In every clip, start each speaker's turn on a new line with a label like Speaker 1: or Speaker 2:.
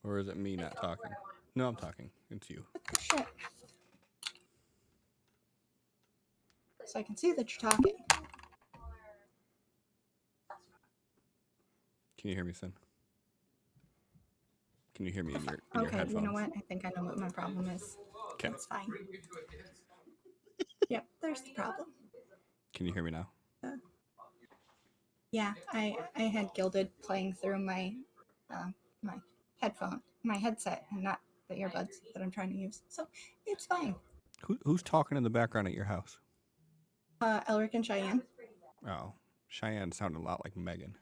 Speaker 1: Or is it me not talking? No, I'm talking. It's you.
Speaker 2: What the shit? So I can see that you're talking.
Speaker 1: Can you hear me, son? Can you hear me in your
Speaker 2: Okay,
Speaker 1: headphones?
Speaker 2: you know what? I think I know what my problem is.
Speaker 1: Okay.
Speaker 2: It's fine. Yep, there's the problem.
Speaker 1: Can you hear me now?
Speaker 2: Yeah, I had Gilded playing through my my headset, and not the earbuds that I'm trying to use. So it's fine.
Speaker 1: Who's talking in the background at your house?
Speaker 2: Elric and Cheyenne.
Speaker 1: Oh, Cheyenne sounded a lot like Megan.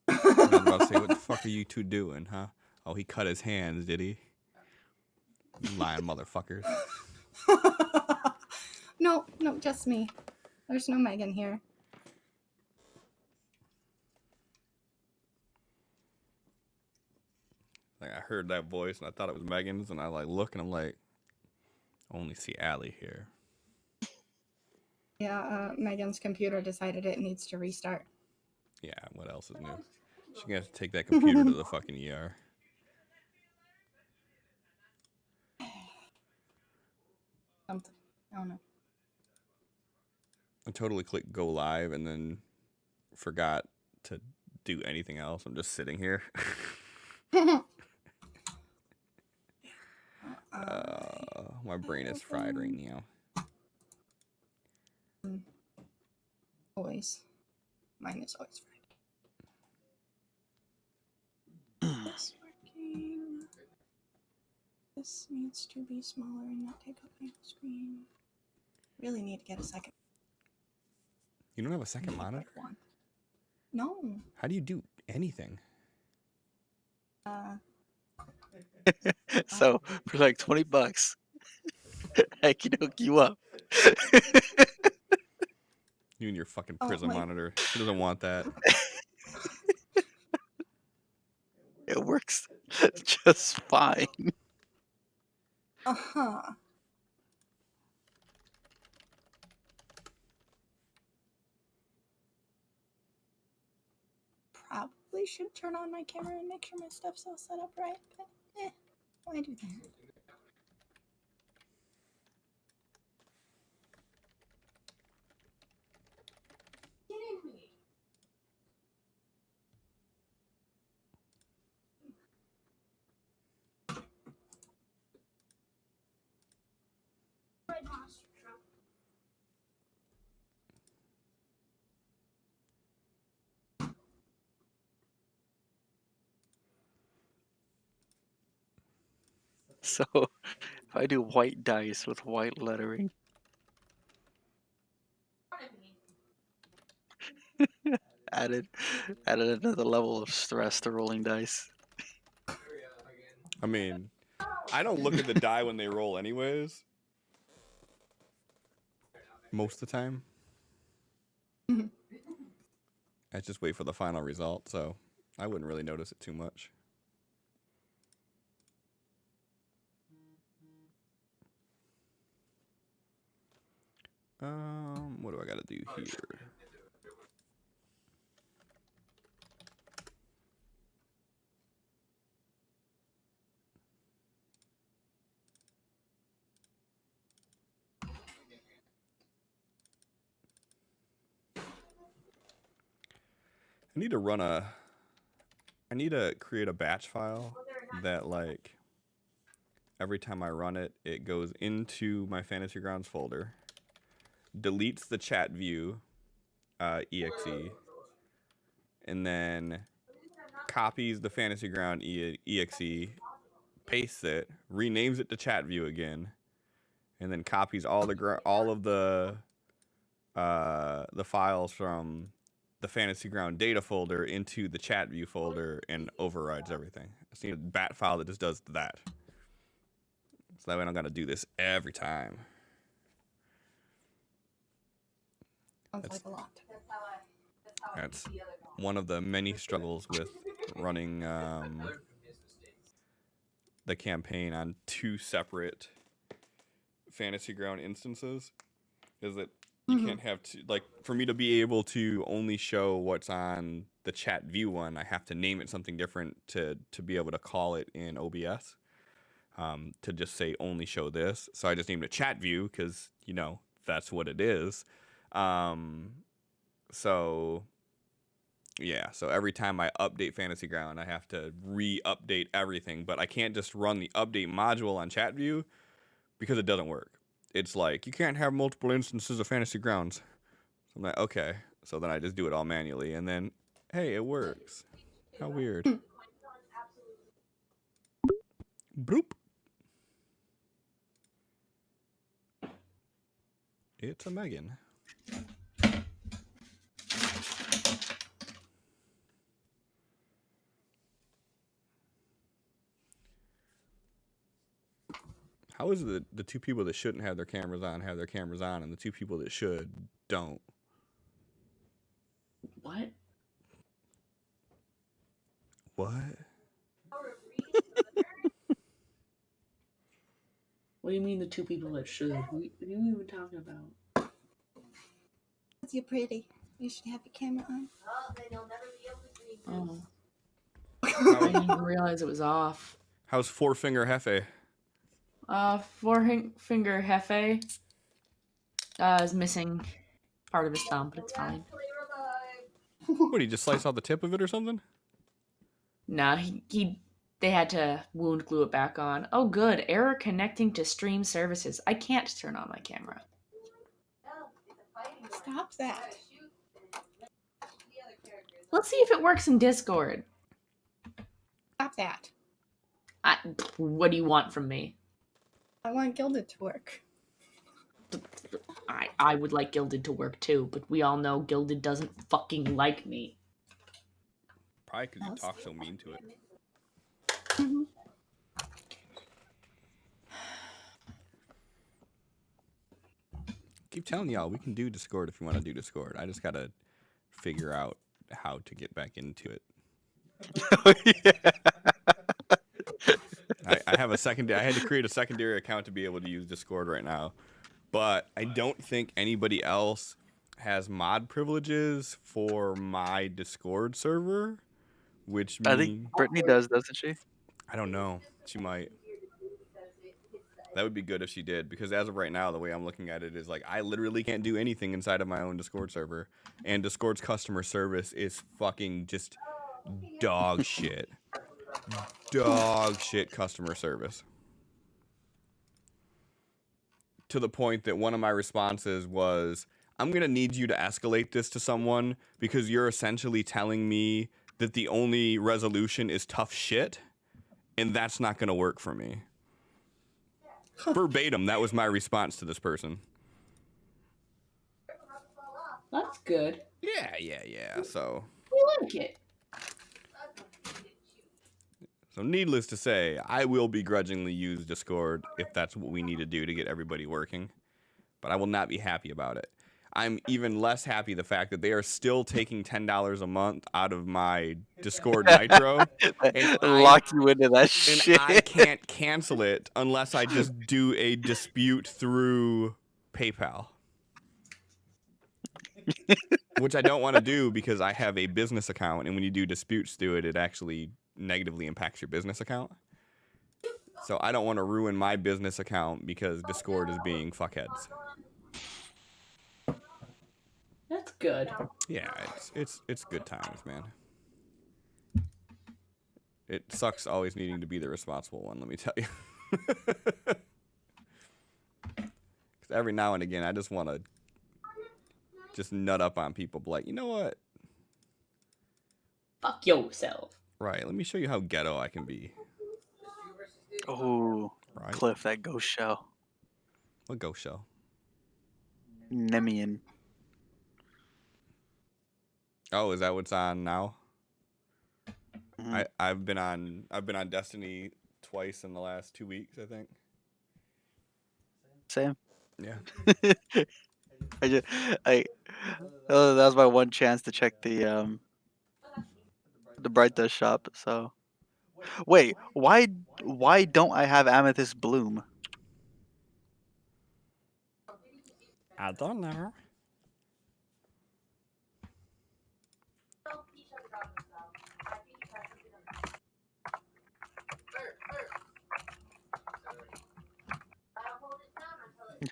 Speaker 1: I was about to say, what the fuck are you two doing, huh? Oh, he cut his hands, did he? You lying motherfuckers.
Speaker 2: No, just me. There's no Megan here.
Speaker 1: Like, I heard that voice and I thought it was Megan's, and I look and I'm like, I only see Allie here.
Speaker 2: Yeah, Megan's computer decided it needs to restart.
Speaker 1: Yeah, what else is new? She's gonna have to take that computer to the fucking ER.
Speaker 2: Something. I don't know.
Speaker 1: I totally clicked go live and then forgot to do anything else. I'm just sitting here. My brain is fried right now.
Speaker 2: Always. Mine is always fried. This working. This needs to be smaller and not take up my whole screen. Really need to get a second.
Speaker 1: You don't have a second monitor?
Speaker 2: No.
Speaker 1: How do you do anything?
Speaker 3: So for like $20, I can hook you up.
Speaker 1: You and your fucking Prism monitor. Who doesn't want that?
Speaker 3: It works just fine.
Speaker 2: Uh-huh. Probably should turn on my camera and make sure my stuff's all set up right, but why do that?
Speaker 3: So if I do white dice with white lettering, added another level of stress to rolling dice.
Speaker 1: I mean, I don't look at the die when they roll anyways. Most of the time. I just wait for the final result, so I wouldn't really notice it too much. What do I gotta do here? I need to create a batch file that every time I run it, it goes into my Fantasy Grounds folder, deletes the chat view exe, and then copies the Fantasy Ground exe, pastes it, renames it to chat view again, and then copies all of the files from the Fantasy Ground data folder into the chat view folder and overrides everything. I just need a bat file that just does that. So that way I don't gotta do this every time.
Speaker 2: Sounds like a lot.
Speaker 1: That's one of the many struggles with running the campaign on two separate Fantasy Ground instances, is that you can't have for me to be able to only show what's on the chat view one, I have to name it something different to be able to call it in OBS. To just say only show this. So I just named it chat view because, you know, that's what it is. So yeah, so every time I update Fantasy Ground, I have to re-update everything, but I can't just run the update module on chat view because it doesn't work. It's like, you can't have multiple instances of Fantasy Grounds. So I'm like, okay. So then I just do it all manually, and then, hey, it works. How weird. Bloop. It's a Megan. How is it the two people that shouldn't have their cameras on have their cameras on, and the two people that should don't?
Speaker 4: What?
Speaker 1: What?
Speaker 4: What do you mean the two people that should? What are you even talking about?
Speaker 2: Because you're pretty. You should have your camera on.
Speaker 4: Oh. I didn't even realize it was off.
Speaker 1: How's Four Finger Hefe?
Speaker 4: Finger Hefe is missing part of his thumb, but it's fine.
Speaker 1: What, he just slice out the tip of it or something?
Speaker 4: Nah, they had to wound glue it back on. Oh good, error connecting to stream services. I can't turn on my camera.
Speaker 2: Stop that.
Speaker 4: Let's see if it works in Discord.
Speaker 2: Stop that.
Speaker 4: What do you want from me?
Speaker 2: I want Gilded to work.
Speaker 4: I would like Gilded to work too, but we all know Gilded doesn't fucking like me.
Speaker 1: Probably because you talk so mean to it.
Speaker 2: Mm-hmm.
Speaker 1: Keep telling y'all, we can do Discord if you want to do Discord. I just gotta figure out how to get back into it.
Speaker 3: Oh, yeah.
Speaker 1: I have a secondary. I had to create a secondary account to be able to use Discord right now, but I don't think anybody else has mod privileges for my Discord server, which means
Speaker 3: I think Brittany does, doesn't she?
Speaker 1: I don't know. She might. That would be good if she did, because as of right now, the way I'm looking at it is like I literally can't do anything inside of my own Discord server, and Discord's customer service is fucking just dog shit. Dog shit customer service. To the point that one of my responses was, I'm going to need you to escalate this to someone because you're essentially telling me that the only resolution is tough shit, and that's not going to work for me. Verbatim, that was my response to this person.
Speaker 4: That's good.
Speaker 1: Yeah. So
Speaker 4: We like it.
Speaker 1: So needless to say, I will begrudgingly use Discord if that's what we need to do to get everybody working. But I will not be happy about it. I'm even less happy the fact that they are still taking $10 a month out of my Discord Nitro. And
Speaker 3: Lock you into that shit.
Speaker 1: I can't cancel it unless I just do a dispute through PayPal. Which I don't want to do because I have a business account, and when you do disputes through it, it actually negatively impacts your business account. So I don't want to ruin my business account because Discord is being fuckheads.
Speaker 4: That's good.
Speaker 1: Yeah, it's good times, man. It sucks always needing to be the responsible one, let me tell you. Because every now and again, I just want to just nut up on people, but like, you know what?
Speaker 4: Fuck yourself.
Speaker 1: Right, let me show you how ghetto I can be.
Speaker 3: Oh,
Speaker 1: Right?
Speaker 3: Cliff, that ghost shell.
Speaker 1: What ghost shell?
Speaker 3: Nemian.
Speaker 1: Oh, is that what's on now?
Speaker 3: Mm-hmm.
Speaker 1: I've been on Destiny twice in the last 2 weeks, I think.
Speaker 3: Same.
Speaker 1: Yeah.
Speaker 3: That was my one chance to check the Bright Dust shop. So, wait, why don't I have Amethyst Bloom?
Speaker 1: I don't know.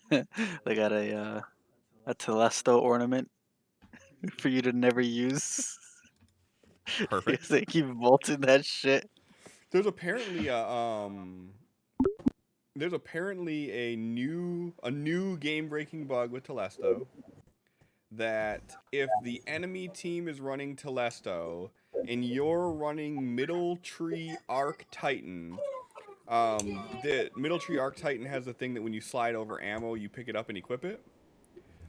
Speaker 3: They got a Telesto ornament for you to never use.
Speaker 1: Perfect.
Speaker 3: Because they keep bolting that shit.
Speaker 1: There's apparently a new game-breaking bug with Telesto that if the enemy team is running Telesto and you're running Middle Tree Arc Titan, the Middle Tree Arc Titan has a thing that when you slide over ammo, you pick it up and equip it.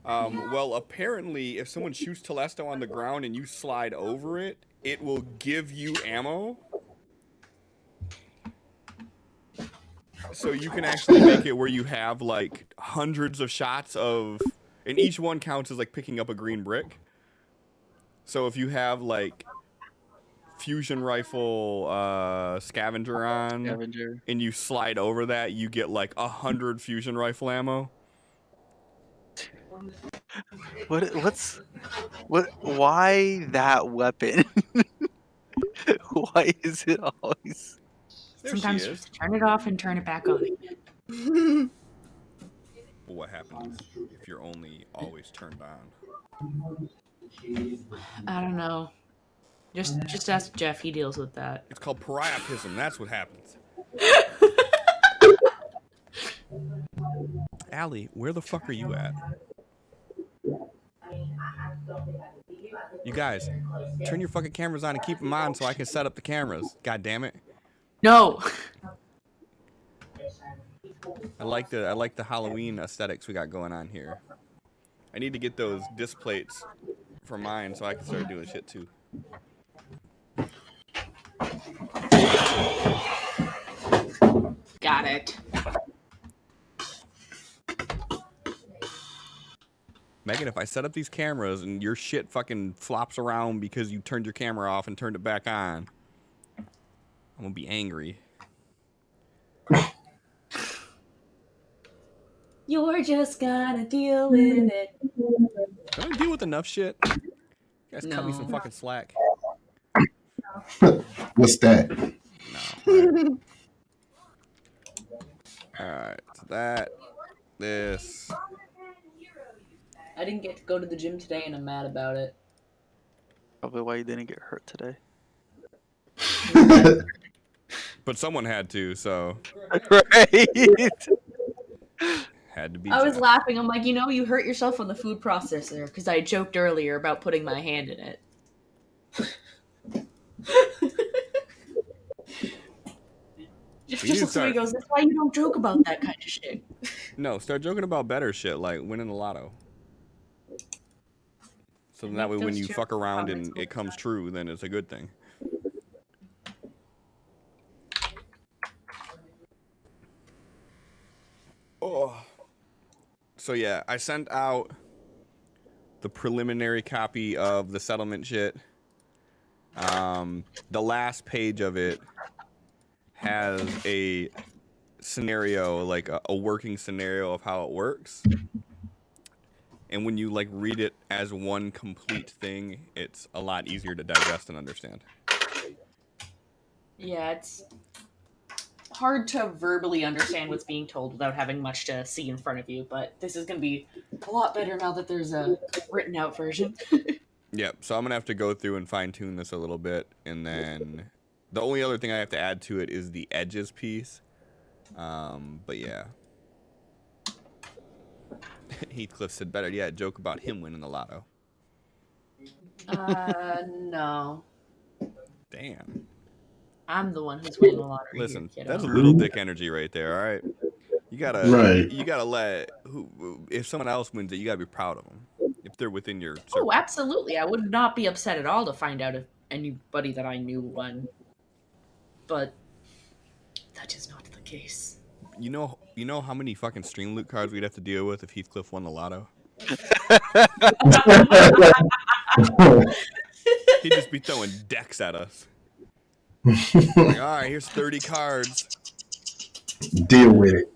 Speaker 1: Well, apparently, if someone shoots Telesto on the ground and you slide over it, it will give you ammo. So you can actually make it where you have like hundreds of shots of, and each one counts as like picking up a green brick. So if you have like fusion rifle scavenger on,
Speaker 3: Scavenger.
Speaker 1: and you slide over that, you get like 100 fusion rifle ammo.
Speaker 3: Why that weapon? Why is it always?
Speaker 1: There
Speaker 4: Sometimes
Speaker 1: she
Speaker 4: you
Speaker 1: is.
Speaker 4: have to turn it off and turn it back on again.
Speaker 1: Well, what happens if you're only always turned on?
Speaker 4: I don't know. Just ask Jeff. He deals with that.
Speaker 1: It's called priapism. That's what happens. Allie, where the fuck are you at? You guys, turn your fucking cameras on and keep them on so I can set up the cameras. God damn it.
Speaker 4: No.
Speaker 1: I like the Halloween aesthetics we got going on here. I need to get those disc plates for mine so I can start doing shit too.
Speaker 4: Got it.
Speaker 1: Megan, if I set up these cameras and your shit fucking flops around because you turned your camera off and turned it back on, I'm gonna be angry.
Speaker 4: You're just gonna deal with it.
Speaker 1: Don't I deal with enough shit? You guys cut me some
Speaker 4: No.
Speaker 1: fucking slack.
Speaker 5: What's that?
Speaker 1: No. Alright, so that, this.
Speaker 4: I didn't get to go to the gym today, and I'm mad about it.
Speaker 3: Probably why you didn't get hurt today.
Speaker 1: But someone had to, so
Speaker 3: Right.
Speaker 1: had to be
Speaker 4: I was
Speaker 1: Jeff.
Speaker 4: laughing. I'm like, you hurt yourself on the food processor because I joked earlier about putting my hand in it. Just looks at me and goes, that's why you don't joke about that kind of shit.
Speaker 1: No, start joking about better shit like winning the lotto. So then that way when you fuck around and it comes true, then it's a good thing. Oh. So yeah, I sent out the preliminary copy of the settlement shit. The last page of it has a scenario, like a working scenario of how it works. And when you like read it as one complete thing, it's a lot easier to digest and understand.
Speaker 4: Yeah, it's hard to verbally understand what's being told without having much to see in front of you, but this is going to be a lot better now that there's a written out version.
Speaker 1: Yep, so I'm going to have to go through and fine tune this a little bit, and then the only other thing I have to add to it is the edges piece. But yeah. Heathcliff said better yet, joke about him winning the lotto.
Speaker 4: No.
Speaker 1: Damn.
Speaker 4: I'm the one who's winning the lottery.
Speaker 1: Listen,
Speaker 4: here,
Speaker 1: that's a
Speaker 4: kiddo.
Speaker 1: little dick energy right there, all right? You gotta,
Speaker 5: Right.
Speaker 1: you gotta let, if someone else wins it, you gotta be proud of them. If they're within your circle.
Speaker 4: Oh, absolutely. I would not be upset at all to find out if anybody that I knew won. But that is not the case.
Speaker 1: You know how many fucking stream loot cards we'd have to deal with if Heathcliff won the lotto? He'd just be throwing decks at us. Like, all right, here's 30 cards.
Speaker 5: Deal with it.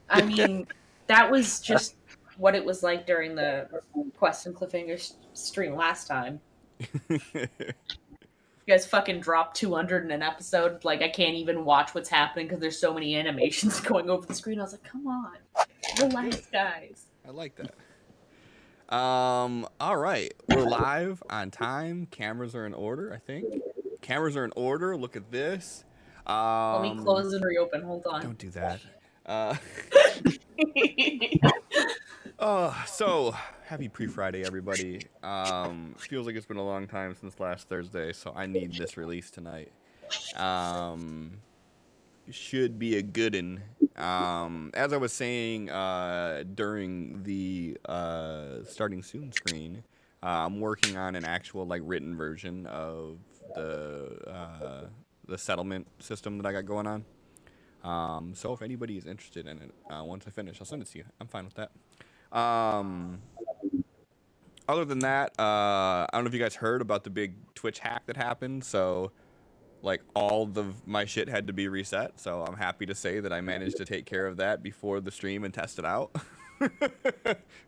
Speaker 4: I mean, that was just what it was like during the Quest and Cliffhangers stream last time. You guys fucking drop 200 in an episode. Like, I can't even watch what's happening because there's so many animations going over the screen. I was like, come on. Relax, guys.
Speaker 1: I like that. All right. We're live on time. Cameras are in order, I think. Cameras are in order. Look at this.
Speaker 4: Let me close and reopen. Hold on.
Speaker 1: Don't do that. So happy pre-Friday, everybody. Feels like it's been a long time since last Thursday, so I need this release tonight. Should be a good one. As I was saying during the starting soon screen, I'm working on an actual like written version of the settlement system that I got going on. So if anybody is interested in it, once I finish, I'll send it to you. I'm fine with that. Other than that, I don't know if you guys heard about the big Twitch hack that happened. So, like, all of my shit had to be reset. So I'm happy to say that I managed to take care of that before the stream and test it out.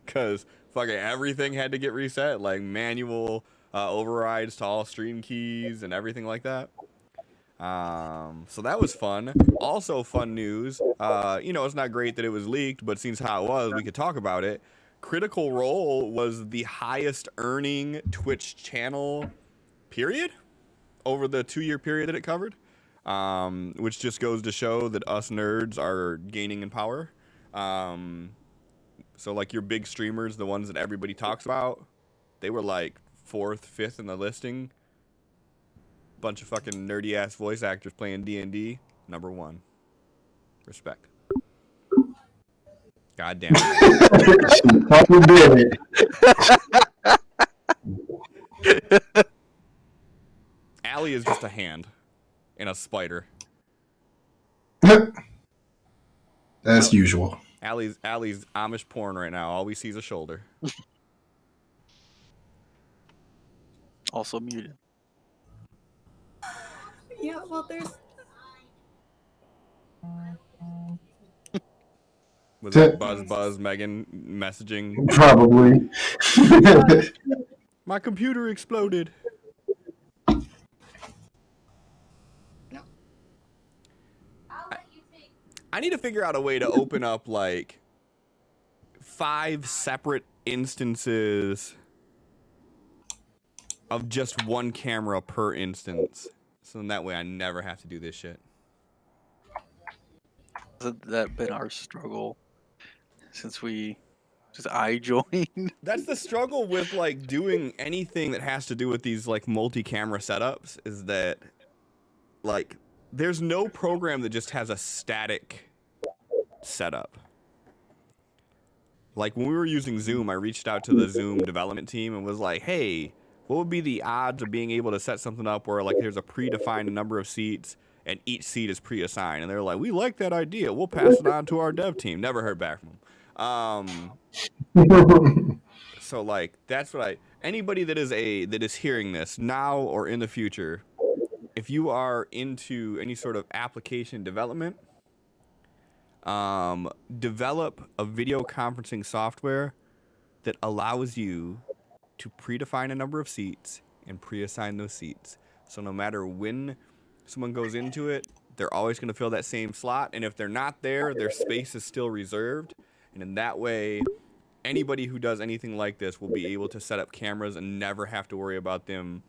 Speaker 1: Because fucking everything had to get reset, like manual overrides to all stream keys and everything like that. So that was fun. Also fun news, you know, it's not great that it was leaked, but since how it was, we could talk about it. Critical Role was the highest earning Twitch channel, period, over the 2-year period that it covered, which just goes to show that us nerds are gaining in power. So like your big streamers, the ones that everybody talks about, they were like 4th, 5th in the listing. Bunch of fucking nerdy ass voice actors playing D&D. Number 1. Respect. God damn it.
Speaker 5: She fucking did it.
Speaker 1: Allie is just a hand and a spider.
Speaker 5: As usual.
Speaker 1: Allie's Amish porn right now. All we see is a shoulder.
Speaker 3: Also muted.
Speaker 2: Yeah, well, there's.
Speaker 1: Was that Buzz Megan messaging?
Speaker 5: Probably.
Speaker 1: My computer exploded.
Speaker 2: No.
Speaker 1: I need to figure out a way to open up like 5 separate instances of just one camera per instance. So in that way I never have to do this shit.
Speaker 3: Hasn't that been our struggle since I joined?
Speaker 1: That's the struggle with like doing anything that has to do with these like multi-camera setups, is that like there's no program that just has a static setup. Like when we were using Zoom, I reached out to the Zoom development team and was like, hey, what would be the odds of being able to set something up where like there's a predefined number of seats and each seat is pre-assigned? And they're like, we like that idea. We'll pass it on to our dev team. Never heard back from them. So like that's what anybody that is hearing this now or in the future, if you are into any sort of application development, develop a video conferencing software that allows you to predefine a number of seats and pre-assign those seats. So no matter when someone goes into it, they're always going to fill that same slot. And if they're not there, their space is still reserved. And in that way, anybody who does anything like this will be able to set up cameras and never have to worry about them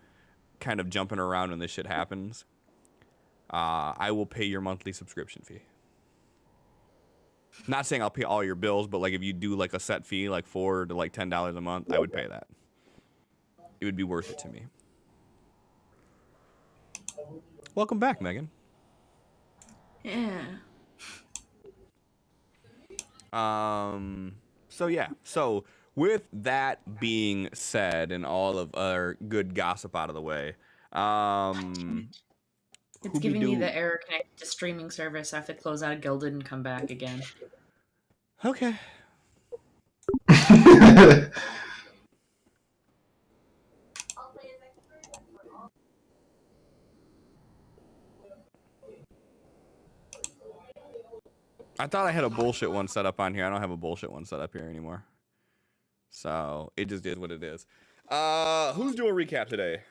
Speaker 1: kind of jumping around when this shit happens. I will pay your monthly subscription fee. Not saying I'll pay all your bills, but like if you do like a set fee, like $4 to like $10 a month, I would pay that. It would be worth it to me. Welcome back, Megan.
Speaker 2: Yeah.
Speaker 1: So yeah. So with that being said, and all of our good gossip out of the way,
Speaker 4: It's giving me the error connected to streaming service. I have to close out of Gilded and come back again.
Speaker 1: Okay. I thought I had a bullshit one set up on here. I don't have a bullshit one set up here anymore. So it just is what it is. Who's doing recap today?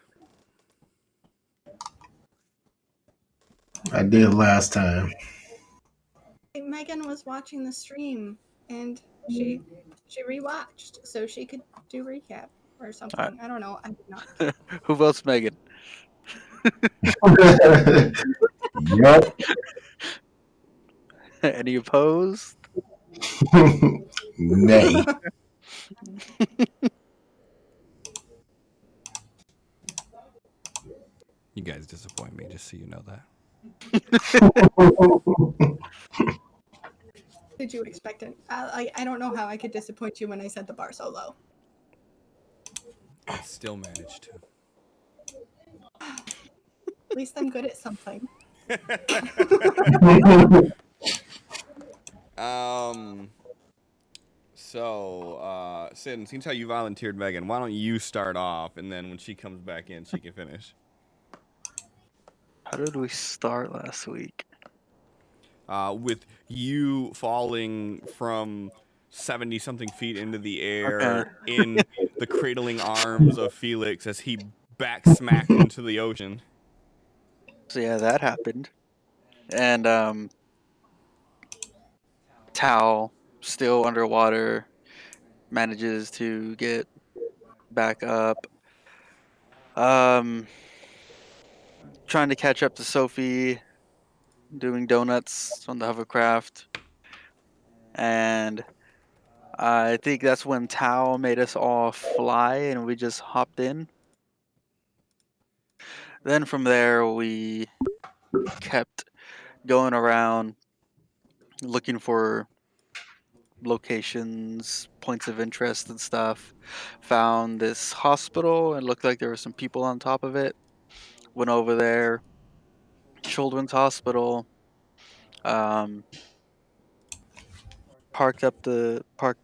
Speaker 5: I did last time.
Speaker 2: Megan was watching the stream and she rewatched so she could do recap or something. I don't know. I did not.
Speaker 3: Who votes Megan?
Speaker 5: Yup.
Speaker 3: Any opposed?
Speaker 5: Nay.
Speaker 1: You guys disappoint me, just so you know that.
Speaker 2: Did you expect it? I don't know how I could disappoint you when I set the bar so low.
Speaker 1: I still managed to.
Speaker 2: At least I'm good at something.
Speaker 1: So, Sin, since how you volunteered Megan, why don't you start off, and then when she comes back in, she can finish.
Speaker 3: How did we start last week?
Speaker 1: With you falling from 70-something feet into the air in the cradling arms of Felix as he back smacked into the ocean.
Speaker 3: So yeah, that happened. And Tao, still underwater, manages to get back up. Trying to catch up to Sophie, doing donuts on the hovercraft. And I think that's when Tao made us all fly and we just hopped in. Then from there, we kept going around looking for locations, points of interest, and stuff. Found this hospital. It looked like there were some people on top of it. Went over there. Children's Hospital. Um, parked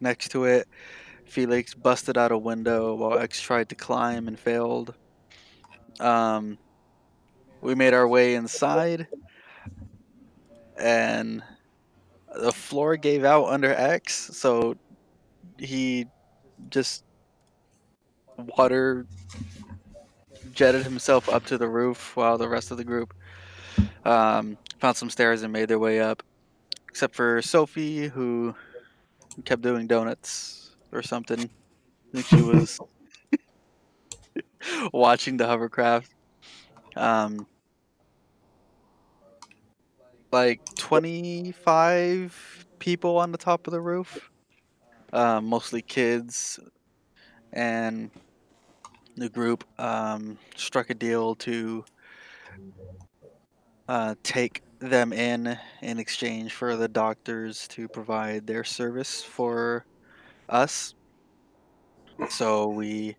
Speaker 3: next to it. Felix busted out a window while X tried to climb and failed. We made our way inside, and the floor gave out under X, so he just water jetted himself up to the roof while the rest of the group found some stairs and made their way up. Except for Sophie, who kept doing donuts or something. I think she was watching the hovercraft. Like 25 people on the top of the roof, mostly kids, and the group struck a deal to take them in exchange for the doctors to provide their service for us. So we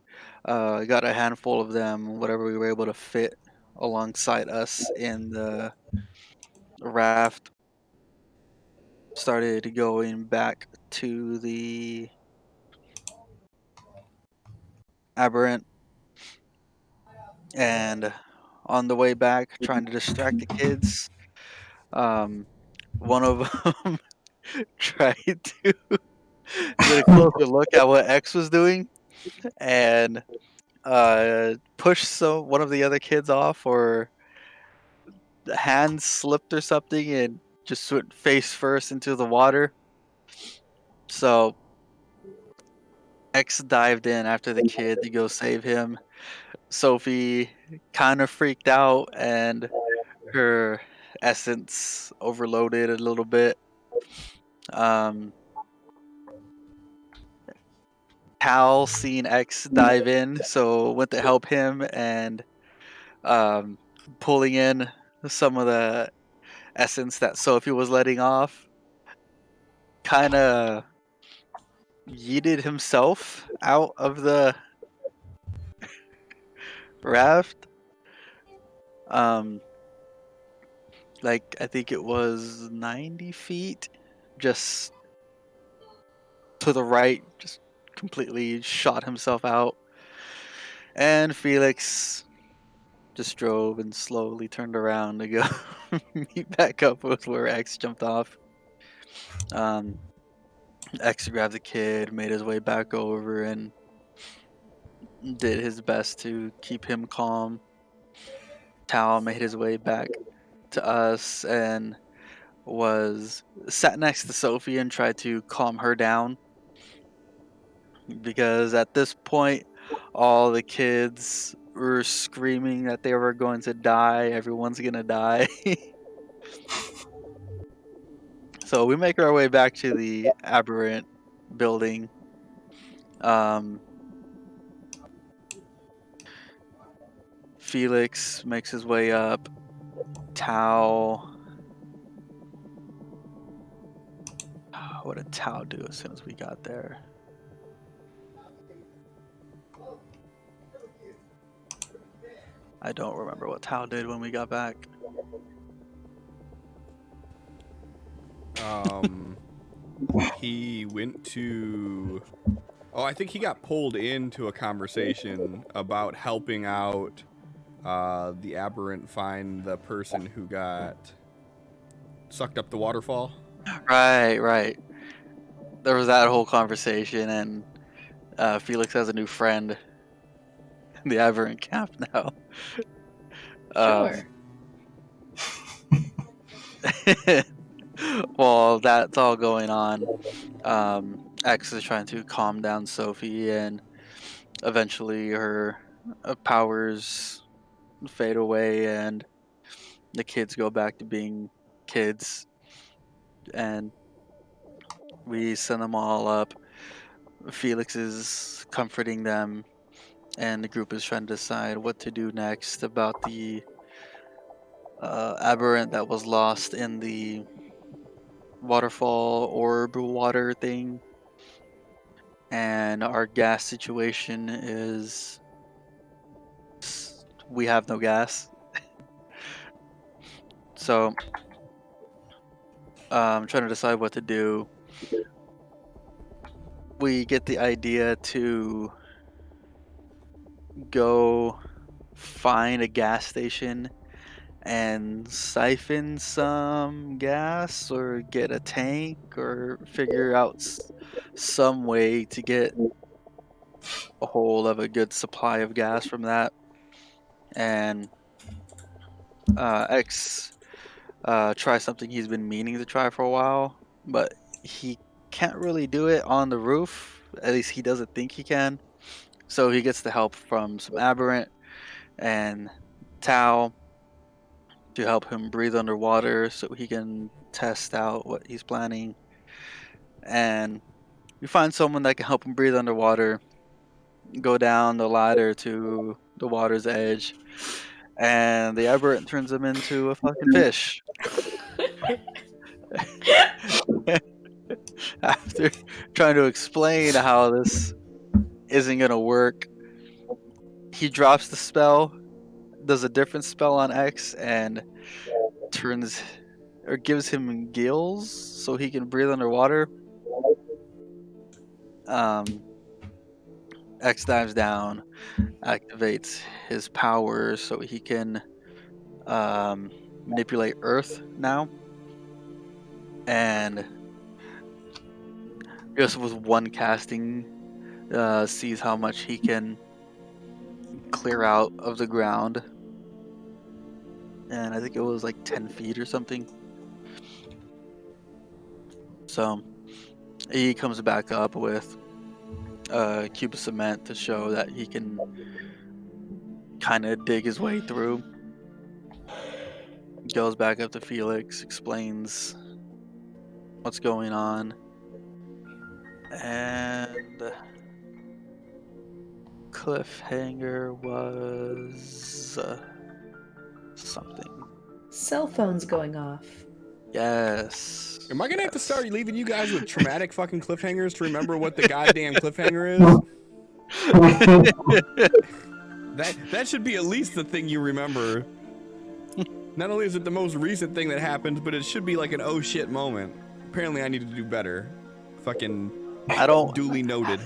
Speaker 3: got a handful of them, whatever we were able to fit alongside us in the raft. Started going back to the aberrant, and on the way back, trying to distract the kids. One of them tried to get a closer look at what X was doing and push one of the other kids off, or the hand slipped or something and just went face first into the water. So X dived in after the kid to go save him. Sophie kind of freaked out and her essence overloaded a little bit. Hal seen X dive in, so went to help him and pulling in some of the essence that Sophie was letting off. Kind of yeeted himself out of the raft. Like I think it was 90 feet, just to the right, just completely shot himself out. And Felix just drove and slowly turned around to go meet back up with where X jumped off. X grabbed the kid, made his way back over, and did his best to keep him calm. Tal made his way back to us and was sat next to Sophie and tried to calm her down, because at this point all the kids were screaming that they were going to die. Everyone's gonna die. So we make our way back to the aberrant building. Felix makes his way up. Tao. What did Tao do as soon as we got there? I don't remember what Tao did when we got back.
Speaker 1: He went to... Oh, I think he got pulled into a conversation about helping out the aberrant find the person who got sucked up the waterfall.
Speaker 3: Right. There was that whole conversation, and Felix has a new friend in the aberrant camp now.
Speaker 4: Sure.
Speaker 3: While that's all going on, X is trying to calm down Sophie, and eventually her powers fade away, and the kids go back to being kids, and we send them all up. Felix is comforting them, and the group is trying to decide what to do next about the aberrant that was lost in the waterfall orb water thing. And our gas situation is we have no gas. So I'm trying to decide what to do. We get the idea to go find a gas station and siphon some gas, or get a tank, or figure out some way to get a hold of a good supply of gas from that. And X try something he's been meaning to try for a while, but he can't really do it on the roof. At least he doesn't think he can. So he gets the help from some aberrant and Tao to help him breathe underwater so he can test out what he's planning. And we find someone that can help him breathe underwater, go down the ladder to the water's edge, and the aberrant turns him into a fucking fish. After trying to explain how this isn't gonna work, he drops the spell, does a different spell on X, and turns or gives him gills so he can breathe underwater. X dives down, activates his powers so he can manipulate Earth now, and just with one casting sees how much he can clear out of the ground, and I think it was like 10 feet or something. So he comes back up with a cube of cement to show that he can kind of dig his way through. Goes back up to Felix, explains what's going on, and cliffhanger was something.
Speaker 6: Cell phones going off.
Speaker 3: Yes.
Speaker 1: Am I gonna have to start leaving you guys with traumatic fucking cliffhangers to remember what the goddamn cliffhanger is? That should be at least the thing you remember. Not only is it the most recent thing that happened, but it should be like an oh shit moment. Apparently I need to do better. Fucking duly noted.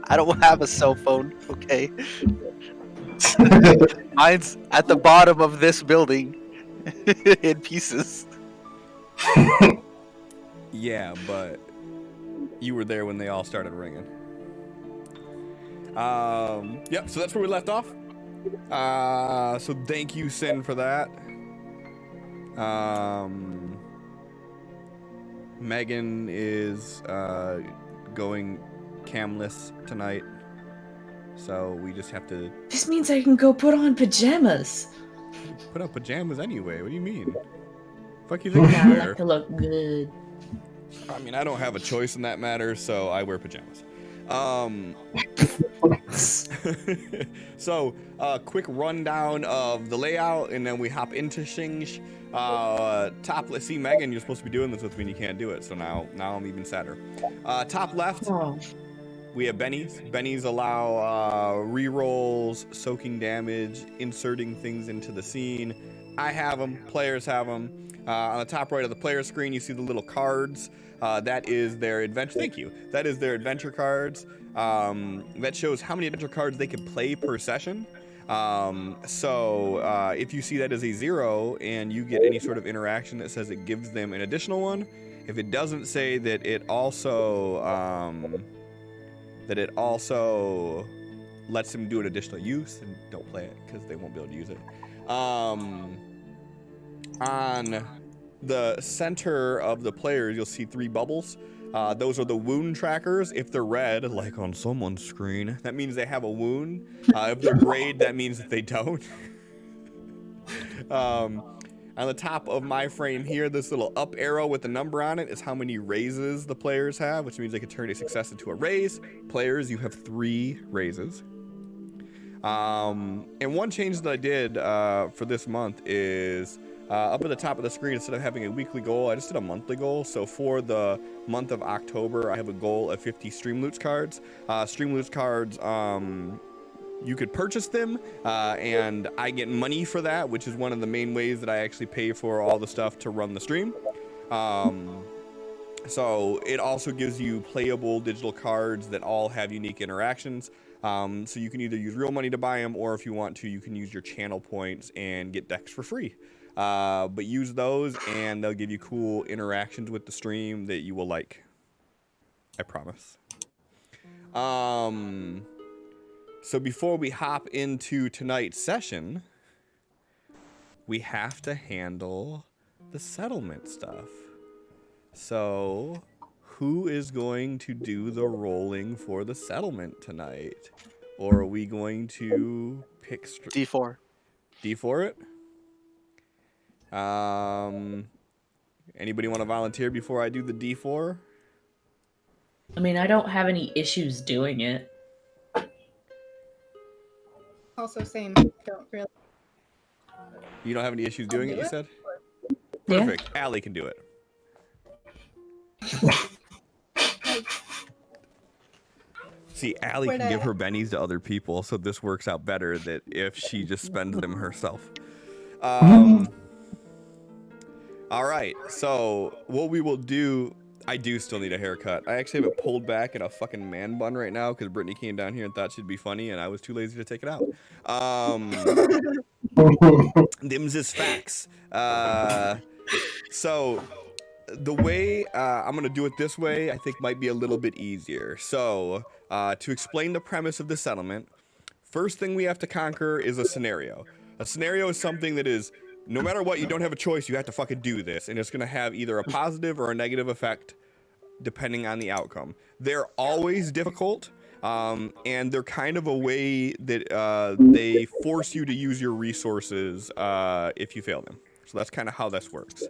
Speaker 3: I don't have a cell phone, okay? Mine's at the bottom of this building in pieces.
Speaker 1: Yeah, but you were there when they all started ringing. Yep, so that's where we left off. So thank you, Sin, for that. Megan is going camless tonight, so we just have to
Speaker 6: This means I can go put on pajamas.
Speaker 1: put up pajamas anyway. What do you mean? Fuck you think
Speaker 6: Nah,
Speaker 1: you
Speaker 6: I
Speaker 1: wear?
Speaker 6: like to look good.
Speaker 1: I mean, I don't have a choice in that matter, so I wear pajamas. So, quick rundown of the layout, and then we hop into Shingsh. Top, let's see, Megan, you're supposed to be doing this with me, and you can't do it, so now I'm even sadder. Top left,
Speaker 6: Oh,
Speaker 1: we have bennies. Bennies allow rerolls, soaking damage, inserting things into the scene. I have them, players have them. On the top right of the player screen, you see the little cards. That is their adventure. Thank you. That is their adventure cards. That shows how many adventure cards they can play per session. So if you see that as a 0 and you get any sort of interaction that says it gives them an additional one, if it doesn't say that it also lets them do an additional use, and don't play it because they won't be able to use it. On the center of the players, you'll see 3 bubbles. Those are the wound trackers. If they're red, like on someone's screen, that means they have a wound. If they're grayed, that means that they don't. On the top of my frame here, this little up arrow with the number on it is how many raises the players have, which means they can turn a success into a raise. Players, you have 3 raises. And one change that I did for this month is up at the top of the screen, instead of having a weekly goal, I just did a monthly goal. So for the month of October, I have a goal of 50 Streamloots cards. Streamloots cards, you could purchase them, and I get money for that, which is one of the main ways that I actually pay for all the stuff to run the stream. So it also gives you playable digital cards that all have unique interactions. So you can either use real money to buy them, or if you want to, you can use your channel points and get decks for free. But use those, and they'll give you cool interactions with the stream that you will like. I promise. So before we hop into tonight's session, we have to handle the settlement stuff. So, who is going to do the rolling for the settlement tonight? Or are we going to pick
Speaker 3: D4.
Speaker 1: D4 it? Anybody want to volunteer before I do the D4?
Speaker 6: I mean, I don't have any issues doing it.
Speaker 2: Also, same. Don't really.
Speaker 1: You don't have any issues doing it,
Speaker 2: do
Speaker 1: you
Speaker 2: it.
Speaker 1: said?
Speaker 6: Yeah.
Speaker 1: Perfect. Allie can do it. See, Allie
Speaker 2: Where'd
Speaker 1: can give
Speaker 2: I-
Speaker 1: her bennies to other people, so this works out better than if she just spends them herself. All right, so what we will do, I do still need a haircut. I actually have it pulled back in a fucking man bun right now because Brittany came down here and thought she'd be funny, and I was too lazy to take it out. Them's is facts. So the way I'm going to do it this way, I think might be a little bit easier. So to explain the premise of the settlement, first thing we have to conquer is a scenario. A scenario is something that is, no matter what, you don't have a choice, you have to fucking do this. And it's going to have either a positive or a negative effect depending on the outcome. They're always difficult, and they're kind of a way that they force you to use your resources if you fail them. So that's kind of how this works.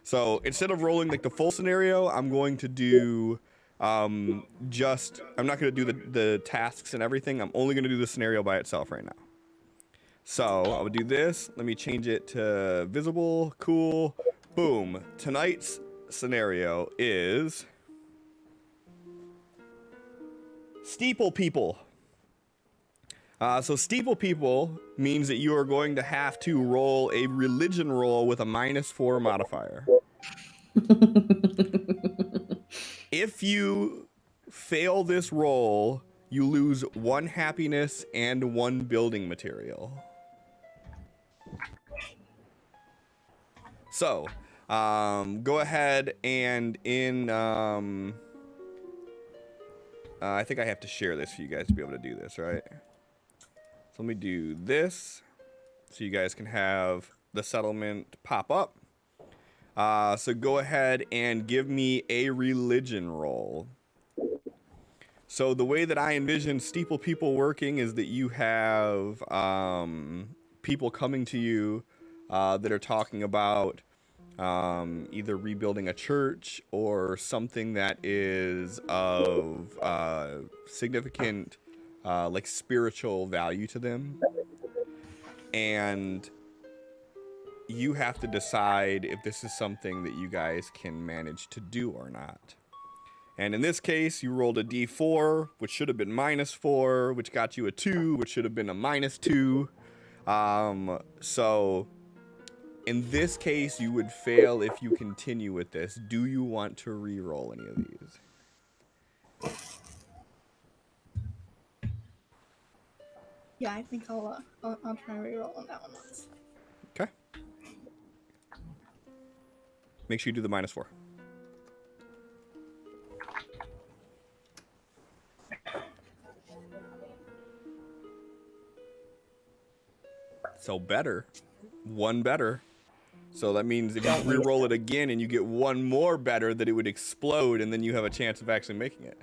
Speaker 1: So instead of rolling like the full scenario, I'm going to do I'm not going to do the tasks and everything. I'm only going to do the scenario by itself right now. So I would do this. Let me change it to visible. Cool. Boom. Tonight's scenario is Steeple People. So Steeple People means that you are going to have to roll a religion roll with a -4 modifier. If you fail this roll, you lose 1 happiness and 1 building material. So, go ahead and I think I have to share this for you guys to be able to do this, right? So let me do this so you guys can have the settlement pop up. So go ahead and give me a religion roll. So the way that I envision steeple people working is that you have people coming to you that are talking about either rebuilding a church or something that is of significant like spiritual value to them. And you have to decide if this is something that you guys can manage to do or not. And in this case, you rolled a d4, which should have been -4, which got you a 2, which should have been a -2. So in this case, you would fail if you continue with this. Do you want to re-roll any of these?
Speaker 2: Yeah, I think I'll try and reroll on that one once.
Speaker 1: Okay. Make sure you do the -4. So better. One better. So that means if you re-roll it again and you get one more better, that it would explode and then you have a chance of actually making it.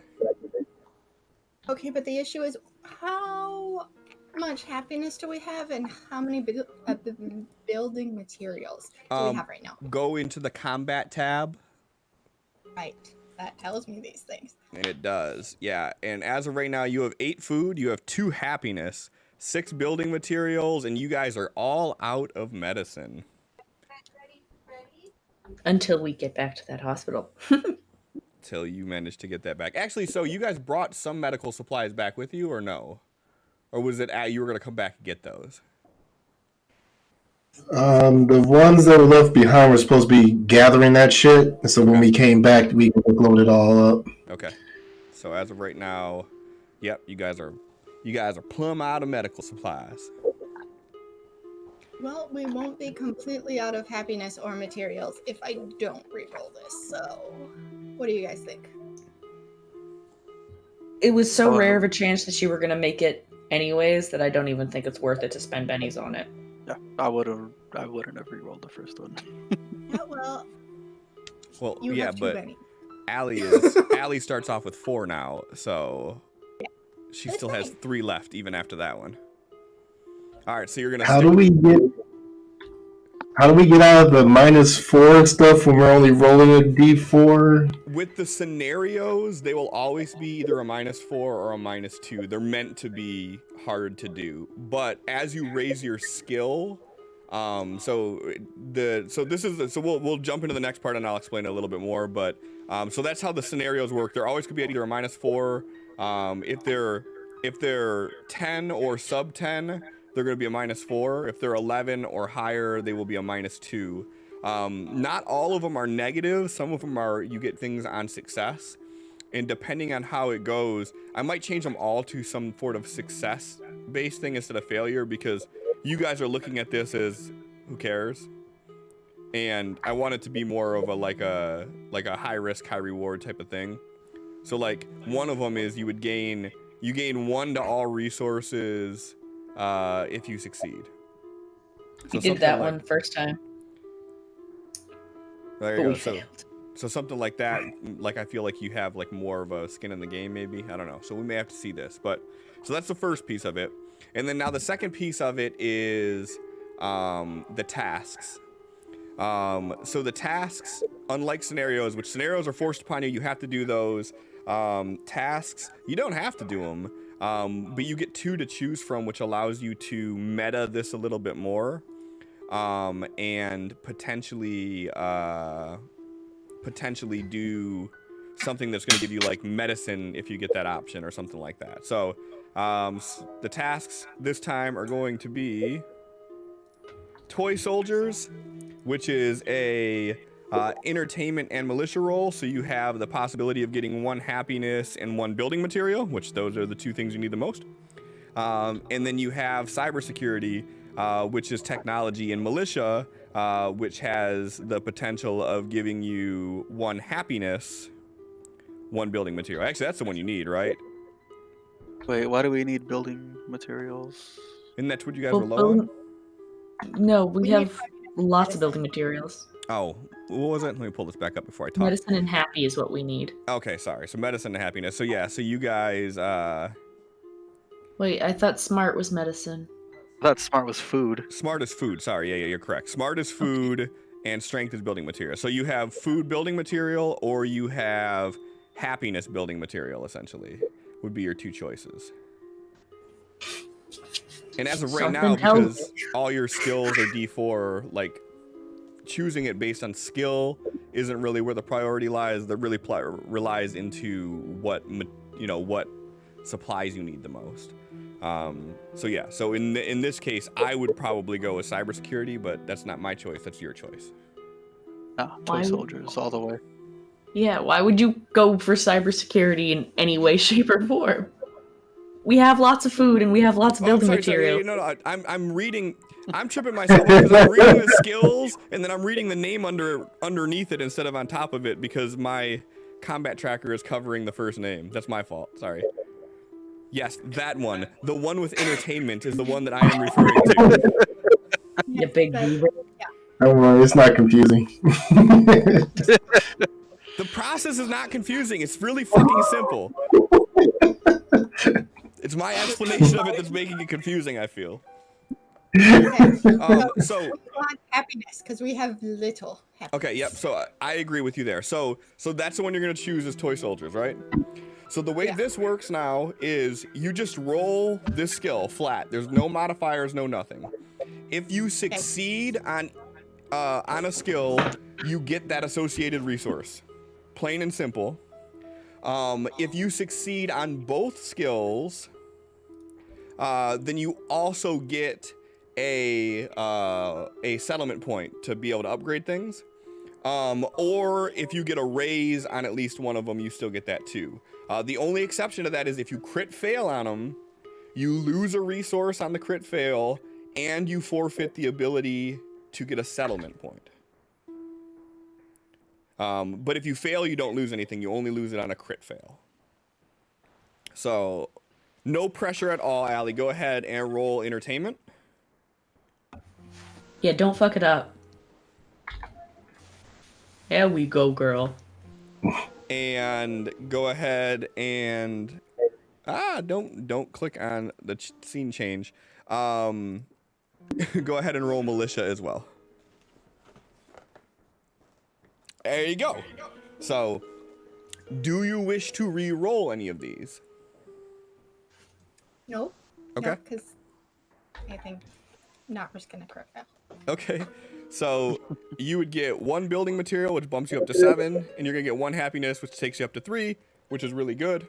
Speaker 2: Okay, but the issue is how much happiness do we have and how many building materials do we have right now?
Speaker 1: Go into the combat tab.
Speaker 2: Right. That tells me these things.
Speaker 1: And it does. Yeah. And as of right now, you have 8 food, you have 2 happiness, 6 building materials, and you guys are all out of medicine.
Speaker 6: Until we get back to that hospital.
Speaker 1: Till you manage to get that back. Actually, so you guys brought some medical supplies back with you or no? Or was it you were going to come back and get those?
Speaker 5: The ones that were left behind were supposed to be gathering that shit. So when we came back, we loaded it all up.
Speaker 1: Okay. So as of right now, yep, you guys are plumb out of medical supplies.
Speaker 2: Well, we won't be completely out of happiness or materials if I don't re-roll this. So, what do you guys think?
Speaker 6: It was so rare of a chance that you were going to make it anyways that I don't even think it's worth it to spend bennies on it.
Speaker 3: Yeah, I wouldn't have re-rolled the first one.
Speaker 2: Yeah, well,
Speaker 1: you yeah,
Speaker 2: have 2
Speaker 1: but
Speaker 2: bennies.
Speaker 1: Allie starts off with 4 now, so
Speaker 2: yeah.
Speaker 1: She still has 3 left even after that one. All right, so you're gonna.
Speaker 5: How do we get out of the -4 stuff when we're only rolling a d4?
Speaker 1: With the scenarios, they will always be either a -4 or a -2. They're meant to be hard to do, but as you raise your skill, we'll jump into the next part and I'll explain it a little bit more. But so that's how the scenarios work. They're always gonna be at either a -4. If they're 10 or sub 10. They're going to be a -4. If they're 11 or higher, they will be a -2. Not all of them are negative. Some of them are, you get things on success. And depending on how it goes, I might change them all to some sort of success-based thing instead of failure, because you guys are looking at this as, who cares? And I want it to be more of a high risk, high reward type of thing. So like one of them is you gain 1 to all resources if you succeed.
Speaker 6: We did that one first time.
Speaker 1: There you go. So something like that, like I feel like you have like more of a skin in the game, maybe. I don't know. So we may have to see this, but so that's the first piece of it. And then now the second piece of it is the tasks. So the tasks, unlike scenarios, which scenarios are forced upon you, you have to do those. Tasks, you don't have to do them. But you get 2 to choose from, which allows you to meta this a little bit more, and potentially do something that's going to give you like medicine if you get that option or something like that. So the tasks this time are going to be Toy Soldiers, which is a entertainment and militia role, so you have the possibility of getting 1 happiness and 1 building material, which those are the 2 things you need the most. And then you have cybersecurity, which is technology, and militia, which has the potential of giving you 1 happiness, 1 building material. Actually, that's the one you need, right?
Speaker 3: Wait, why do we need building materials?
Speaker 1: Isn't that what you guys were low on?
Speaker 6: No, we have lots of building materials.
Speaker 1: Oh, what was it? Let me pull this back up before I talk.
Speaker 6: Medicine and happy is what we need.
Speaker 1: Okay, sorry. So medicine and happiness. So yeah, so you guys,
Speaker 6: Wait, I thought smart was medicine.
Speaker 3: I thought smart was food.
Speaker 1: smart is food. Sorry, yeah, you're correct. Smart is food, and strength is building material. So you have food building material, or you have happiness building material. Essentially, would be your two choices. And as of right now,
Speaker 6: Something healthy.
Speaker 1: because all your skills are D4, like choosing it based on skill isn't really where the priority lies. The really relies into what what supplies you need the most. So yeah, so in this case, I would probably go with cybersecurity, but that's not my choice. That's your choice.
Speaker 3: Ah,
Speaker 6: Why
Speaker 3: toy
Speaker 6: would-
Speaker 3: soldiers all the way.
Speaker 6: Yeah, why would you go for cybersecurity in any way, shape, or form? We have lots of food and we have lots of building materials.
Speaker 1: No, I'm reading. I'm tripping myself up because I'm reading the skills and then I'm reading the name underneath it instead of on top of it because my combat tracker is covering the first name. That's my fault. Sorry. Yes, that one. The one with entertainment is the one that I am referring to.
Speaker 6: You big beaver.
Speaker 5: Don't worry, it's not confusing.
Speaker 1: The process is not confusing. It's really fucking simple. It's my explanation of it that's making it confusing, I feel.
Speaker 2: Okay.
Speaker 1: So
Speaker 2: We want happiness because we have little happiness.
Speaker 1: okay, yep. So I agree with you there. So that's the one you're gonna choose as toy soldiers, right? So the way this works now is you just roll this skill flat. There's no modifiers, no nothing. If you succeed on a skill, you get that associated resource. Plain and simple. If you succeed on both skills, then you also get a settlement point to be able to upgrade things. Or if you get a raise on at least one of them, you still get that too. The only exception to that is if you crit fail on them, you lose a resource on the crit fail, and you forfeit the ability to get a settlement point. But if you fail, you don't lose anything. You only lose it on a crit fail. So, no pressure at all, Allie. Go ahead and roll entertainment.
Speaker 6: Yeah, don't fuck it up. There we go, girl.
Speaker 1: And go ahead and don't click on the scene change. Go ahead and roll militia as well. There you go. So, do you wish to re-roll any of these?
Speaker 2: Nope.
Speaker 1: Okay.
Speaker 2: Because I think not risking a crit fail.
Speaker 1: Okay. So you would get 1 building material, which bumps you up to 7, and you're gonna get 1 happiness, which takes you up to 3, which is really good.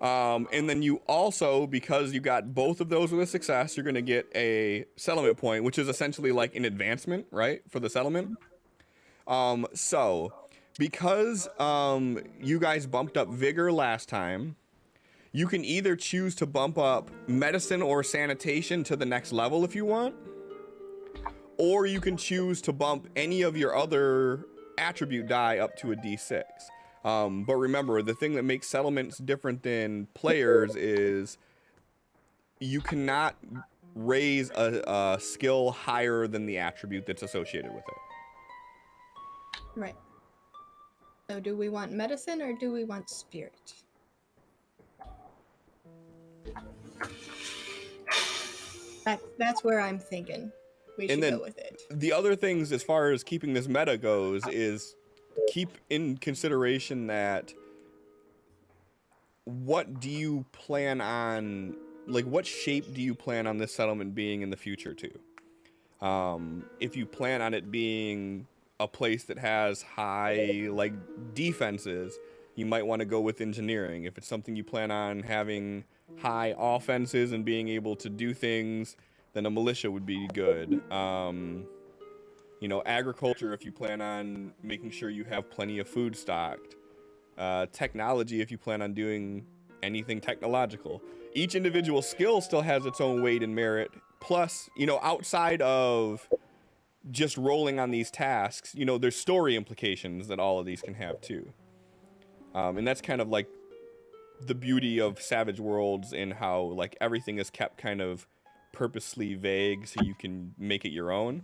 Speaker 1: And then you also, because you got both of those with a success, you're gonna get a settlement point, which is essentially like an advancement, right, for the settlement. So because you guys bumped up vigor last time, you can either choose to bump up medicine or sanitation to the next level if you want, or you can choose to bump any of your other attribute die up to a D6. But remember, the thing that makes settlements different than players is you cannot raise a skill higher than the attribute that's associated with it.
Speaker 2: Right. So do we want medicine or do we want spirit? That's where I'm thinking we should
Speaker 1: And then
Speaker 2: go with it.
Speaker 1: the other things as far as keeping this meta goes is keep in consideration that what do you plan on, like what shape do you plan on this settlement being in the future too? If you plan on it being a place that has high like defenses, you might want to go with engineering. If it's something you plan on having high offenses and being able to do things, then a militia would be good. You know, agriculture, if you plan on making sure you have plenty of food stocked. Technology, if you plan on doing anything technological. Each individual skill still has its own weight and merit. Plus, you know, outside of just rolling on these tasks, you know, there's story implications that all of these can have too. And that's kind of like the beauty of Savage Worlds and how like everything is kept kind of purposely vague so you can make it your own.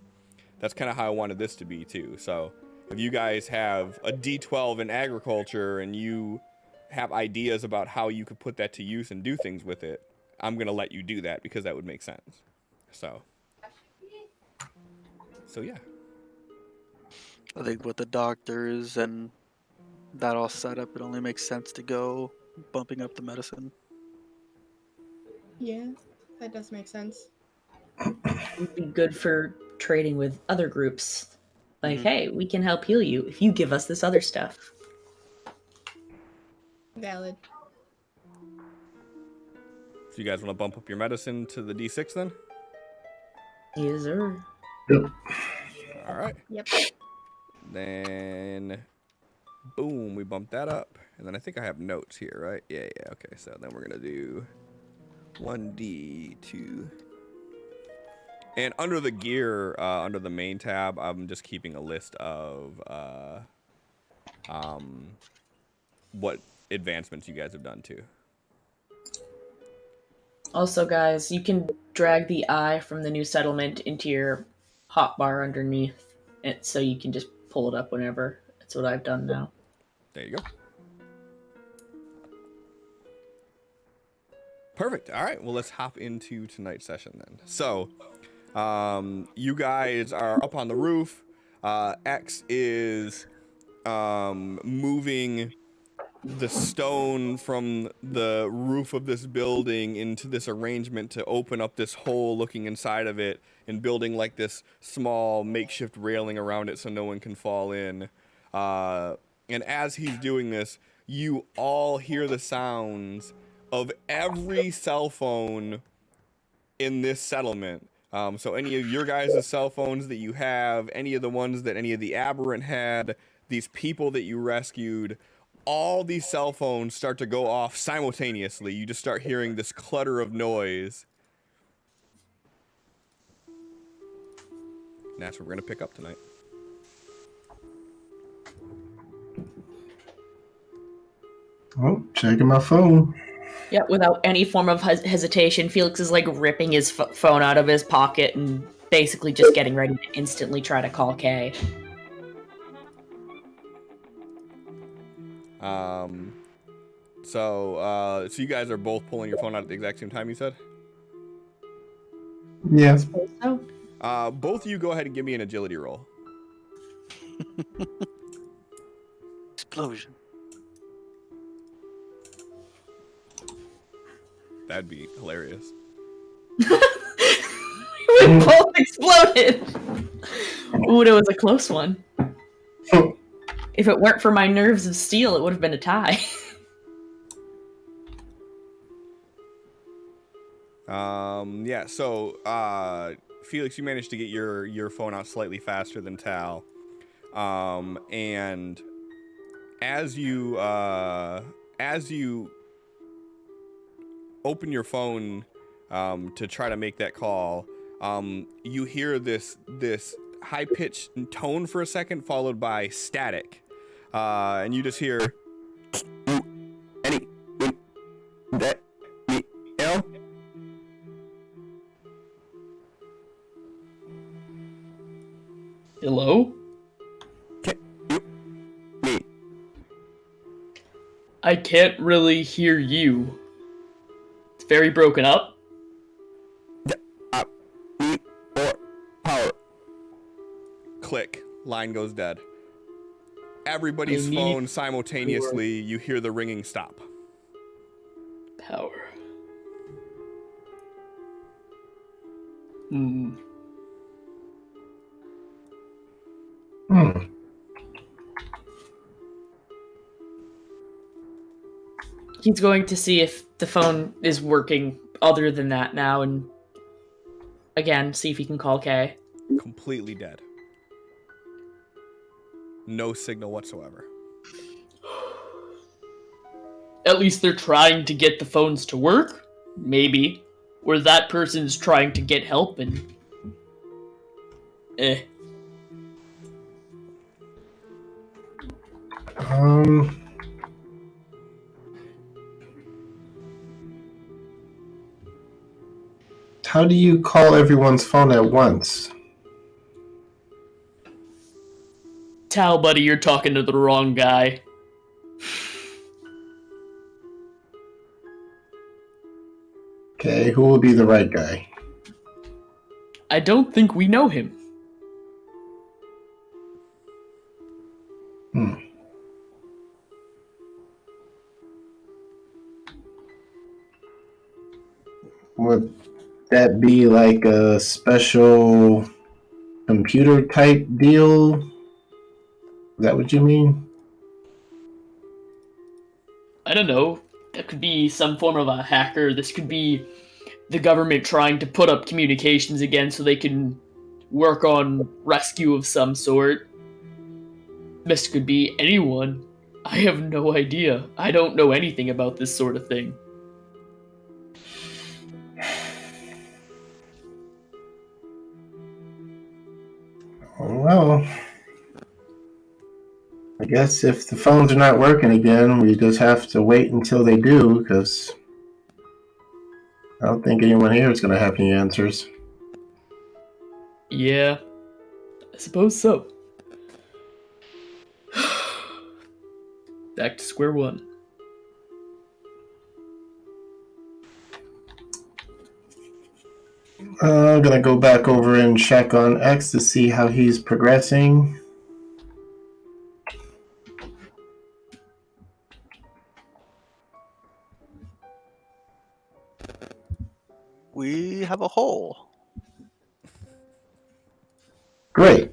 Speaker 1: That's kind of how I wanted this to be too. So if you guys have a D12 in agriculture and you have ideas about how you could put that to use and do things with it, I'm going to let you do that because that would make sense. So yeah.
Speaker 3: I think with the doctors and that all set up, it only makes sense to go bumping up the medicine.
Speaker 2: Yeah, that does make sense.
Speaker 6: It would be good for trading with other groups. Like,
Speaker 3: Mhm.
Speaker 6: hey, we can help heal you if you give us this other stuff.
Speaker 2: Valid.
Speaker 1: So you guys want to bump up your medicine to the D6 then?
Speaker 6: Yes, sir.
Speaker 1: All right.
Speaker 2: Yep.
Speaker 1: Then, boom, we bump that up. And then I think I have notes here, right? Yeah, okay. So then we're going to do 1D2. And under the gear, under the main tab, I'm just keeping a list of what advancements you guys have done too.
Speaker 6: Also, guys, you can drag the eye from the new settlement into your hotbar underneath it, so you can just pull it up whenever. That's what I've done now.
Speaker 1: There you go. Perfect. All right. Well, let's hop into tonight's session then. So, you guys are up on the roof. X is moving the stone from the roof of this building into this arrangement to open up this hole looking inside of it and building like this small makeshift railing around it so no one can fall in. And as he's doing this, you all hear the sounds of every cell phone in this settlement. So any of your guys' cell phones that you have, any of the ones that any of the Aberrant had, these people that you rescued, all these cell phones start to go off simultaneously. You just start hearing this clutter of noise. And that's what we're going to pick up tonight.
Speaker 5: Oh, checking my phone.
Speaker 6: Yeah, without any form of hesitation, Felix is like ripping his phone out of his pocket and basically just getting ready to instantly try to call Kay.
Speaker 1: So you guys are both pulling your phone out at the exact same time, you said?
Speaker 5: Yeah.
Speaker 6: So,
Speaker 1: Both of you go ahead and give me an agility roll.
Speaker 3: Explosion.
Speaker 1: That'd be hilarious.
Speaker 6: we both exploded. Ooh, it was a close one. If it weren't for my nerves of steel, it would have been a tie.
Speaker 1: Yeah, so Felix, you managed to get your phone out slightly faster than Tal. And as you open your phone to try to make that call, you hear this high-pitched tone for a second, followed by static, and you just hear any that me L.
Speaker 6: Hello?
Speaker 1: Can you me?
Speaker 6: I can't really hear you. It's very broken up.
Speaker 1: Need more power. Click. Line goes dead. Everybody's
Speaker 6: I need
Speaker 1: phone simultaneously. You hear the ringing stop.
Speaker 6: Power. Hmm. He's going to see if the phone is working other than that now, and again, see if he can call Kay.
Speaker 1: Completely dead. No signal whatsoever.
Speaker 6: At least they're trying to get the phones to work? Maybe. Or that person's trying to get help and...
Speaker 5: How do you call everyone's phone at once?
Speaker 6: Tal, buddy, you're talking to the wrong guy.
Speaker 5: Okay, who will be the right guy?
Speaker 6: I don't think we know him.
Speaker 5: Would that be like a special computer type deal? Is that what you mean?
Speaker 6: I don't know. That could be some form of a hacker. This could be the government trying to put up communications again so they can work on rescue of some sort. This could be anyone. I have no idea. I don't know anything about this sort of thing.
Speaker 5: Well, I guess if the phones are not working again, we just have to wait until they do, because I don't think anyone here is going to have any answers.
Speaker 6: Yeah, I suppose so. Back to square one.
Speaker 5: I'm going to go back over and check on X to see how he's progressing.
Speaker 3: We have a hole.
Speaker 5: Great.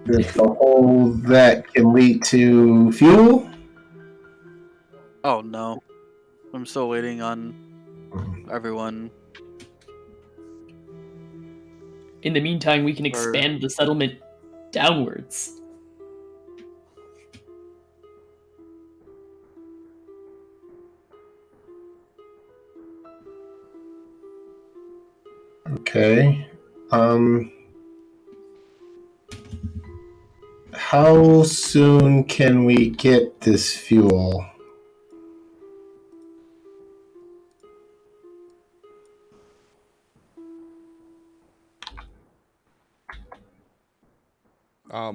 Speaker 5: There's a hole that can lead to fuel.
Speaker 3: Oh no. I'm still waiting on everyone.
Speaker 6: In the meantime, we can expand the settlement downwards.
Speaker 5: Okay. How soon can we get this fuel?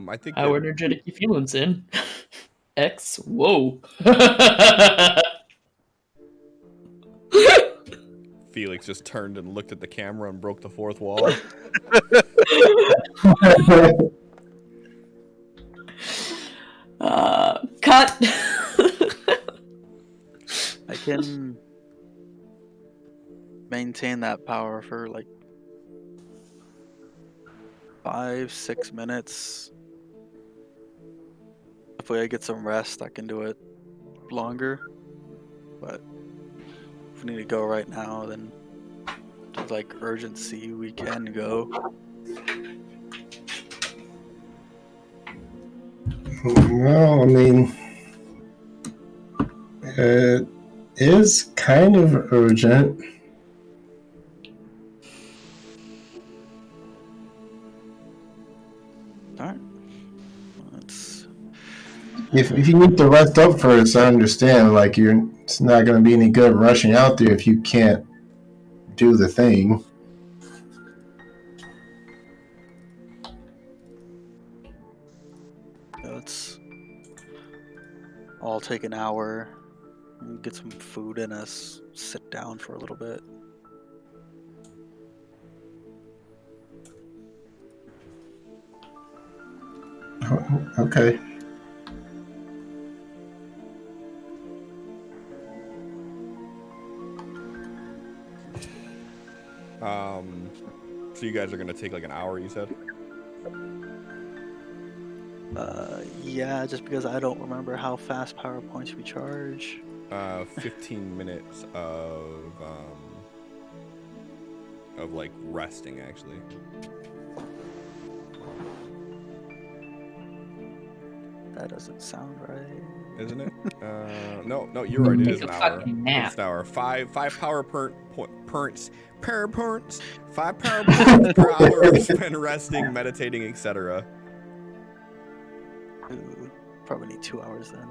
Speaker 1: I think
Speaker 6: How
Speaker 1: that
Speaker 6: energetic you feeling, Sin? X, whoa.
Speaker 1: Felix just turned and looked at the camera and broke the fourth wall.
Speaker 6: Cut.
Speaker 3: I can maintain that power for like 5-6 minutes. If I get some rest, I can do it longer. But if we need to go right now, then there's like urgency, we can go.
Speaker 5: Well, I mean, it is kind of urgent.
Speaker 3: Alright. Let's...
Speaker 5: If you need to rest up first, I understand. Like, it's not going to be any good rushing out there if you can't do the thing.
Speaker 3: Let's all take an hour and get some food in us, sit down for a little bit.
Speaker 5: Okay.
Speaker 1: So you guys are gonna take like an hour, you said?
Speaker 3: Yeah, just because I don't remember how fast PowerPoints recharge.
Speaker 1: 15 minutes of like resting actually.
Speaker 3: That doesn't sound right.
Speaker 1: Isn't it? No, you're right. It
Speaker 6: Take
Speaker 1: is
Speaker 6: a
Speaker 1: an hour.
Speaker 6: fucking nap.
Speaker 1: It's an hour. Five power points per hour is spent resting, meditating, etc.
Speaker 3: Ooh, probably need 2 hours then.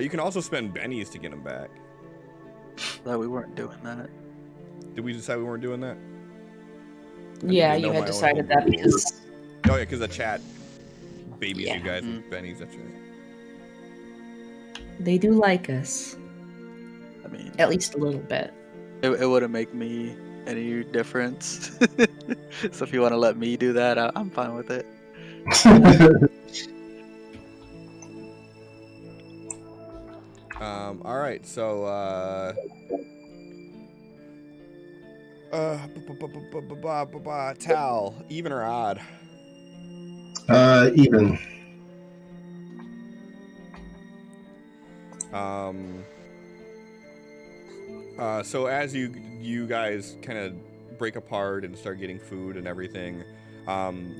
Speaker 1: You can also spend bennies to get them back.
Speaker 3: No, we weren't doing that.
Speaker 1: Did we decide we weren't doing that?
Speaker 6: Yeah,
Speaker 1: didn't
Speaker 6: you
Speaker 1: know
Speaker 6: had
Speaker 1: my
Speaker 6: decided
Speaker 1: own
Speaker 6: that
Speaker 1: rules.
Speaker 6: because
Speaker 1: Oh yeah, because the chat babies
Speaker 2: Yeah.
Speaker 1: you guys with bennies. That's right.
Speaker 4: They do like us,
Speaker 3: I mean,
Speaker 4: at least a little bit.
Speaker 3: it wouldn't make me any difference. So if you want to let me do that, I'm fine with it.
Speaker 1: All right, so Tal, even or odd?
Speaker 5: Even.
Speaker 1: So as you guys kind of break apart and start getting food and everything,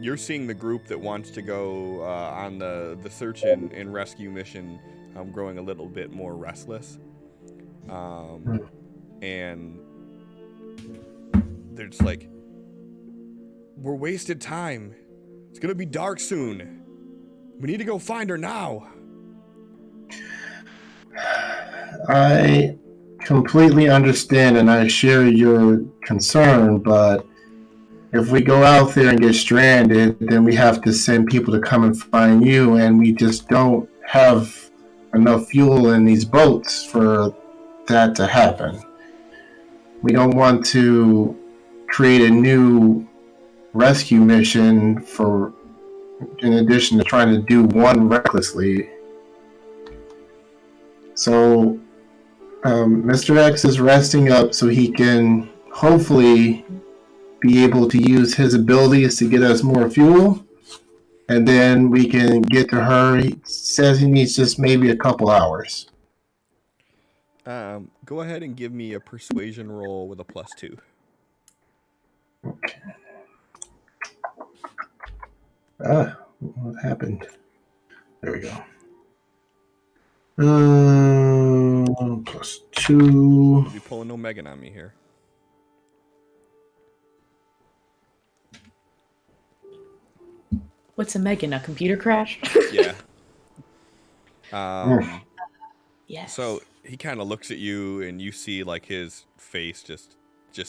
Speaker 1: you're seeing the group that wants to go on the search and rescue mission growing a little bit more restless. And they're just like, we're wasted time. It's gonna be dark soon. We need to go find her now.
Speaker 5: I completely understand and I share your concern, but if we go out there and get stranded, then we have to send people to come and find you, and we just don't have enough fuel in these boats for that to happen. We don't want to create a new rescue mission for, in addition to trying to do one recklessly. So Mr. X is resting up so he can hopefully be able to use his abilities to get us more fuel, and then we can get to her. He says he needs just maybe a couple hours.
Speaker 1: Go ahead and give me a persuasion roll with a +2.
Speaker 5: Okay. What happened? There we go. +2.
Speaker 1: You'll be pulling no Megan on me here.
Speaker 4: What's a Megan? A computer crash?
Speaker 1: Yeah.
Speaker 4: Yes.
Speaker 1: So he kind of looks at you, and you see like his face just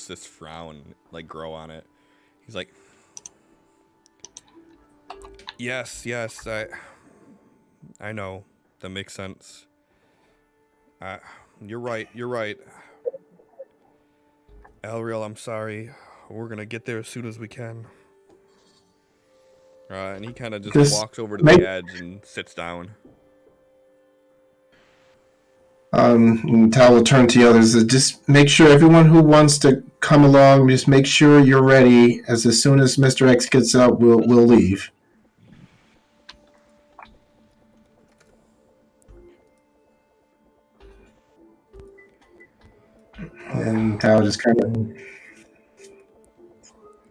Speaker 1: this frown like grow on it. He's like, yes, I know, that makes sense. You're right. Elriel, I'm sorry. We're gonna get there as soon as we can. And he kind of just walks over to the edge and sits down.
Speaker 5: And Tal will turn to the others. Just make sure everyone who wants to come along, just make sure you're ready. As soon as Mr. X gets up, we'll leave. And Tal just kind of.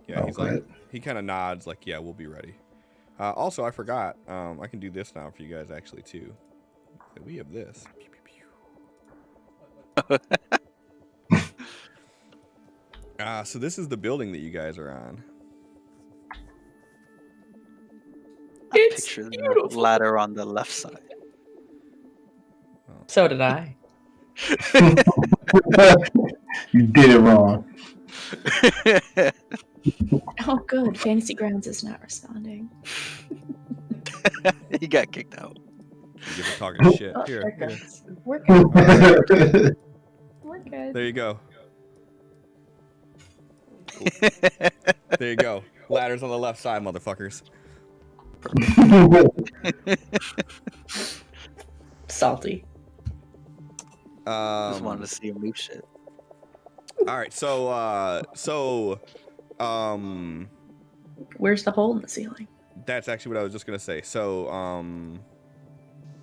Speaker 1: Yeah, he's like, he kind of nods, like, yeah, we'll be ready. Also, I forgot. I can do this now for you guys actually too. So we have this. So this is the building that you guys are on.
Speaker 4: It's
Speaker 3: Picture the
Speaker 4: beautiful.
Speaker 3: ladder on the left side.
Speaker 4: So did I.
Speaker 5: You did it wrong.
Speaker 2: Oh, good. Fantasy Grounds is not responding.
Speaker 3: He got kicked out.
Speaker 1: You guys are talking shit.
Speaker 2: Oh,
Speaker 1: Here.
Speaker 2: we're good. We're good.
Speaker 1: There you go. Cool. There you go. Ladders on the left side, motherfuckers.
Speaker 4: Salty.
Speaker 3: Just wanted to see him move shit.
Speaker 1: All right, so
Speaker 4: Where's the hole in the ceiling?
Speaker 1: that's actually what I was just gonna say. So,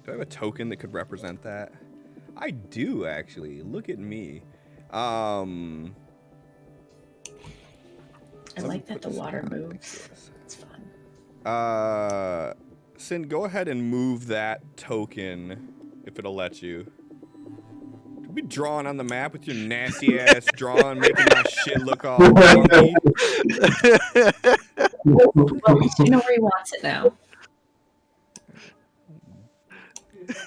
Speaker 1: do I have a token that could represent that? I do actually. Look at me.
Speaker 4: I like that the water moves. It's fun.
Speaker 1: Sin, go ahead and move that token if it'll let you. Be drawing on the map with your nasty ass drawing, making my shit look all funky.
Speaker 4: Well, at least you know where he wants it now.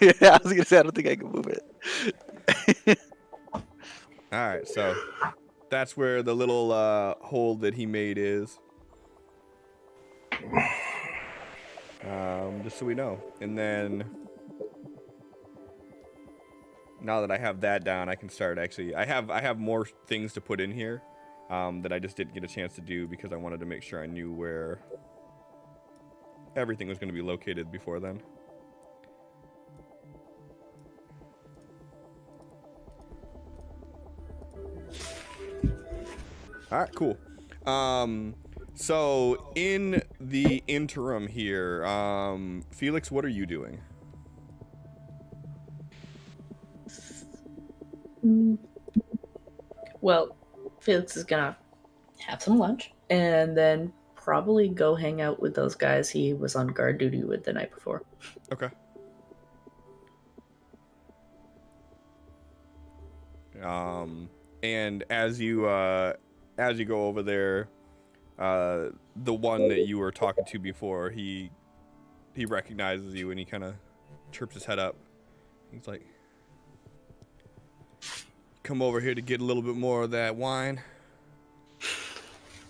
Speaker 3: Yeah, I was gonna say I don't think I can move it.
Speaker 1: All right, so that's where the little hole that he made is. Just so we know. And then now that I have that down, I can start actually. I have more things to put in here that I just didn't get a chance to do because I wanted to make sure I knew where everything was going to be located before then. All right, cool. So in the interim here, Felix, what are you doing?
Speaker 6: Well, Felix is gonna have some lunch and then probably go hang out with those guys he was on guard duty with the night before.
Speaker 1: Okay. And as you go over there, the one that you were talking to before, he recognizes you and he kind of chirps his head up. He's like, "Come over here to get a little bit more of that wine."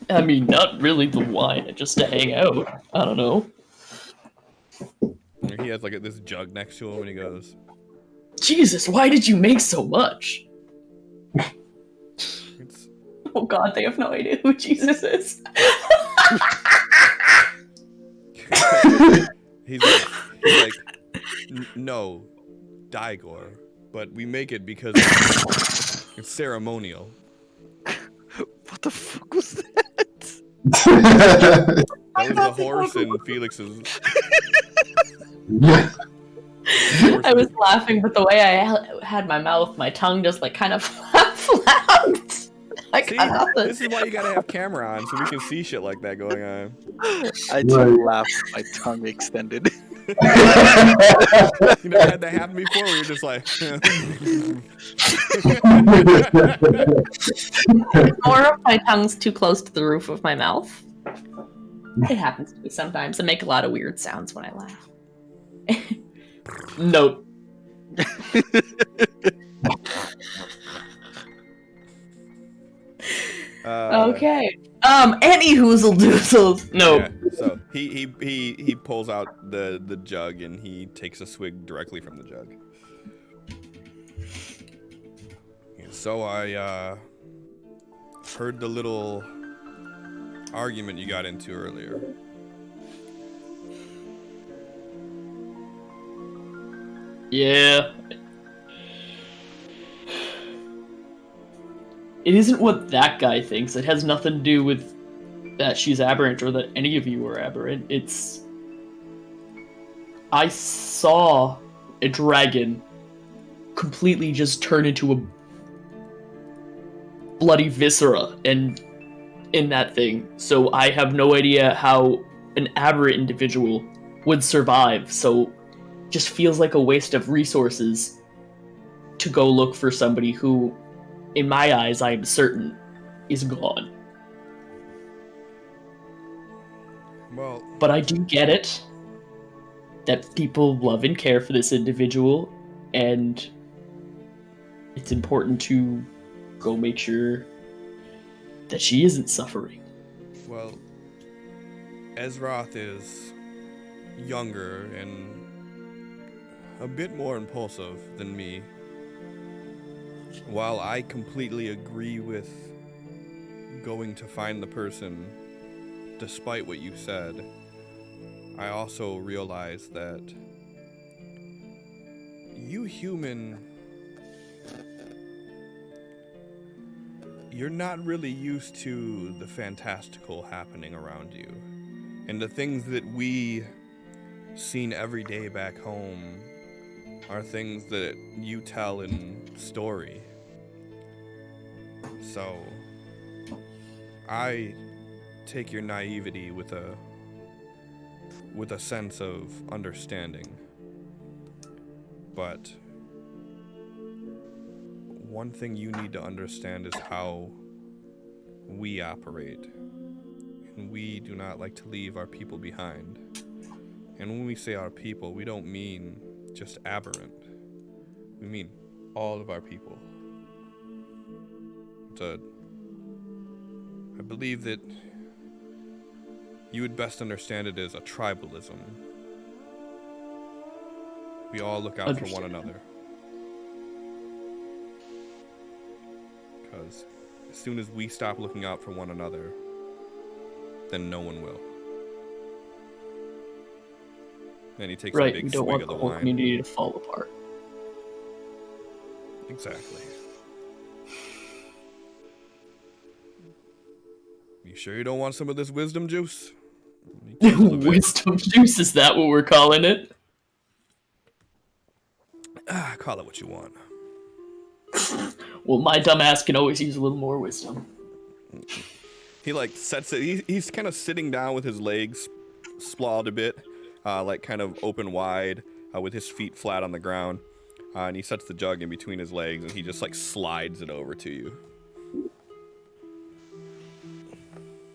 Speaker 6: I mean, not really the wine, just to hang out. I don't know.
Speaker 1: And he has like this jug next to him, and he goes,
Speaker 6: Jesus, why did you make so much?
Speaker 1: "It's
Speaker 4: Oh God, they have no idea who Jesus is.
Speaker 1: he's like, no, Digor, but we make it because it's ceremonial."
Speaker 3: What the fuck was that?
Speaker 1: That was the horse in Felix's.
Speaker 4: I was laughing, but the way I had my mouth, my tongue just like kind of flapped. I
Speaker 1: See,
Speaker 4: got nothing.
Speaker 1: this is why you gotta have camera on so we can see shit like that going on.
Speaker 3: I too laughed. My tongue extended.
Speaker 1: You never had that happen before where you're just like
Speaker 4: Or if my tongue's too close to the roof of my mouth. It happens to me sometimes. I make a lot of weird sounds when I laugh.
Speaker 6: Nope.
Speaker 4: Okay. Any hoozle doozles.
Speaker 6: No.
Speaker 1: yeah, so he pulls out the jug and he takes a swig directly from the jug. And so I heard the little argument you got into earlier.
Speaker 6: Yeah. It isn't what that guy thinks. It has nothing to do with that she's aberrant or that any of you are aberrant. It's... I saw a dragon completely just turn into a bloody viscera and in that thing. So I have no idea how an aberrant individual would survive. So just feels like a waste of resources to go look for somebody who, in my eyes, I am certain is gone.
Speaker 1: Well,
Speaker 6: But I do get it that people love and care for this individual, and it's important to go make sure that she isn't suffering.
Speaker 1: well, Ezroth is younger and a bit more impulsive than me. While I completely agree with going to find the person, despite what you said, I also realize that you human, you're not really used to the fantastical happening around you. And the things that we seen every day back home are things that you tell in story. So I take your naivety with a sense of understanding. But one thing you need to understand is how we operate. And we do not like to leave our people behind. And when we say our people, we don't mean just aberrant. We mean all of our people. I believe that You would best understand it as a tribalism. We all look out for one another. Because as soon as we stop looking out for one another, then no one will. And he takes a
Speaker 6: Right,
Speaker 1: big
Speaker 6: we don't
Speaker 1: swig
Speaker 6: want
Speaker 1: of
Speaker 6: the
Speaker 1: the
Speaker 6: whole
Speaker 1: wine.
Speaker 6: community to fall apart.
Speaker 1: Exactly. You sure you don't want some of this wisdom juice? He chuckles a bit.
Speaker 6: Wisdom juice, is that what we're calling it?
Speaker 1: Call it what you want.
Speaker 6: Well, my dumb ass can always use a little more wisdom.
Speaker 1: He like sets it. He's kind of sitting down with his legs sprawled a bit, like kind of open wide, with his feet flat on the ground. And he sets the jug in between his legs, and he just like slides it over to you.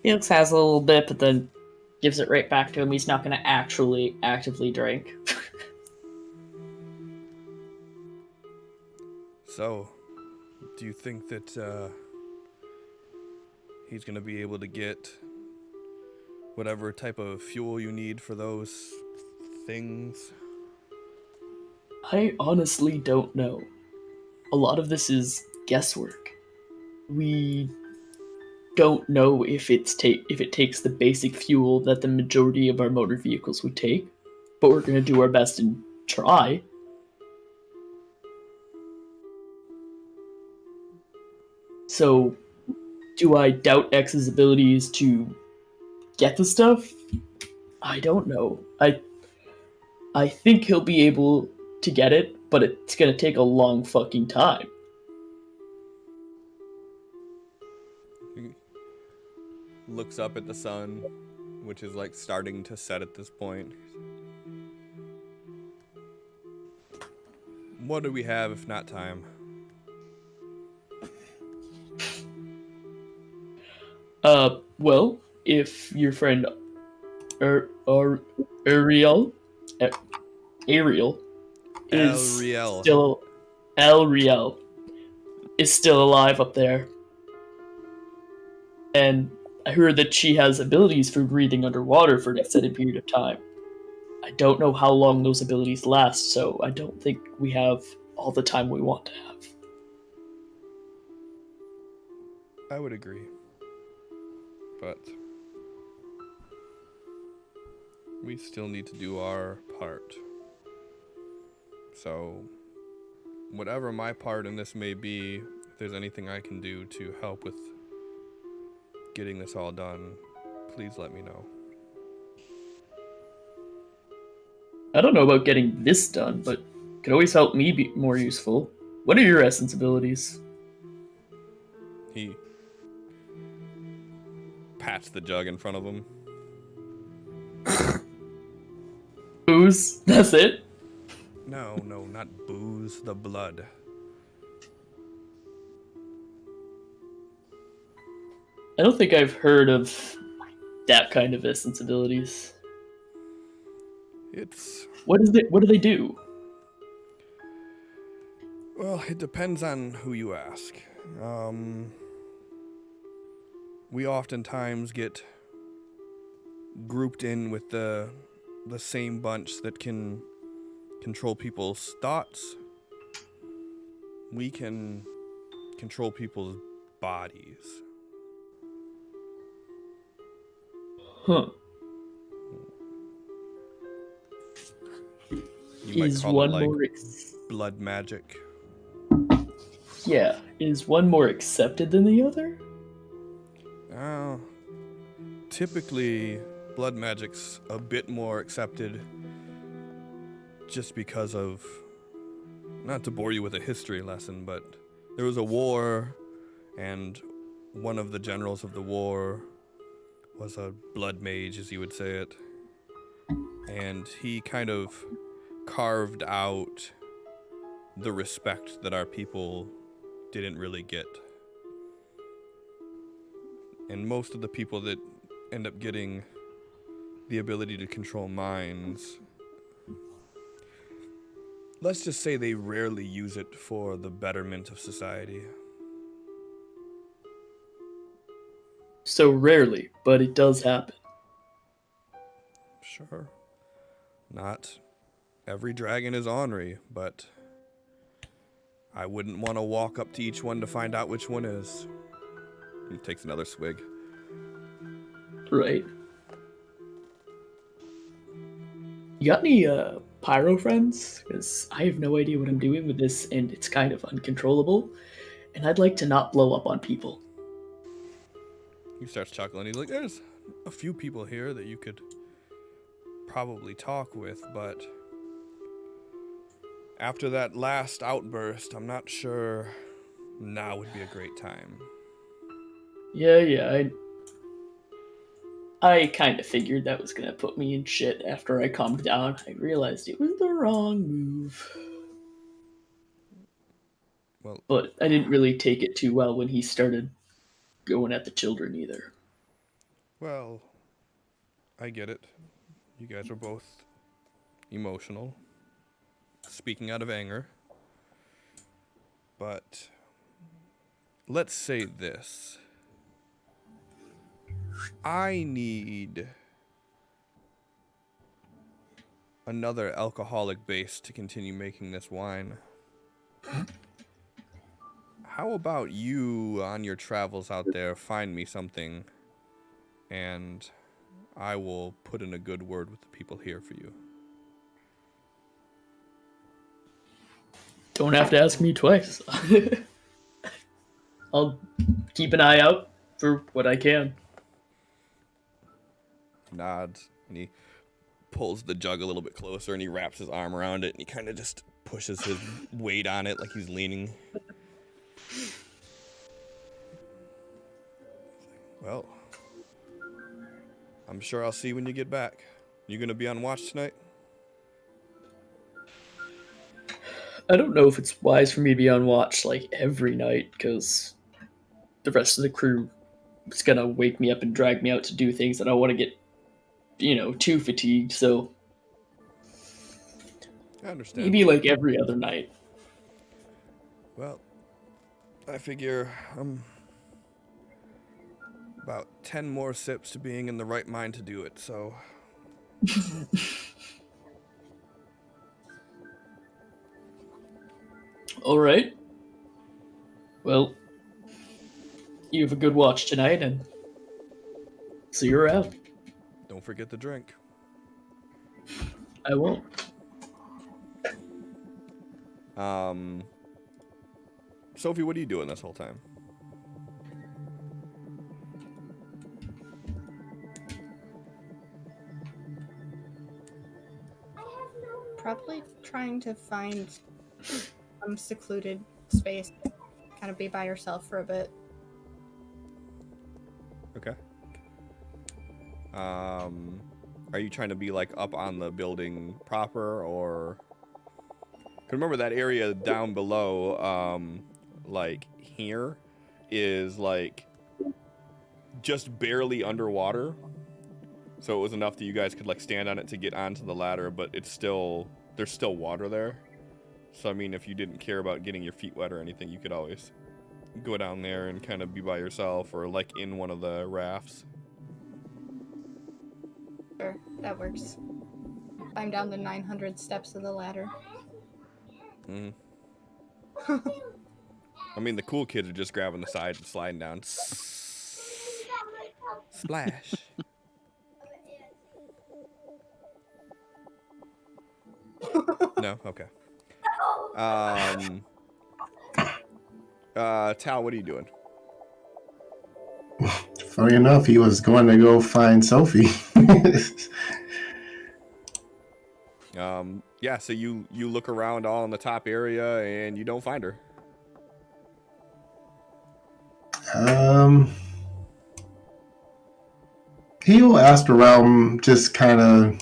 Speaker 6: Felix has a little bit, but then gives it right back to him. He's not going to actually actively drink.
Speaker 1: So, do you think that he's going to be able to get whatever type of fuel you need for those things?
Speaker 6: I honestly don't know. A lot of this is guesswork. We don't know if it takes the basic fuel that the majority of our motor vehicles would take, but we're going to do our best and try. So, do I doubt X's abilities to get the stuff? I don't know. I think he'll be able to get it, but it's gonna take a long fucking time.
Speaker 1: He looks up at the sun, which is like starting to set at this point. What do we have if not time?
Speaker 6: Well, if your friend Ariel is
Speaker 1: Ariel.
Speaker 6: still Ariel is still alive up there, and I heard that she has abilities for breathing underwater for an extended period of time. I don't know how long those abilities last, so I don't think we have all the time we want to have.
Speaker 1: I would agree. But we still need to do our part. So, whatever my part in this may be, if there's anything I can do to help with getting this all done, please let me know.
Speaker 6: I don't know about getting this done, but it could always help me be more useful. What are your essence abilities?
Speaker 1: He pats the jug in front of him.
Speaker 6: Booze? That's it?
Speaker 1: No, not booze, the blood.
Speaker 6: I don't think I've heard of that kind of essence abilities.
Speaker 1: It's...
Speaker 6: What do they do?
Speaker 1: Well, it depends on who you ask. We oftentimes get grouped in with the same bunch that can control people's thoughts. We can control people's bodies.
Speaker 6: Huh.
Speaker 1: You might
Speaker 6: Is
Speaker 1: call
Speaker 6: one
Speaker 1: it like
Speaker 6: more
Speaker 1: blood magic.
Speaker 6: Yeah, is one more accepted than the other?
Speaker 1: Typically, blood magic's a bit more accepted just because of, not to bore you with a history lesson, but there was a war, and one of the generals of the war was a blood mage, as you would say it, and he kind of carved out the respect that our people didn't really get. And most of the people that end up getting the ability to control minds, let's just say they rarely use it for the betterment of society.
Speaker 6: So rarely, but it does happen.
Speaker 1: Sure. Not every dragon is ornery, but I wouldn't want to walk up to each one to find out which one is. He takes another swig.
Speaker 6: Right. You got any pyro friends? Because I have no idea what I'm doing with this, and it's kind of uncontrollable. And I'd like to not blow up on people.
Speaker 1: He starts chuckling. He's like, there's a few people here that you could probably talk with, but after that last outburst, I'm not sure now would be a great time.
Speaker 6: Yeah, I kind of figured that was going to put me in shit after I calmed down. I realized it was the wrong move.
Speaker 1: Well,
Speaker 6: But I didn't really take it too well when he started going at the children either.
Speaker 1: well, I get it. You guys are both emotional, speaking out of anger. But let's say this. I need another alcoholic base to continue making this wine. How about you, on your travels out there, find me something, and I will put in a good word with the people here for you.
Speaker 6: Don't have to ask me twice. I'll keep an eye out for what I can.
Speaker 1: Nods, and he pulls the jug a little bit closer, and he wraps his arm around it, and he kind of just pushes his weight on it like he's leaning. Well, I'm sure I'll see you when you get back. You gonna be on watch tonight?
Speaker 6: I don't know if it's wise for me to be on watch like every night, because the rest of the crew is gonna wake me up and drag me out to do things that I want to get, too fatigued. So
Speaker 1: I understand.
Speaker 6: maybe like every other night.
Speaker 1: Well, I figure I'm about 10 more sips to being in the right mind to do it, so...
Speaker 6: All right. Well, you have a good watch tonight, and see you around.
Speaker 1: Don't forget the drink.
Speaker 6: I won't.
Speaker 1: Sophie, what are you doing this whole time?
Speaker 2: Probably trying to find some secluded space, kind of be by yourself for a bit.
Speaker 1: Okay. Are you trying to be like up on the building proper, or? 'Cause remember that area down below, like here, is like just barely underwater. So it was enough that you guys could like stand on it to get onto the ladder, but there's still water there. So I mean, if you didn't care about getting your feet wet or anything, you could always go down there and kind of be by yourself, or like in one of the rafts.
Speaker 2: Sure, that works. Climb down the 900 steps of the ladder.
Speaker 1: I mean, the cool kids are just grabbing the side and sliding down. Splash. No? Okay. Tal, what are you doing?
Speaker 5: Funny enough, he was going to go find Sophie.
Speaker 1: Yeah, so you look around all in the top area and you don't find her.
Speaker 5: He'll ask around, just kind of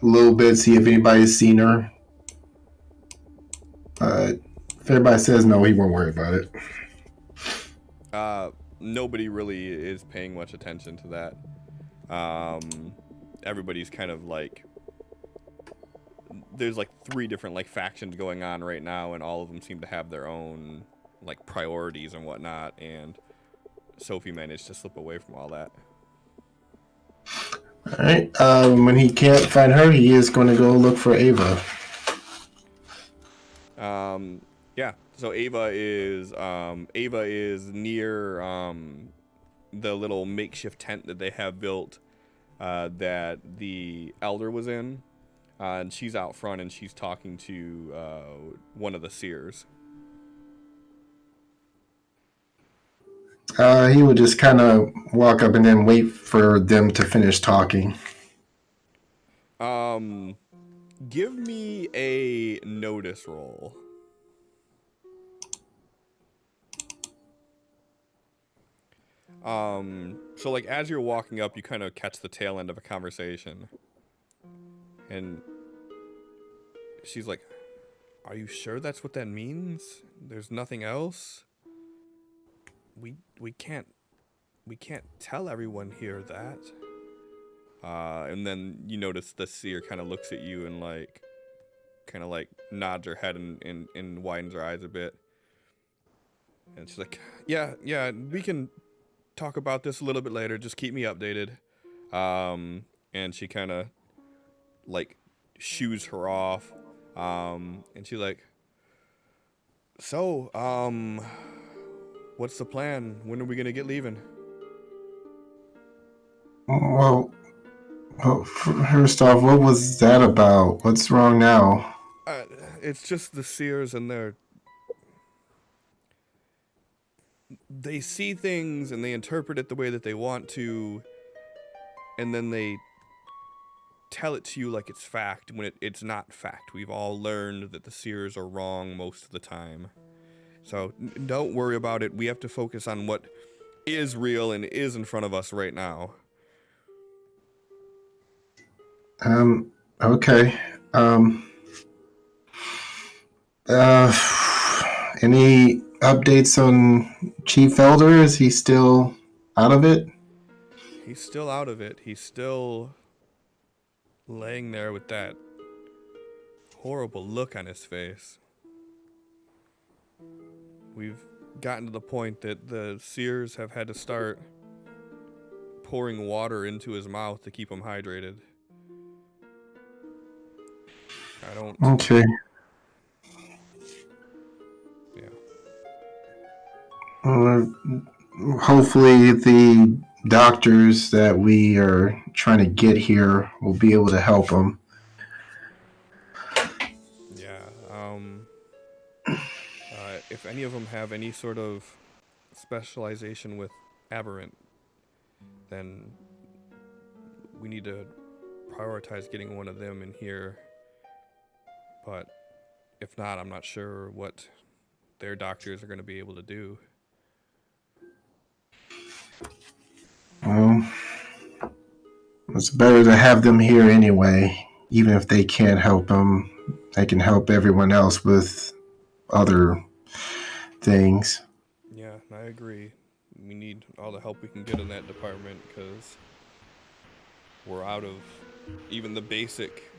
Speaker 5: a little bit, see if anybody's seen her. If everybody says no, he won't worry about it.
Speaker 1: Nobody really is paying much attention to that. Everybody's kind of like, there's like 3 different like factions going on right now, and all of them seem to have their own like priorities and whatnot, and Sophie managed to slip away from all that.
Speaker 5: All right. When he can't find her, he is going to go look for Ava.
Speaker 1: Yeah. So Ava is near the little makeshift tent that they have built that the elder was in, and she's out front and she's talking to one of the seers.
Speaker 5: He would just kind of walk up and then wait for them to finish talking.
Speaker 1: Give me a notice roll. So like as you're walking up, you kind of catch the tail end of a conversation, and she's like, "Are you sure that's what that means? There's nothing else? We can't tell everyone here that." And then you notice the seer kind of looks at you and like, kind of like nods her head and widens her eyes a bit, and she's like, "Yeah, we can talk about this a little bit later. Just keep me updated." And she kind of like shoos her off. And she's like, "So, what's the plan? When are we gonna get leaving?"
Speaker 5: Well, first off, what was that about? What's wrong now?
Speaker 1: It's just the seers and they see things and they interpret it the way that they want to, and then they tell it to you like it's fact when it's not fact. We've all learned that the seers are wrong most of the time. So don't worry about it. We have to focus on what is real and is in front of us right now.
Speaker 5: Okay. Any updates on Chief Elder? Is he still out of it?
Speaker 1: He's still out of it. He's still laying there with that horrible look on his face. We've gotten to the point that the seers have had to start pouring water into his mouth to keep him hydrated. I don't...
Speaker 5: Okay.
Speaker 1: Yeah.
Speaker 5: Hopefully the doctors that we are trying to get here will be able to help him.
Speaker 1: Yeah. If any of them have any sort of specialization with aberrant, then we need to prioritize getting one of them in here. But if not, I'm not sure what their doctors are going to be able to do.
Speaker 5: Well, it's better to have them here anyway. Even if they can't help him, they can help everyone else with other things.
Speaker 1: Yeah, I agree. We need all the help we can get in that department because we're out of even the basic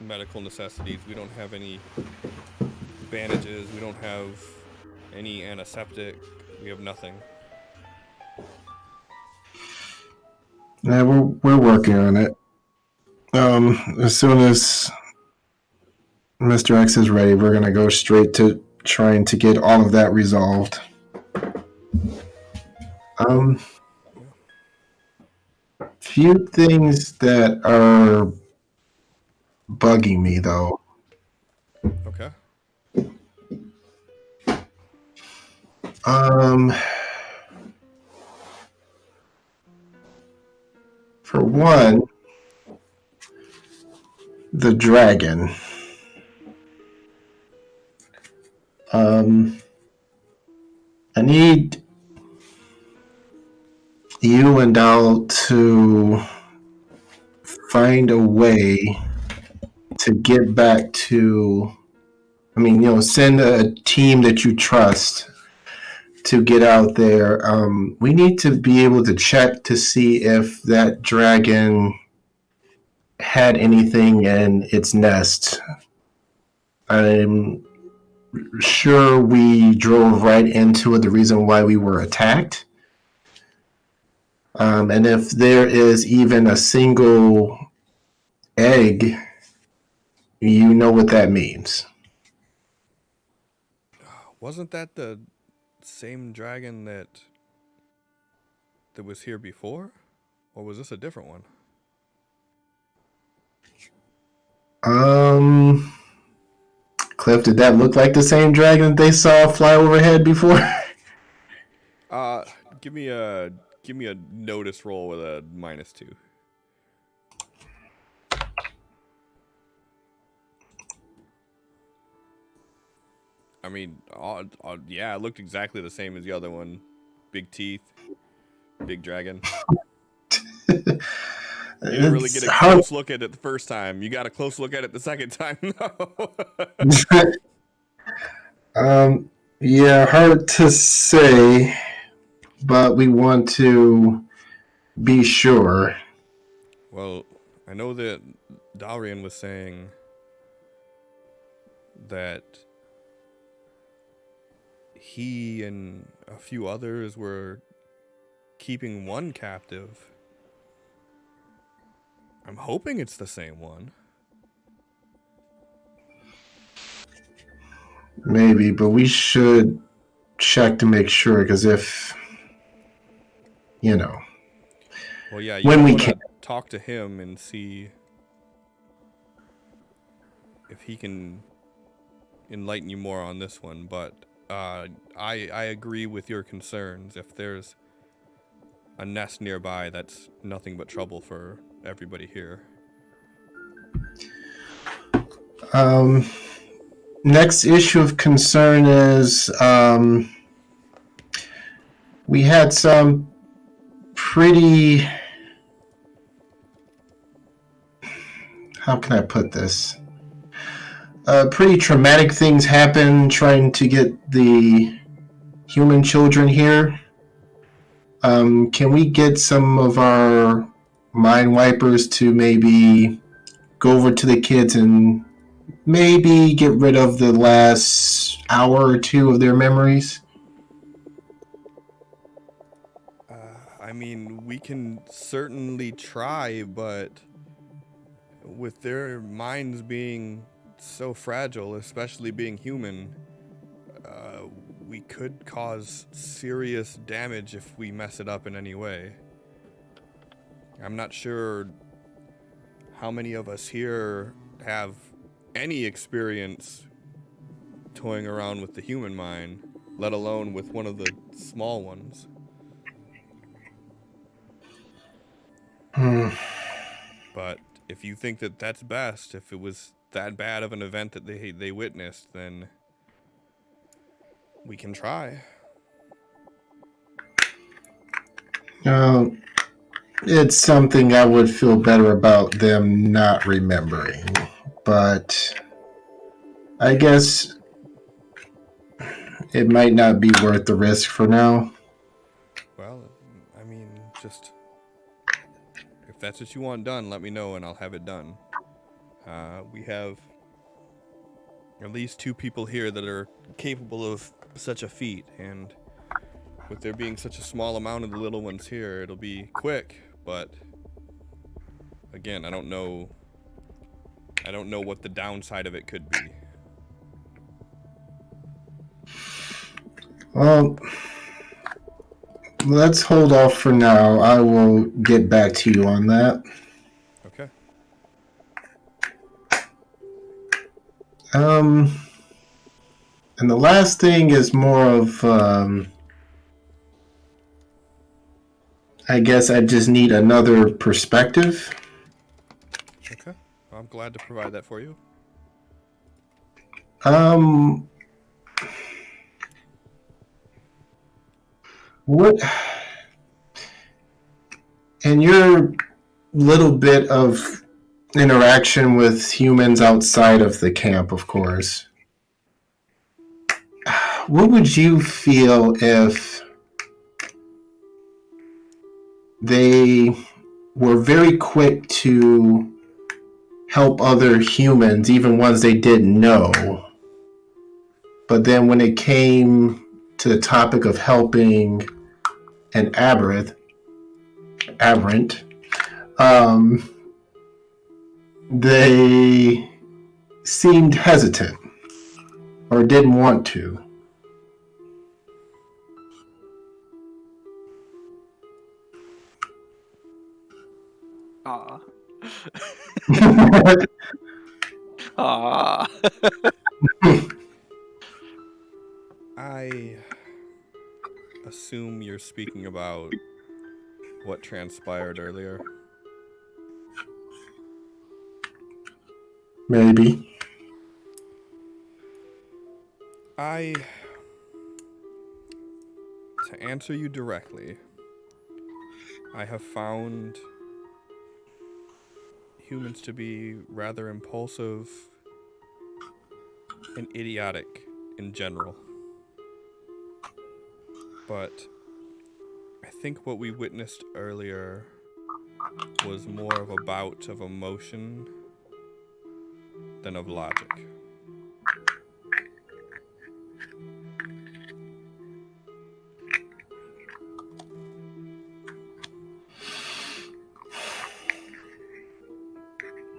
Speaker 1: medical necessities. We don't have any bandages. We don't have any antiseptic. We have nothing.
Speaker 5: Yeah, we're working on it. As soon as Mr. X is ready, we're gonna go straight to trying to get all of that resolved. Few things that are bugging me though.
Speaker 1: Okay.
Speaker 5: For one, the dragon. I need you and Al to find a way to get back to, send a team that you trust to get out there. We need to be able to check to see if that dragon had anything in its nest. I'm sure we drove right into the reason why we were attacked. And if there is even a single egg, you know what that means.
Speaker 1: Wasn't that the same dragon that was here before? Or was this a different one?
Speaker 5: Cliff, did that look like the same dragon that they saw fly overhead before?
Speaker 1: Give me a notice roll with a -2. I mean, yeah, it looked exactly the same as the other one. Big teeth, big dragon. You didn't really get a close look at it the first time. You got a close look at it the second time, though.
Speaker 5: Yeah, hard to say, but we want to be sure.
Speaker 1: Well, I know that Dalrian was saying that he and a few others were keeping one captive. I'm hoping it's the same one.
Speaker 5: Maybe, but we should check to make sure, because if,
Speaker 1: Well, yeah, you
Speaker 5: when we
Speaker 1: want to
Speaker 5: can.
Speaker 1: talk to him and see if he can enlighten you more on this one, but I agree with your concerns. If there's a nest nearby, that's nothing but trouble for everybody here.
Speaker 5: Next issue of concern is we had some pretty, how can I put this? Pretty traumatic things happen trying to get the human children here. Can we get some of our mind wipers to maybe go over to the kids and maybe get rid of the last hour or two of their memories?
Speaker 1: I mean, we can certainly try, but with their minds being so fragile, especially being human, we could cause serious damage if we mess it up in any way. I'm not sure how many of us here have any experience toying around with the human mind, let alone with one of the small ones. But if you think that that's best, if it was that bad of an event that they witnessed, then we can try.
Speaker 5: It's something I would feel better about them not remembering, but I guess it might not be worth the risk for now.
Speaker 1: Well, I mean, just if that's what you want done, let me know and I'll have it done. We have at least 2 people here that are capable of such a feat, and with there being such a small amount of the little ones here, it'll be quick, but again, I don't know what the downside of it could be.
Speaker 5: Well, let's hold off for now. I will get back to you on that.
Speaker 1: Okay.
Speaker 5: And the last thing is more of, I guess I just need another perspective.
Speaker 1: Okay. Well, I'm glad to provide that for you.
Speaker 5: What, in your little bit of interaction with humans outside of the camp, of course, what would you feel if they were very quick to help other humans, even ones they didn't know, but then when it came to the topic of helping an Aberith, aberrant. They seemed hesitant or didn't want to.
Speaker 3: Aw. Aw.
Speaker 1: I assume you're speaking about what transpired earlier.
Speaker 5: Maybe.
Speaker 1: To answer you directly, I have found humans to be rather impulsive and idiotic in general. But I think what we witnessed earlier was more of a bout of emotion than of logic.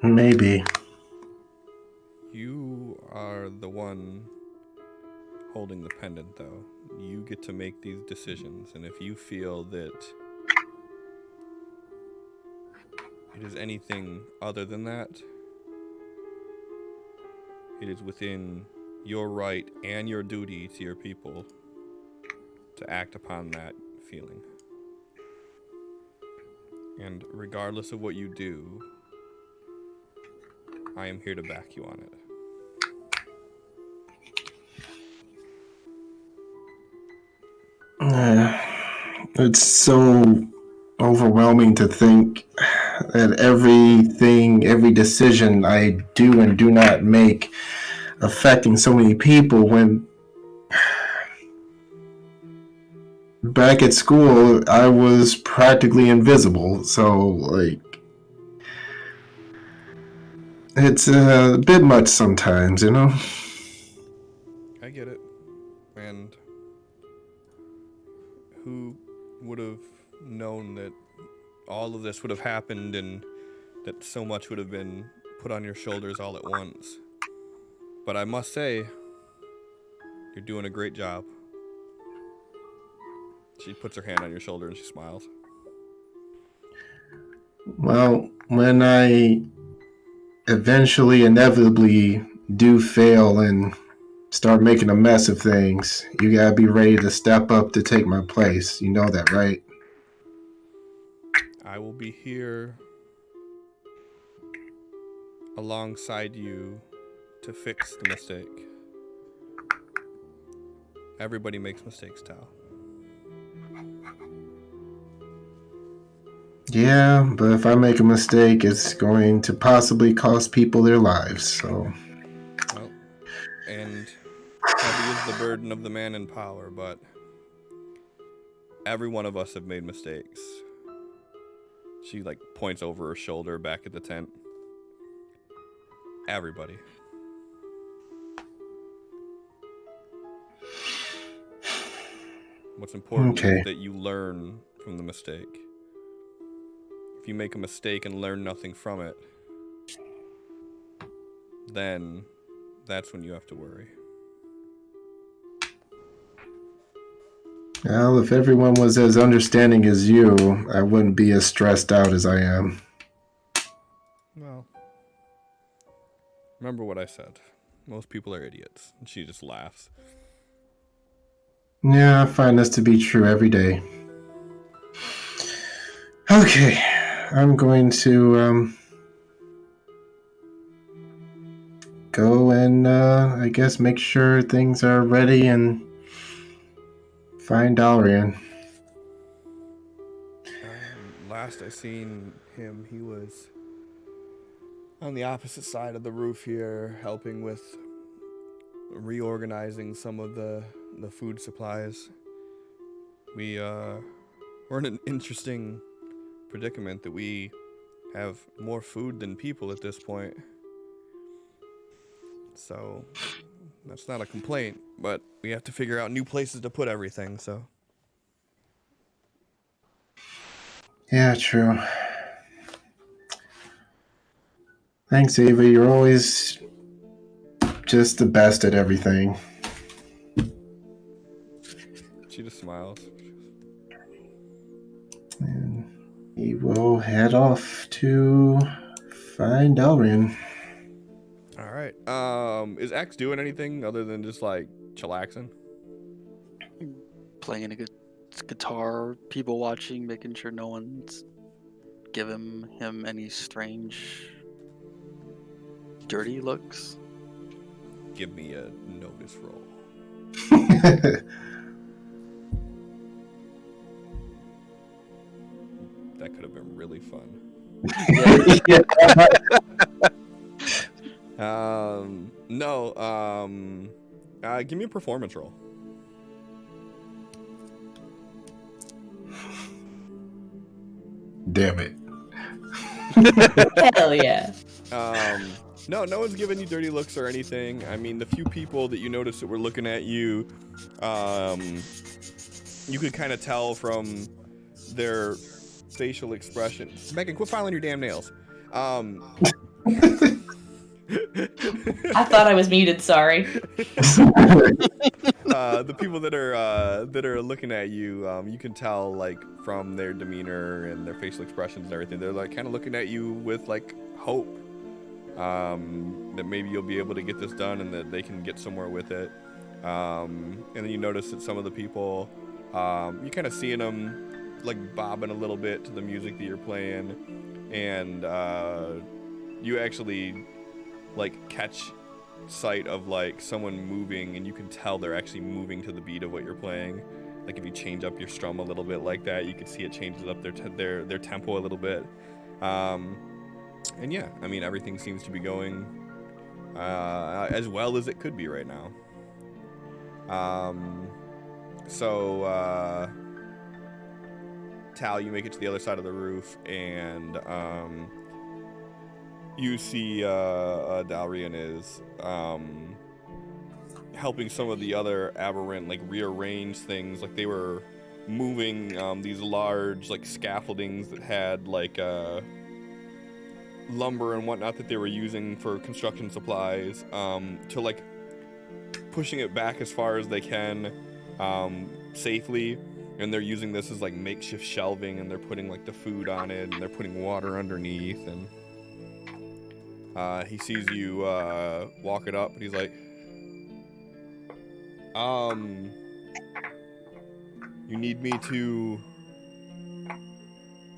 Speaker 5: Maybe.
Speaker 1: You are the one holding the pendant, though. You get to make these decisions, and if you feel that it is anything other than that, it is within your right and your duty to your people to act upon that feeling. And regardless of what you do, I am here to back you on it.
Speaker 5: It's so overwhelming to think that every decision I do and do not make affecting so many people when back at school I was practically invisible. So, like, it's a bit much sometimes, you know?
Speaker 1: I get it. And who would have known that all of this would have happened and that so much would have been put on your shoulders all at once. But I must say, you're doing a great job. She puts her hand on your shoulder and she smiles.
Speaker 5: Well, when I eventually, inevitably do fail and start making a mess of things, you gotta be ready to step up to take my place. You know that, right?
Speaker 1: I will be here alongside you to fix the mistake. Everybody makes mistakes, Tal.
Speaker 5: Yeah, but if I make a mistake, it's going to possibly cost people their lives, so...
Speaker 1: Well, and heavy is the burden of the man in power, but every one of us have made mistakes. She, like, points over her shoulder back at the tent. Everybody. What's important is that you learn from the mistake. If you make a mistake and learn nothing from it, then that's when you have to worry.
Speaker 5: Well, if everyone was as understanding as you, I wouldn't be as stressed out as I am.
Speaker 1: Well, remember what I said. Most people are idiots. And she just laughs.
Speaker 5: Yeah, I find this to be true every day. Okay, I'm going to go and I guess make sure things are ready and find Dalrian.
Speaker 1: Last I seen him, he was on the opposite side of the roof here, helping with reorganizing some of the food supplies. We're in an interesting predicament that we have more food than people at this point. So that's not a complaint, but we have to figure out new places to put everything, so.
Speaker 5: Yeah, true. Thanks, Ava. You're always just the best at everything.
Speaker 1: She just smiles.
Speaker 5: And we will head off to find Delrian.
Speaker 1: All right. Is X doing anything other than just like chillaxing?
Speaker 3: Playing a good guitar, people watching, making sure no one's giving him any strange, dirty looks.
Speaker 1: Give me a notice roll. That could have been really fun.
Speaker 5: Yeah.
Speaker 1: No. Give me a performance roll.
Speaker 5: Damn it.
Speaker 4: Hell yeah.
Speaker 1: No one's giving you dirty looks or anything. I mean, the few people that you noticed that were looking at you, you could kind of tell from their facial expression. Megan, quit filing your damn nails.
Speaker 4: I thought I was muted, sorry.
Speaker 1: The people that are looking at you, you can tell like from their demeanor and their facial expressions and everything, they're like kind of looking at you with like hope that maybe you'll be able to get this done and that they can get somewhere with it. And then you notice that some of the people, you kind of seeing them like bobbing a little bit to the music that you're playing, and you actually like catch sight of like someone moving, and you can tell they're actually moving to the beat of what you're playing. Like if you change up your strum a little bit like that, you can see it changes up their tempo a little bit. And yeah, I mean everything seems to be going as well as it could be right now. So Tal, you make it to the other side of the roof, and you see Dalrian is helping some of the other aberrant like rearrange things. Like they were moving these large like scaffoldings that had like lumber and whatnot that they were using for construction supplies, to like pushing it back as far as they can safely. And they're using this as like makeshift shelving, and they're putting like the food on it, and they're putting water underneath. And he sees you walk it up, and he's like, you need me to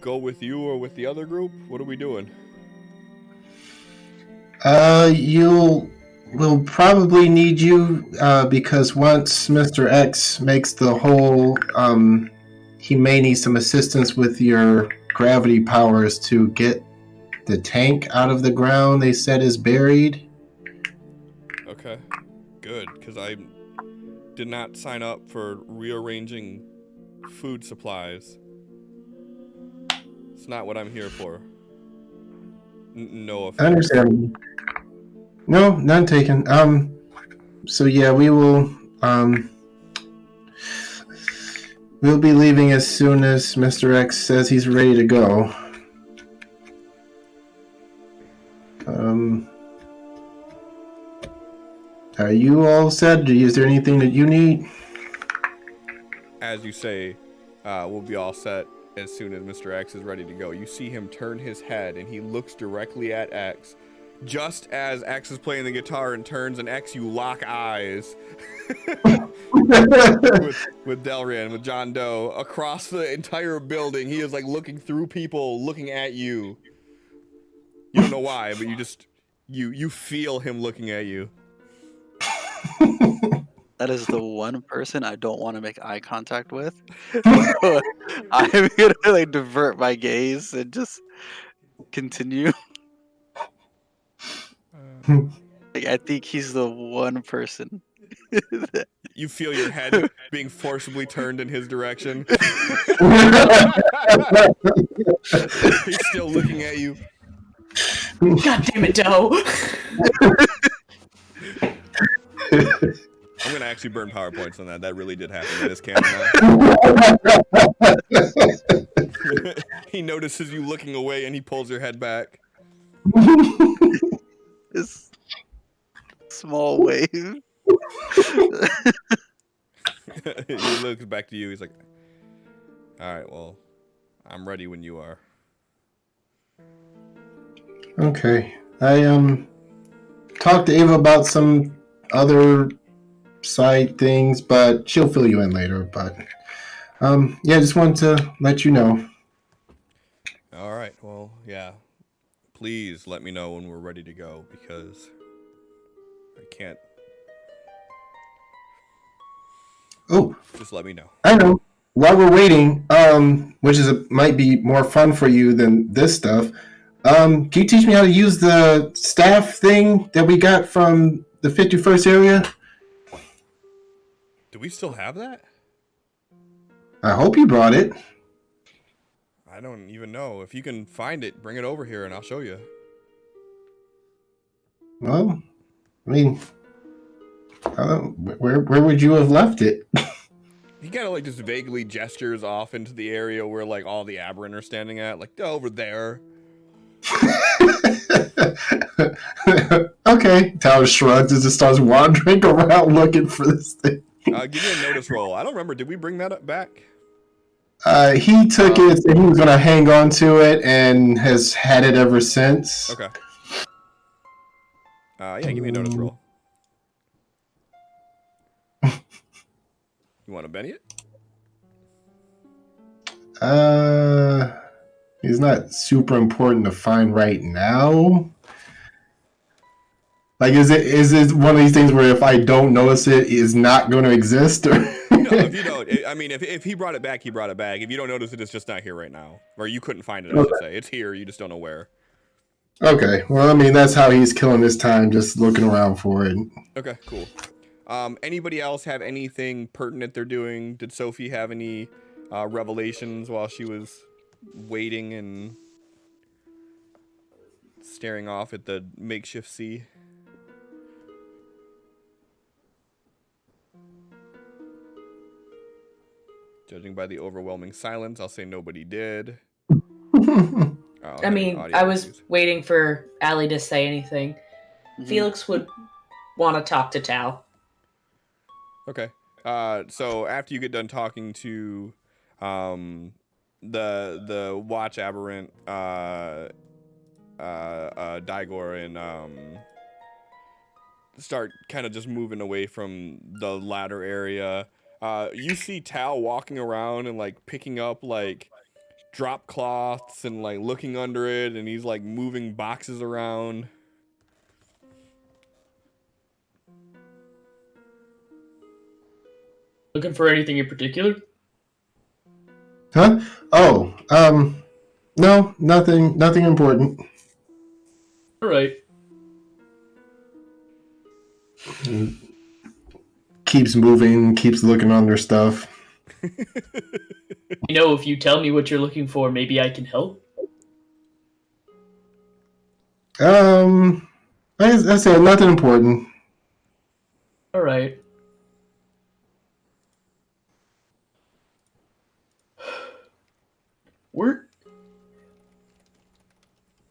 Speaker 1: go with you or with the other group? What are we doing?
Speaker 5: We'll probably need you because once Mr. X makes the hole, he may need some assistance with your gravity powers to get the tank out of the ground they said is buried.
Speaker 1: Okay, good, because I did not sign up for rearranging food supplies. It's not what I'm here for. No offense.
Speaker 5: I understand. No, none taken. So yeah, we will, we'll be leaving as soon as Mr. X says he's ready to go. Are you all set? Is there anything that you need?
Speaker 1: As you say, we'll be all set as soon as Mr. X is ready to go. You see him turn his head, and he looks directly at X. Just as X is playing the guitar and turns, and X, you lock eyes with Delrian, with John Doe, across the entire building. He is like looking through people, looking at you. You don't know why, but you just, you feel him looking at you.
Speaker 3: That is the one person I don't want to make eye contact with. So I'm gonna like divert my gaze and just continue. Like, I think he's the one person.
Speaker 1: You feel your head being forcibly turned in his direction. He's still looking at you.
Speaker 4: God damn it, Doe.
Speaker 1: I'm gonna actually burn PowerPoints on that. That really did happen in this canon. He notices you looking away and he pulls your head back.
Speaker 3: This small wave.
Speaker 1: He looks back to you. He's like, all right, well, I'm ready when you are.
Speaker 5: Okay. I talked to Ava about some other side things, but she'll fill you in later. But yeah, just wanted to let you know.
Speaker 1: All right, well, yeah. Please let me know when we're ready to go because I can't.
Speaker 5: Oh,
Speaker 1: Just let me know.
Speaker 5: I know. While we're waiting, which might be more fun for you than this stuff, can you teach me how to use the staff thing that we got from the 51st area?
Speaker 1: Do we still have that?
Speaker 5: I hope you brought it.
Speaker 1: I don't even know. If you can find it, bring it over here and I'll show you.
Speaker 5: Well, I mean, where would you have left it?
Speaker 1: He kind of like just vaguely gestures off into the area where like all the aberrant are standing at, like over there.
Speaker 5: Okay, Tower shrugs and just starts wandering around looking for this thing.
Speaker 1: Give me a notice roll. I don't remember. Did we bring that up back?
Speaker 5: He took it and he was gonna hang on to it and has had it ever since.
Speaker 1: Okay. Yeah, give me a notice roll. You want to Benny it?
Speaker 5: He's not super important to find right now. Like, is it one of these things where if I don't notice it, is not going to exist? Or?
Speaker 1: No, if you don't, I mean, if he brought it back, he brought it back. If you don't notice it, it's just not here right now, or you couldn't find it. I should say it's here. You just don't know where.
Speaker 5: Okay, well, I mean, that's how he's killing his time, just looking around for it.
Speaker 1: Okay, cool. Anybody else have anything pertinent they're doing? Did Sophie have any revelations while she was waiting and staring off at the makeshift sea? Judging by the overwhelming silence, I'll say nobody did.
Speaker 4: I mean, I was waiting for Allie to say anything.
Speaker 3: Mm-hmm.
Speaker 4: Felix would want to talk to Tao.
Speaker 1: Okay. So after you get done talking to the watch aberrant Daigor and start kind of just moving away from the ladder area, you see Tao walking around and like picking up like drop cloths and like looking under it, and he's like moving boxes around.
Speaker 6: Looking for anything in particular?
Speaker 5: Huh? Oh, no, nothing important.
Speaker 6: All right.
Speaker 5: Keeps moving, keeps looking under stuff.
Speaker 6: You know, if you tell me what you're looking for, maybe I can help.
Speaker 5: I said nothing important.
Speaker 6: All right.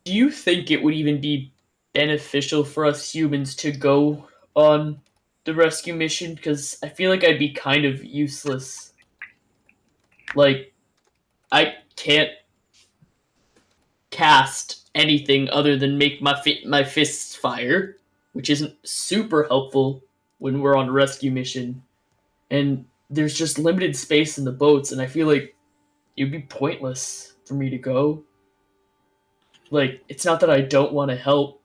Speaker 6: Do you think it would even be beneficial for us humans to go on the rescue mission? Because I feel like I'd be kind of useless. Like, I can't cast anything other than make my fists fire, which isn't super helpful when we're on a rescue mission. And there's just limited space in the boats, and I feel like it would be pointless for me to go. Like, it's not that I don't want to help.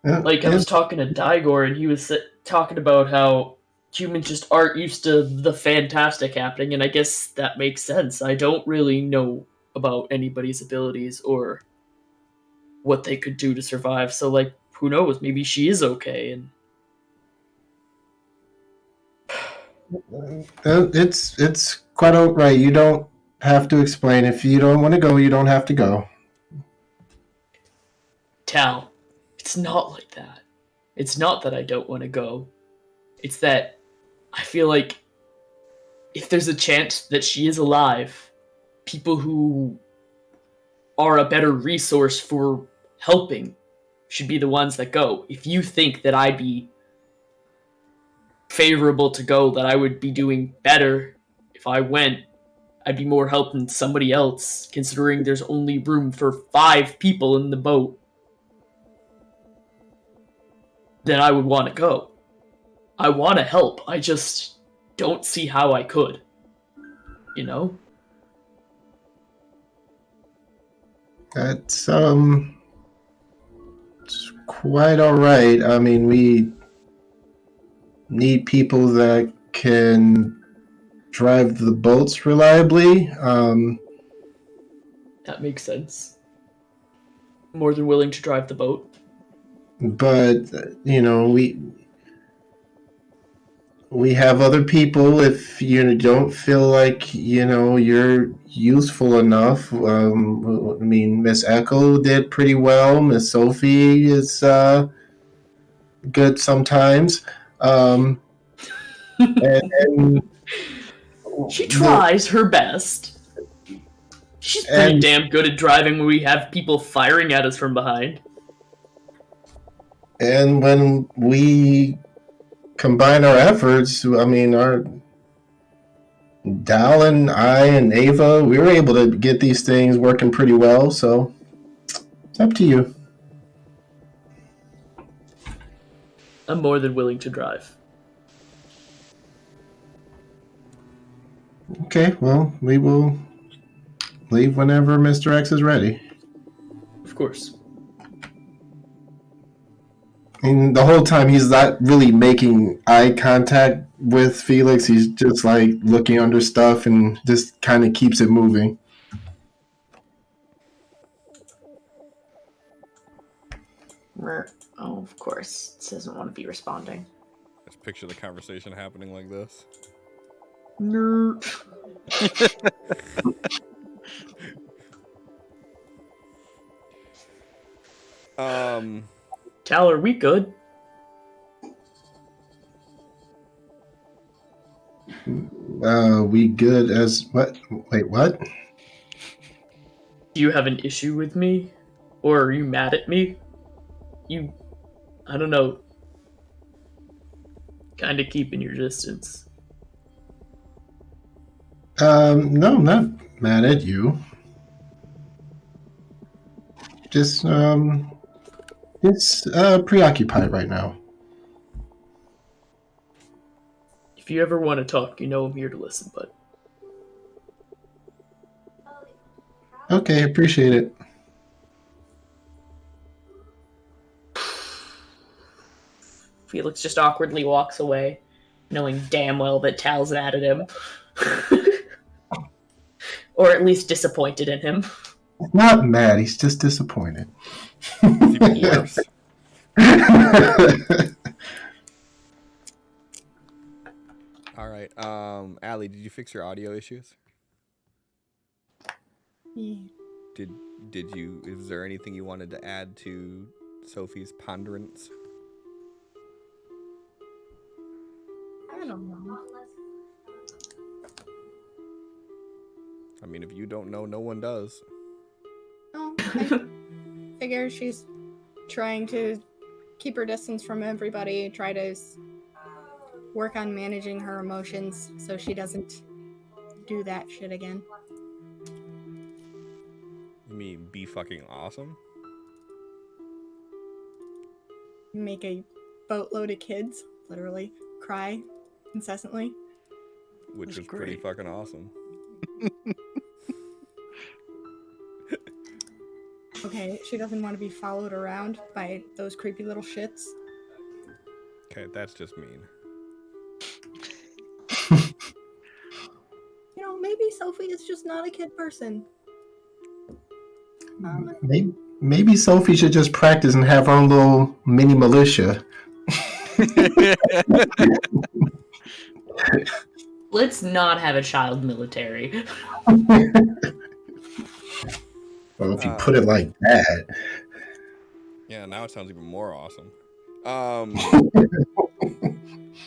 Speaker 6: Like, I was talking to Daigor, and he was talking about how humans just aren't used to the fantastic happening, and I guess that makes sense. I don't really know about anybody's abilities or what they could do to survive, so, like, who knows? Maybe she is okay, and...
Speaker 5: It's quite alright. You don't have to explain. If you don't want to go, you don't have to go.
Speaker 6: Tal, it's not like that. It's not that I don't want to go. It's that I feel like if there's a chance that she is alive, people who are a better resource for helping should be the ones that go. If you think that I'd be favorable to go, that I would be doing better if I went, I'd be more help than somebody else, considering there's only room for 5 people in the boat, then I would want to go. I want to help. I just don't see how I could. You know?
Speaker 5: That's it's quite all right. I mean, we need people that can drive the boats reliably.
Speaker 6: That makes sense. More than willing to drive the boat.
Speaker 5: But you know, we have other people. If you don't feel like you're useful enough, I mean, Miss Echo did pretty well. Miss Sophie is good sometimes, and
Speaker 6: she tries her best. She's pretty damn good at driving when we have people firing at us from behind.
Speaker 5: And when we combine our efforts, I mean, our Dal and I and Ava, we were able to get these things working pretty well, so it's up to you.
Speaker 6: I'm more than willing to drive.
Speaker 5: Okay, well, we will leave whenever Mr. X is ready.
Speaker 6: Of course.
Speaker 5: And the whole time he's not really making eye contact with Felix. He's just like looking under stuff and just kind of keeps it moving.
Speaker 4: Oh, of course. It doesn't want to be responding.
Speaker 1: Just picture the conversation happening like this.
Speaker 6: Nerd. Cal, are we good?
Speaker 5: We good as what? Wait, what?
Speaker 6: Do you have an issue with me? Or are you mad at me? I don't know. Kind of keeping your distance.
Speaker 5: No, I'm not mad at you. Just preoccupied right now.
Speaker 6: If you ever want to talk, you know I'm here to listen, bud.
Speaker 5: Okay, appreciate it.
Speaker 4: Felix just awkwardly walks away, knowing damn well that Tal's mad at him. Or at least disappointed in him.
Speaker 5: Not mad, he's just disappointed.
Speaker 1: It's even worse. All right. Allie, did you fix your audio issues?
Speaker 2: Yeah.
Speaker 1: Did you? Is there anything you wanted to add to Sophie's ponderance?
Speaker 2: I don't know.
Speaker 1: I mean, if you don't know, no one does.
Speaker 2: No, I figure she's trying to keep her distance from everybody, try to work on managing her emotions so she doesn't do that shit again.
Speaker 1: You mean be fucking awesome?
Speaker 2: Make a boatload of kids, literally, cry incessantly.
Speaker 1: Which is pretty fucking awesome.
Speaker 2: Okay, she doesn't want to be followed around by those creepy little shits.
Speaker 1: Okay, that's just mean.
Speaker 2: You know, maybe Sophie is just not a kid person.
Speaker 5: Maybe Sophie should just practice and have her own little mini militia.
Speaker 4: Let's not have a child military.
Speaker 5: Well, if you put it like that.
Speaker 1: Yeah, now it sounds even more awesome.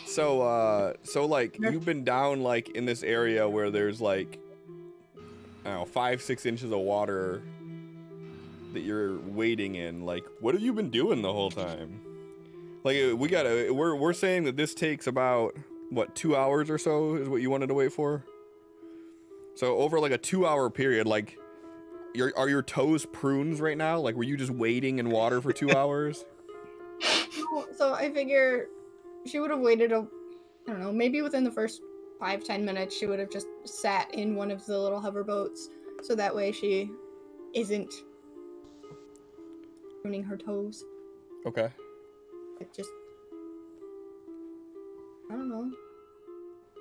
Speaker 1: So like you've been down like in this area where there's like I don't know, 5-6 inches of water that you're wading in. Like, what have you been doing the whole time? Like, we're saying that this takes about, what, 2 hours or so is what you wanted to wait for? So over like a 2-hour period, like, are your toes prunes right now? Like, were you just wading in water for 2 hours?
Speaker 2: So I figure she would have waited I don't know, maybe within the first 5-10 minutes she would have just sat in one of the little hover boats, so that way she isn't pruning her toes.
Speaker 1: Okay.
Speaker 2: Like, just, I don't know,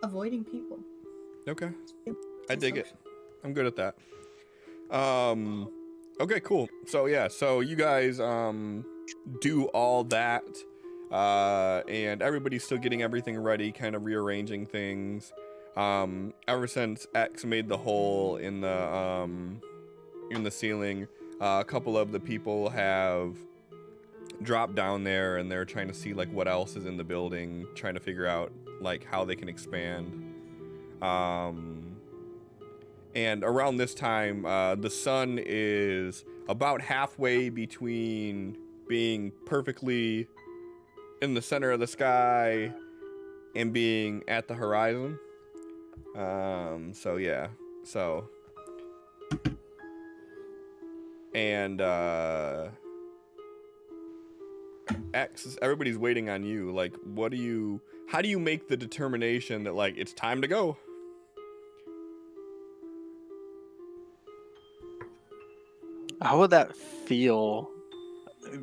Speaker 2: avoiding people.
Speaker 1: Okay. I dig it. I'm good at that. Okay, cool. So yeah, so you guys do all that, and everybody's still getting everything ready, kind of rearranging things. Ever since X made the hole in the ceiling, a couple of the people have dropped down there, and they're trying to see like what else is in the building, trying to figure out like how they can expand. And around this time, the sun is about halfway between being perfectly in the center of the sky and being at the horizon. So yeah, so. And, X, everybody's waiting on you. Like, how do you make the determination that, like, it's time to go?
Speaker 3: How would that feel,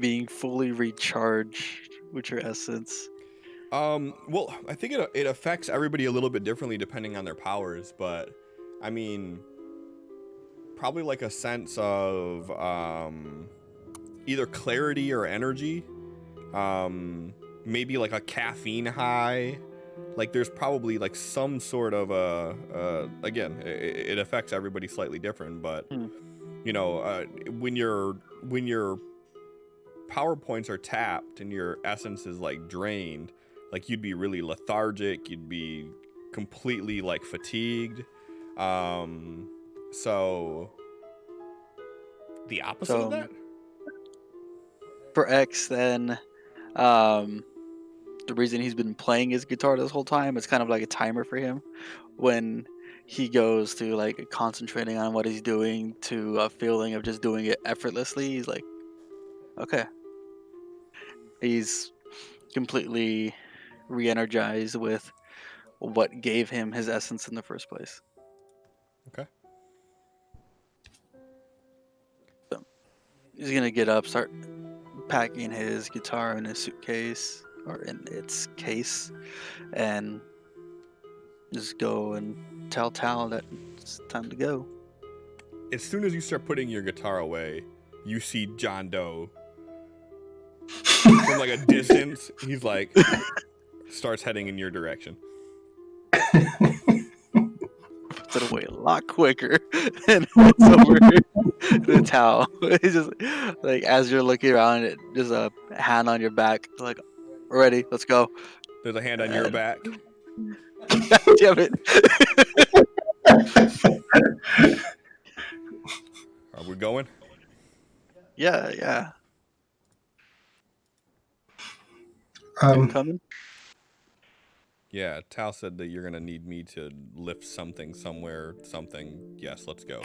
Speaker 3: being fully recharged with your essence?
Speaker 1: Well, I think it affects everybody a little bit differently depending on their powers, but I mean, probably like a sense of either clarity or energy, maybe like a caffeine high. Like there's probably like some sort of again, it affects everybody slightly different, but you know, when your power points are tapped and your essence is like drained, like you'd be really lethargic, you'd be completely like fatigued. So the opposite of that?
Speaker 3: For X, then, the reason he's been playing his guitar this whole time, it's kind of like a timer for him. When he goes to like concentrating on what he's doing to a feeling of just doing it effortlessly, he's like, okay. He's completely re-energized with what gave him his essence in the first place.
Speaker 1: Okay.
Speaker 3: So he's gonna get up, start packing his guitar in his suitcase or in its case, and just go and tell Tal that it's time to go.
Speaker 1: As soon as you start putting your guitar away, you see John Doe from like a distance. He's like, starts heading in your direction.
Speaker 3: Puts it away a lot quicker and it's over the Tal. It's just like, as you're looking around, there's a hand on your back. It's like, we're ready, let's go.
Speaker 1: There's a hand on your back.
Speaker 3: Damn it.
Speaker 1: Are we going?
Speaker 3: Yeah. Coming?
Speaker 1: Yeah, Tal said that you're gonna need me to lift something somewhere, something. Yes, let's go.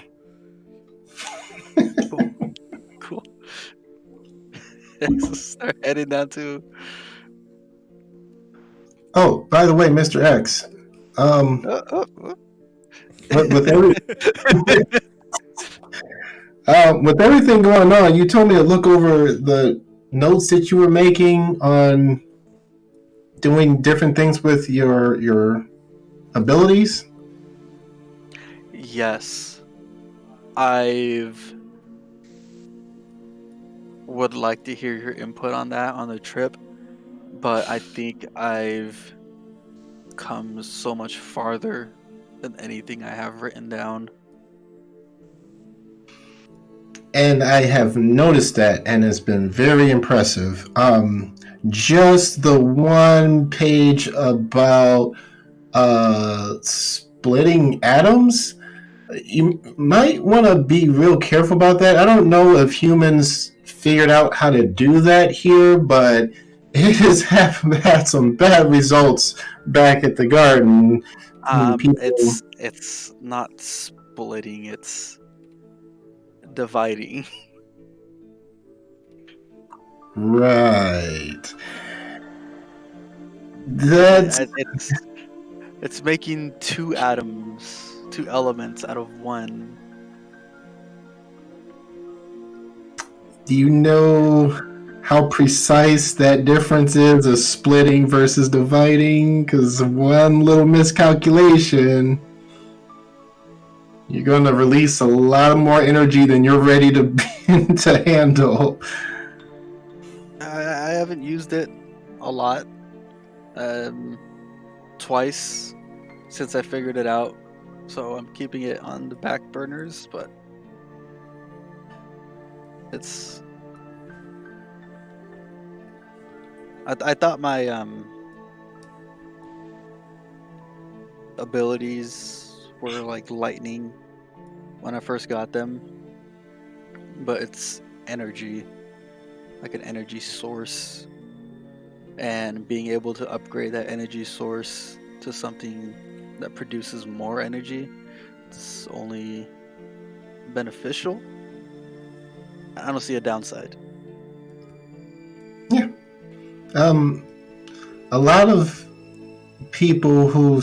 Speaker 3: Cool. So start heading down to.
Speaker 5: Oh, by the way, Mr. X, with everything going on, you told me to look over the notes that you were making on doing different things with your abilities.
Speaker 3: Yes, I've would like to hear your input on that on the trip, but I think I've come so much farther than anything I have written down.
Speaker 5: And I have noticed that, and it's been very impressive. Just the one page about splitting atoms, You might want to be real careful about that. I don't know if humans figured out how to do that here, but it has had some bad results back at the garden. People,
Speaker 3: It's not splitting, it's dividing.
Speaker 5: right. That's
Speaker 3: It's making two elements out of one.
Speaker 5: Do you know how precise that difference is of splitting versus dividing? Because one little miscalculation, you're going to release a lot more energy than you're ready to to handle.
Speaker 3: I haven't used it a lot. Twice since I figured it out, so I'm keeping it on the back burners, but it's... I thought my abilities were like lightning when I first got them, but it's energy, like an energy source, and being able to upgrade that energy source to something that produces more energy, it's only beneficial. I don't see a downside.
Speaker 5: Yeah. A lot of people who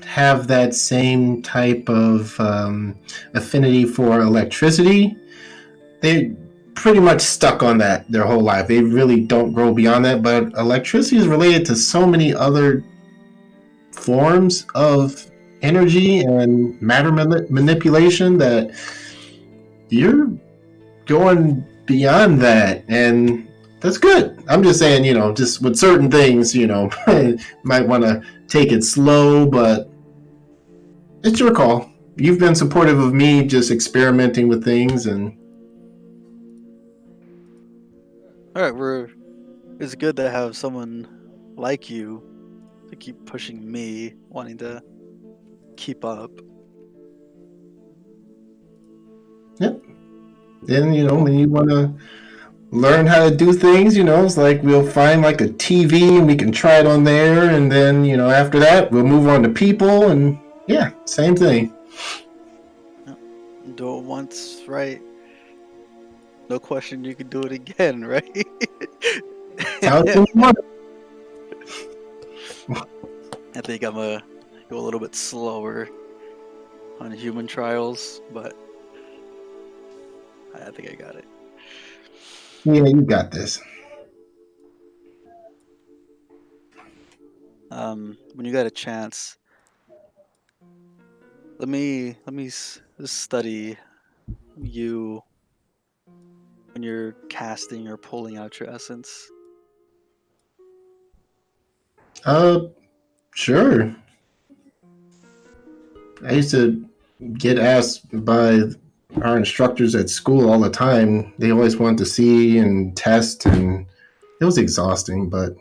Speaker 5: have that same type of affinity for electricity, they pretty much stuck on that their whole life. They really don't grow beyond that. But electricity is related to so many other forms of energy and matter manipulation that you're going beyond that, and that's good. I'm just saying, just with certain things, might want to take it slow, but it's your call. You've been supportive of me just experimenting with things, and
Speaker 3: All right, it's good to have someone like you to keep pushing me, wanting to keep up.
Speaker 5: yep. Then, when you want to learn how to do things, it's like we'll find like a TV and we can try it on there, and then, after that, we'll move on to people, and yeah, same thing.
Speaker 3: Do it once, right? No question you can do it again, right?
Speaker 5: How do you want it?
Speaker 3: I think I'm gonna go a little bit slower on human trials, but I think I got it.
Speaker 5: Yeah, you got this.
Speaker 3: When you got a chance, let me just study you when you're casting or pulling out your essence.
Speaker 5: Sure. I used to get asked by our instructors at school all the time. They always wanted to see and test, and it was exhausting, but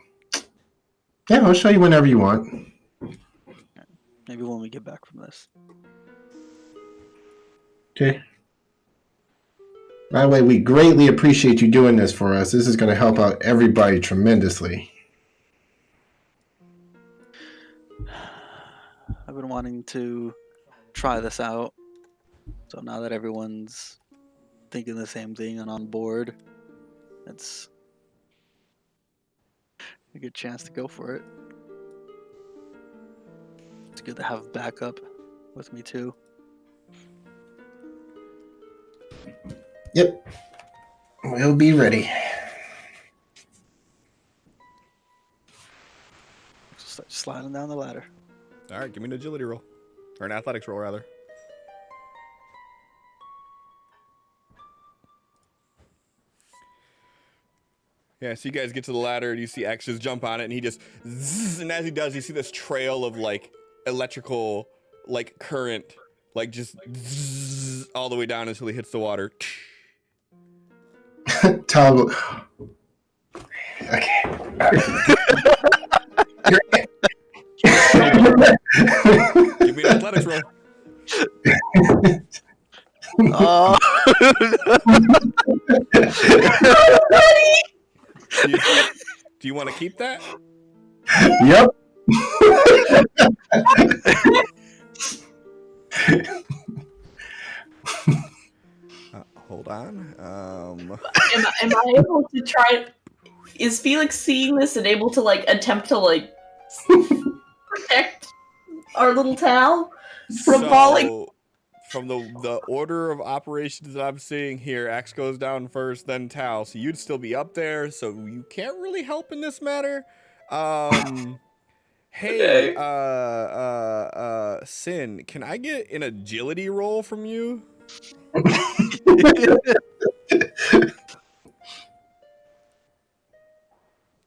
Speaker 5: yeah, I'll show you whenever you want.
Speaker 3: Maybe when we get back from this.
Speaker 5: Okay. By the way, we greatly appreciate you doing this for us. This is going to help out everybody tremendously.
Speaker 3: I've been wanting to try this out, so now that everyone's thinking the same thing and on board, it's a good chance to go for it. It's good to have backup with me too.
Speaker 5: Yep. We'll be ready.
Speaker 3: Just start sliding down the ladder.
Speaker 1: All right, give me an agility roll. Or an athletics roll, rather. Yeah, so you guys get to the ladder, and you see X just jump on it, and he just zzz, and as he does, you see this trail of, like, electrical, like, current, like, just zzz, all the way down until he hits the water.
Speaker 5: Toggle. Okay.
Speaker 1: Give me an athletics roll.
Speaker 3: Oh.
Speaker 1: Do you want to keep that?
Speaker 5: Yep.
Speaker 1: Hold on.
Speaker 6: Am I able to try? Is Felix seeing this and able to like attempt to like protect our little Tal from falling?
Speaker 1: From the order of operations that I'm seeing here, Axe goes down first, then Tal. So you'd still be up there, so you can't really help in this matter. Hey, Sin, can I get an agility roll from you?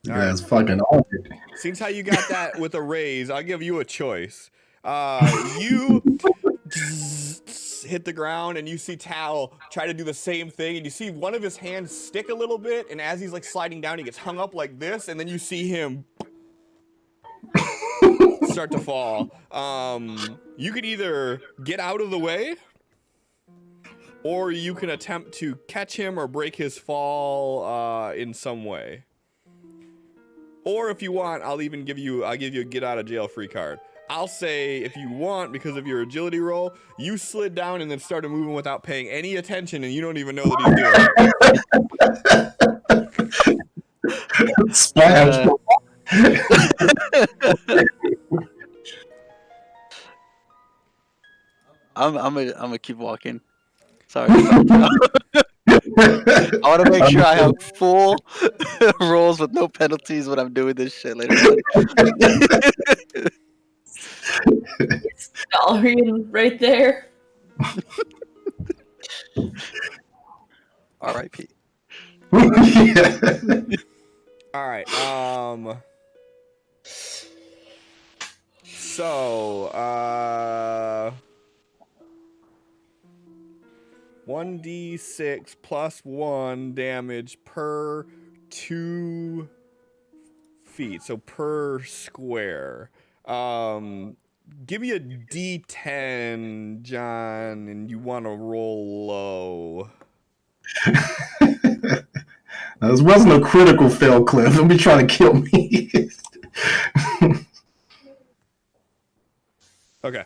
Speaker 5: You guys fucking on it.
Speaker 1: Seems how you got that with a raise. I'll give you a choice. You hit the ground and you see Tal try to do the same thing, and you see one of his hands stick a little bit, and as he's like sliding down, he gets hung up like this, and then you see him start to fall. You could either get out of the way, or you can attempt to catch him or break his fall in some way. Or if you want, I'll give you a get out of jail free card. I'll say if you want, because of your agility roll, you slid down and then started moving without paying any attention, and you don't even know that he's doing it.
Speaker 5: Splash.
Speaker 3: I'm gonna keep walking. Sorry. I want to make sure I have full rolls with no penalties when I'm doing this shit later on.
Speaker 6: It's Valerian right there.
Speaker 3: R.I.P.
Speaker 1: All right. So 1d6 plus 1 damage per 2 feet, so per square. Give me a d10, John, and you want to roll low.
Speaker 5: Now, this wasn't a critical fail, Cliff. Don't be trying to kill me.
Speaker 1: Okay.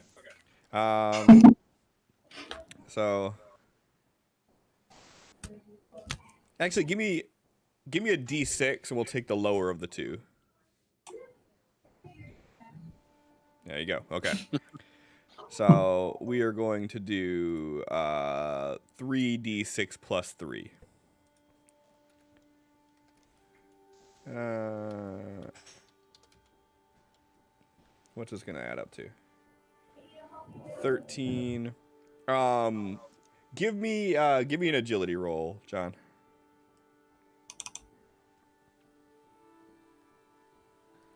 Speaker 1: So actually, give me a d6, and we'll take the lower of the two. There you go. Okay. So we are going to do 3d6 plus 3. What's this gonna add up to? 13. Give me an agility roll, John.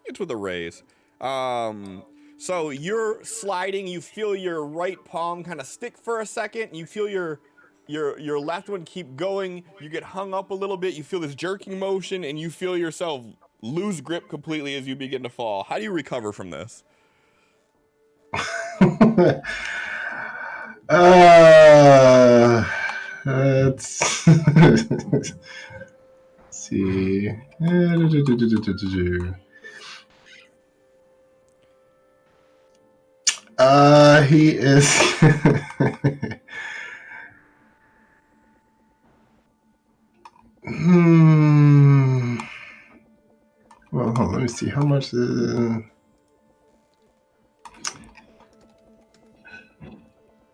Speaker 1: It's with a raise. So you're sliding, you feel your right palm kind of stick for a second, and you feel your left one keep going, you get hung up a little bit, you feel this jerking motion, and you feel yourself lose grip completely as you begin to fall. How do you recover from this?
Speaker 5: Let's see. He is. Well, hold on, let me see how much.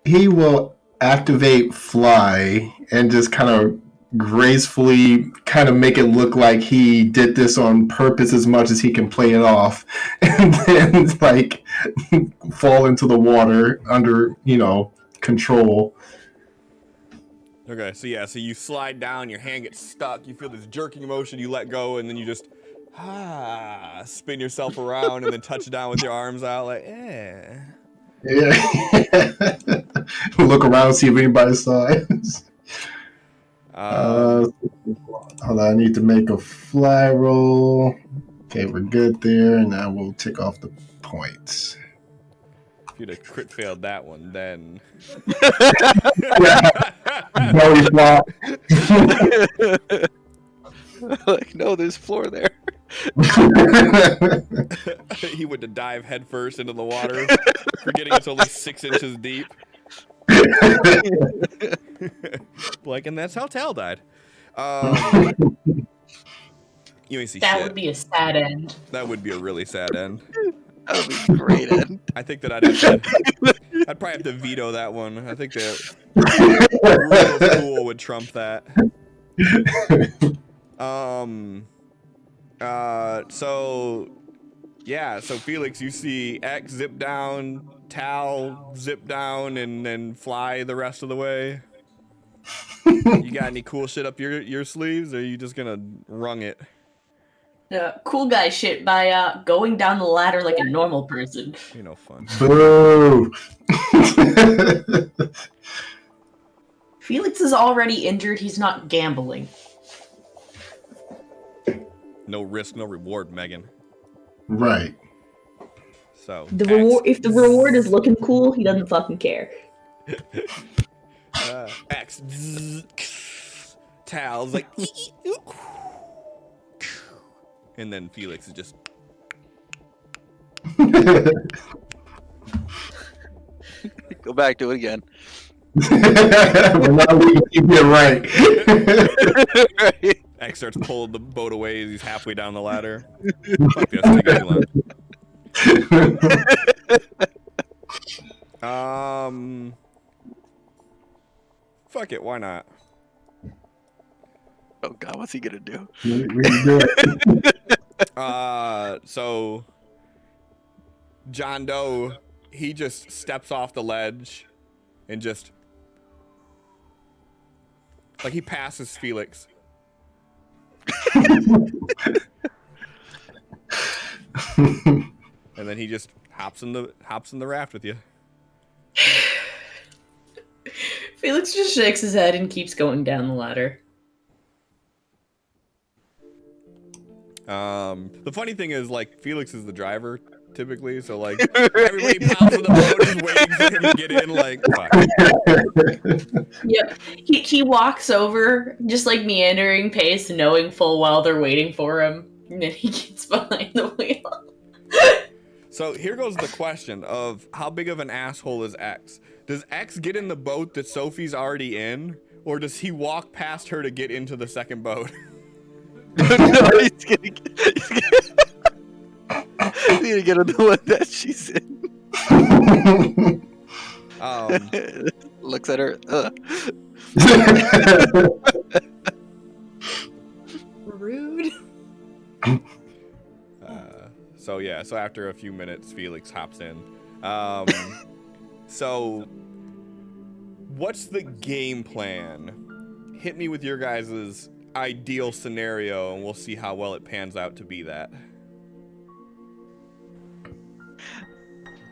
Speaker 5: He will activate fly and just kind of gracefully kind of make it look like he did this on purpose as much as he can play it off, and then like fall into the water under control.
Speaker 1: Okay, so you slide down, your hand gets stuck, you feel this jerking motion, you let go, and then you just spin yourself around and then touch down with your arms out like
Speaker 5: Yeah. Look around, see if anybody's signs. Hold on, I need to make a fly roll. Okay, we're good there, and now we'll take off the points.
Speaker 1: If you'd have crit failed that one, then
Speaker 5: Belly flop.
Speaker 3: Like, no, there's floor there.
Speaker 1: he would have dived headfirst into the water, forgetting it's only 6 inches deep. Like, and that's how Tal died. You ain't see
Speaker 4: That
Speaker 1: shit.
Speaker 4: would be a sad end.
Speaker 1: That would be a really sad end.
Speaker 3: That would be a great end.
Speaker 1: I think that I'd probably have to veto that one. I think that rule of cool would trump that. So yeah, so Felix, you see X zip down, Tal zip down, and then fly the rest of the way. You got any cool shit up your sleeves, or are you just gonna rung it?
Speaker 4: Cool guy shit by going down the ladder like a normal person.
Speaker 1: You know, fun.
Speaker 5: Boo.
Speaker 4: Felix is already injured. He's not gambling.
Speaker 1: No risk, no reward, Megan.
Speaker 5: Right.
Speaker 1: So
Speaker 7: The reward, if the reward is looking cool, he doesn't fucking care.
Speaker 1: X. Tal's like, and then Felix is just.
Speaker 3: Go back, do it again.
Speaker 5: But now we can keep it right.
Speaker 3: Right.
Speaker 1: X starts pulling the boat away as he's halfway down the ladder. Fuck this, take it too long. Fuck it, why not?
Speaker 3: Oh god, what's he gonna do?
Speaker 5: We can do it.
Speaker 1: So John Doe, he just steps off the ledge and just like he passes Felix. And then he just hops in the raft with you.
Speaker 4: Felix just shakes his head and keeps going down the ladder.
Speaker 1: The funny thing is, like, Felix is the driver typically, so like everybody piles in the boat is waiting for him to get in. Like, fuck.
Speaker 4: Yep. He walks over, just like meandering pace, knowing full well they're waiting for him, and then he gets behind the wheel.
Speaker 1: So here goes the question of how big of an asshole is X? Does X get in the boat that Sophie's already in, or does he walk past her to get into the second boat?
Speaker 3: No, he's gonna get on the one that she's in. Looks at her.
Speaker 2: Rude.
Speaker 1: So yeah, so after a few minutes, Felix hops in. So what's the game plan? Hit me with your guys' ideal scenario, and we'll see how well it pans out to be that.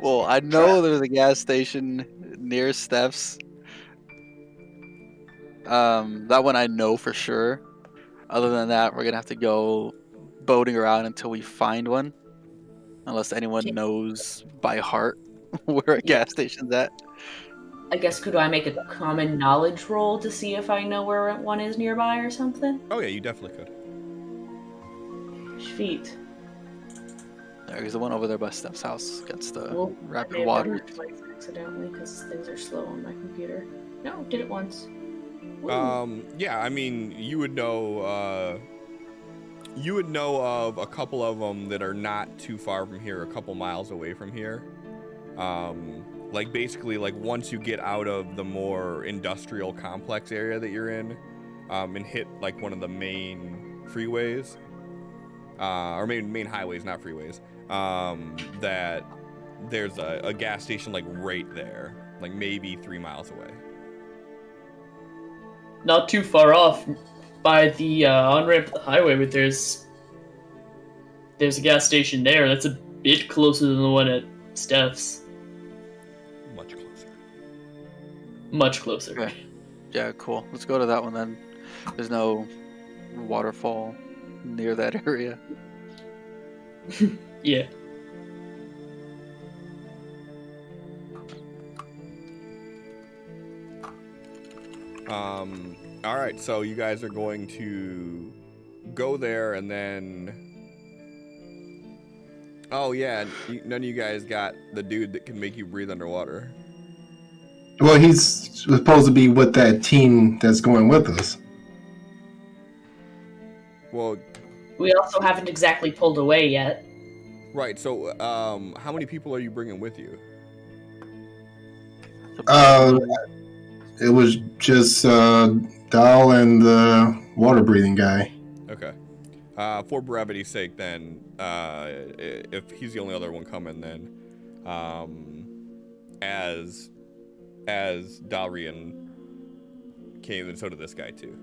Speaker 3: Well, I know there's a gas station near Steph's. That one I know for sure. Other than that, we're gonna have to go boating around until we find one. Unless anyone knows by heart where a gas station's at.
Speaker 4: I guess could I make a common knowledge roll to see if I know where one is nearby or something?
Speaker 1: Oh yeah, you definitely could.
Speaker 4: Sweet.
Speaker 3: There's the one over there by Steph's house. Gets the
Speaker 4: Well,
Speaker 3: rapid
Speaker 4: I may have
Speaker 3: water.
Speaker 4: done it twice accidentally because things are slow on my computer. No, did it once. Woo.
Speaker 1: Yeah, I mean, you would know of a couple of them that are not too far from here, a couple miles away from here. Like basically, like once you get out of the more industrial complex area that you're in, and hit like one of the main freeways, or main highways, not freeways, that there's a gas station like right there, like maybe 3 miles away.
Speaker 6: Not too far off, by the on-ramp to the highway, but there's a gas station there. That's a bit closer than the one at Steph's.
Speaker 1: Much closer.
Speaker 6: Much closer.
Speaker 3: Okay. Yeah, cool. Let's go to that one then. There's no waterfall near that area.
Speaker 6: Yeah.
Speaker 1: All right, so you guys are going to go there, and then. Oh yeah, none of you guys got the dude that can make you breathe underwater.
Speaker 5: Well, he's supposed to be with that team that's going with us.
Speaker 1: Well,
Speaker 6: We also haven't exactly pulled away yet.
Speaker 1: right. So, how many people are you bringing with you?
Speaker 5: It was just Dahl and the water breathing guy.
Speaker 1: Okay. For brevity's sake, then, if he's the only other one coming, then, as Dalrian came, and so did this guy too.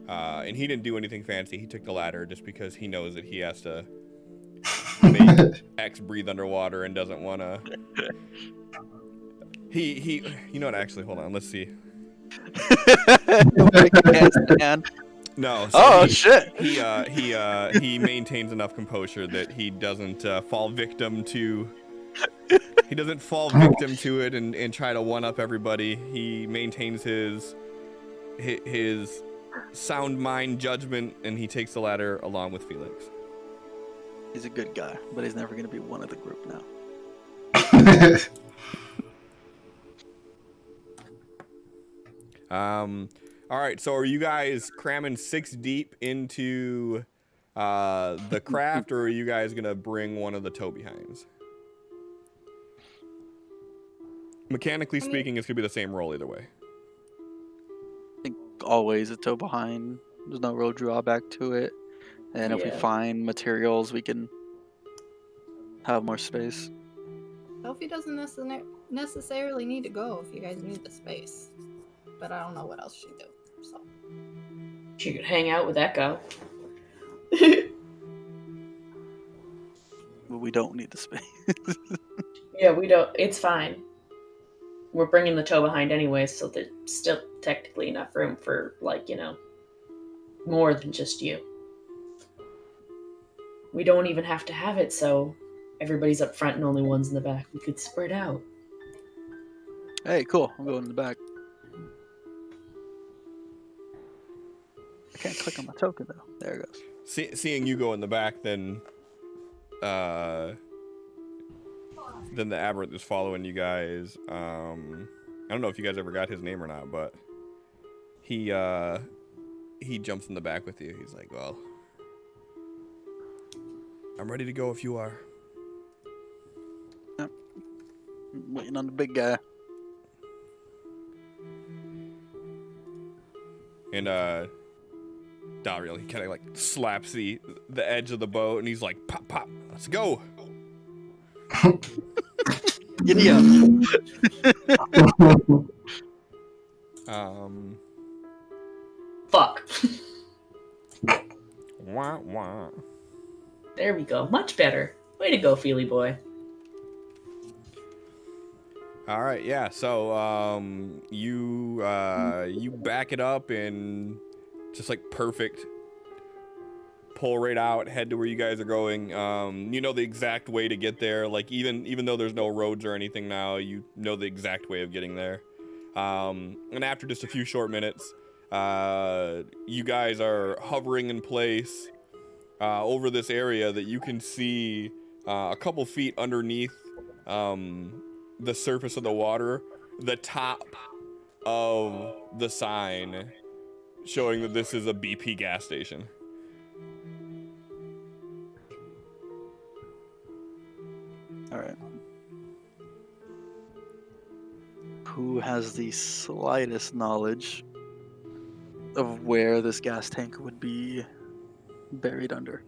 Speaker 1: And he didn't do anything fancy. He took the ladder just because he knows that he has to make X breathe underwater and doesn't want to. He. You know what? Actually, hold on. Let's see. No. So
Speaker 3: shit.
Speaker 1: He maintains enough composure that he doesn't fall victim to. He doesn't fall victim to it and try to one up everybody. He maintains his sound mind judgment, and he takes the ladder along with Felix.
Speaker 3: He's a good guy, but he's never gonna be one of the group now.
Speaker 1: All right, so are you guys cramming 6 deep into the craft, or are you guys gonna bring one of the tow behinds? Mechanically speaking, it's gonna be the same roll either way.
Speaker 3: I think always a toe behind. There's no real drawback to it. And if we
Speaker 6: Yeah.
Speaker 3: find materials, we can have more space.
Speaker 2: Sophie doesn't necessarily need to go if you guys need the space. But I don't know what else she'd do. So.
Speaker 6: She could hang out with Echo.
Speaker 3: But we don't need the space.
Speaker 6: Yeah, we don't. It's fine. We're bringing the tow behind anyway, so there's still technically enough room for, like, more than just you. We don't even have to have it so everybody's up front and only one's in the back. We could spread out.
Speaker 3: Hey, cool. I'm going in the back. I can't click on my token though. There it goes.
Speaker 1: Seeing you go in the back, then the aberrant is following you guys. I don't know if you guys ever got his name or not, but he jumps in the back with you. He's like, well, I'm ready to go if you are.
Speaker 3: Yep. I'm waiting on the big guy.
Speaker 1: And Dariel, he kind of like slaps the edge of the boat, and he's like, pop, pop, let's go.
Speaker 3: Giddy up.
Speaker 6: Fuck.
Speaker 1: Wah, wah.
Speaker 6: There we go. Much better. Way to go, Feely boy.
Speaker 1: All right, yeah. So you back it up and just like perfect. Pull right out, head to where you guys are going. You know the exact way to get there. Like even though there's no roads or anything now, you know the exact way of getting there. And after just a few short minutes, you guys are hovering in place over this area that you can see a couple feet underneath the surface of the water, the top of the sign showing that this is a BP gas station.
Speaker 3: All right. Who has the slightest knowledge of where this gas tank would be buried under?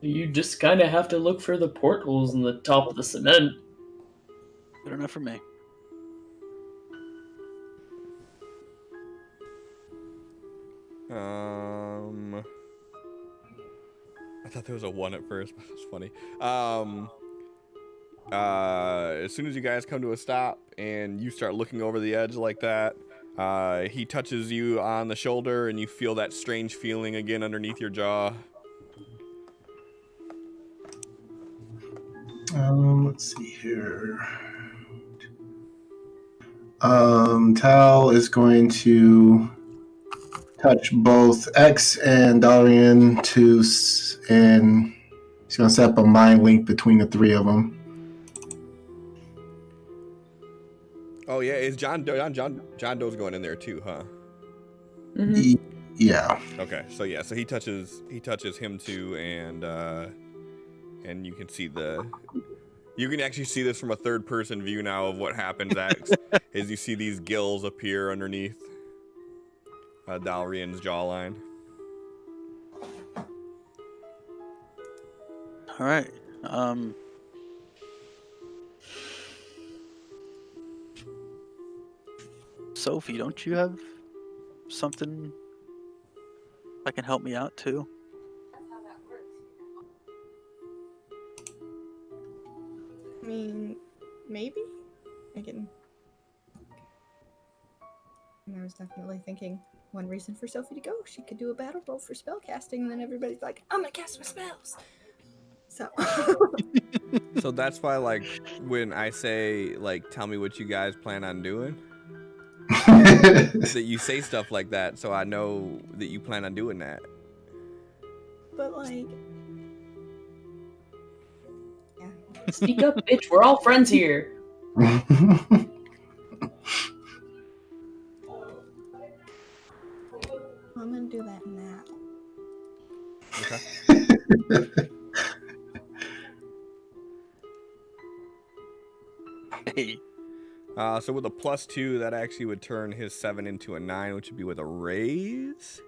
Speaker 6: You just kind of have to look for the portholes in the top of the cement.
Speaker 3: Good enough for me.
Speaker 1: I thought there was a 1 at first, but it's funny. As soon as you guys come to a stop and you start looking over the edge like that, he touches you on the shoulder and you feel that strange feeling again underneath your jaw.
Speaker 5: Let's see here. Tal is going to touch both X and Darian and he's going to set up a mind link between the three of them.
Speaker 1: Oh yeah, is John Doe's going in there too, huh?
Speaker 7: Mhm.
Speaker 5: Yeah.
Speaker 1: Okay, so yeah, so he touches him too, and you can see you can actually see this from a third person view now of what happens as you see these gills appear underneath Dalrian's jawline.
Speaker 3: All right. Sophie, don't you have something that can help me out too?
Speaker 2: I mean, maybe? And I was definitely thinking one reason for Sophie to go, she could do a battle roll for spell casting, and then everybody's like, I'm gonna cast my spells. So
Speaker 1: So that's why, like, when I say, like, tell me what you guys plan on doing, that you say stuff like that, so I know that you plan on doing that.
Speaker 2: but like
Speaker 6: Speak up, bitch. We're all friends here.
Speaker 2: I'm gonna do that now.
Speaker 1: Okay.
Speaker 3: Hey.
Speaker 1: So with a +2, that actually would turn his 7 into a 9, which would be with a raise.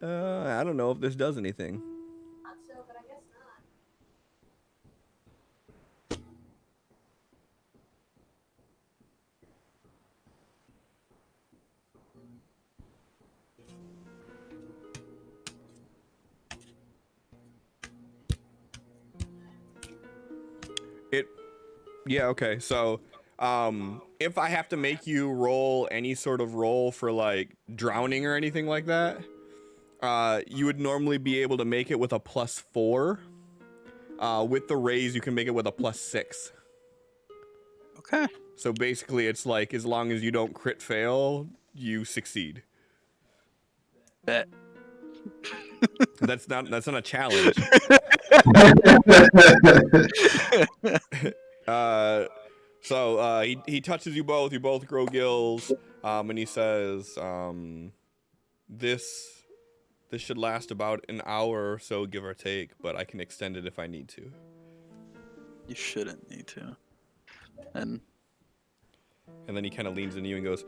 Speaker 1: I don't know if this does anything. Yeah, okay. So, if I have to make you roll any sort of roll for like drowning or anything like that, you would normally be able to make it with a +4. With the raise, you can make it with a +6.
Speaker 3: Okay.
Speaker 1: So basically, it's like as long as you don't crit fail, you succeed.
Speaker 3: Bet.
Speaker 1: That's not a challenge. So he touches you both. You both grow gills, and he says, "This should last about an hour or so, give or take, but I can extend it if I need to."
Speaker 3: You shouldn't need to. And
Speaker 1: then he kind of leans into you and goes,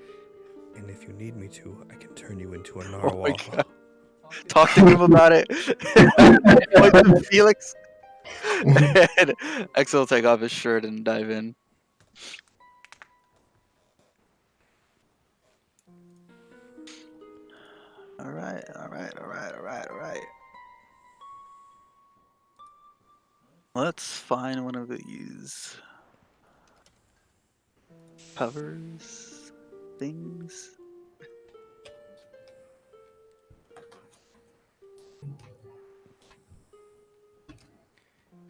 Speaker 1: "And if you need me to, I can turn you into a
Speaker 3: oh my
Speaker 1: narwhal."
Speaker 3: God. Talk to him about it. Point to Felix. And Axel will take off his shirt and dive in. All right. Let's find one of these covers things.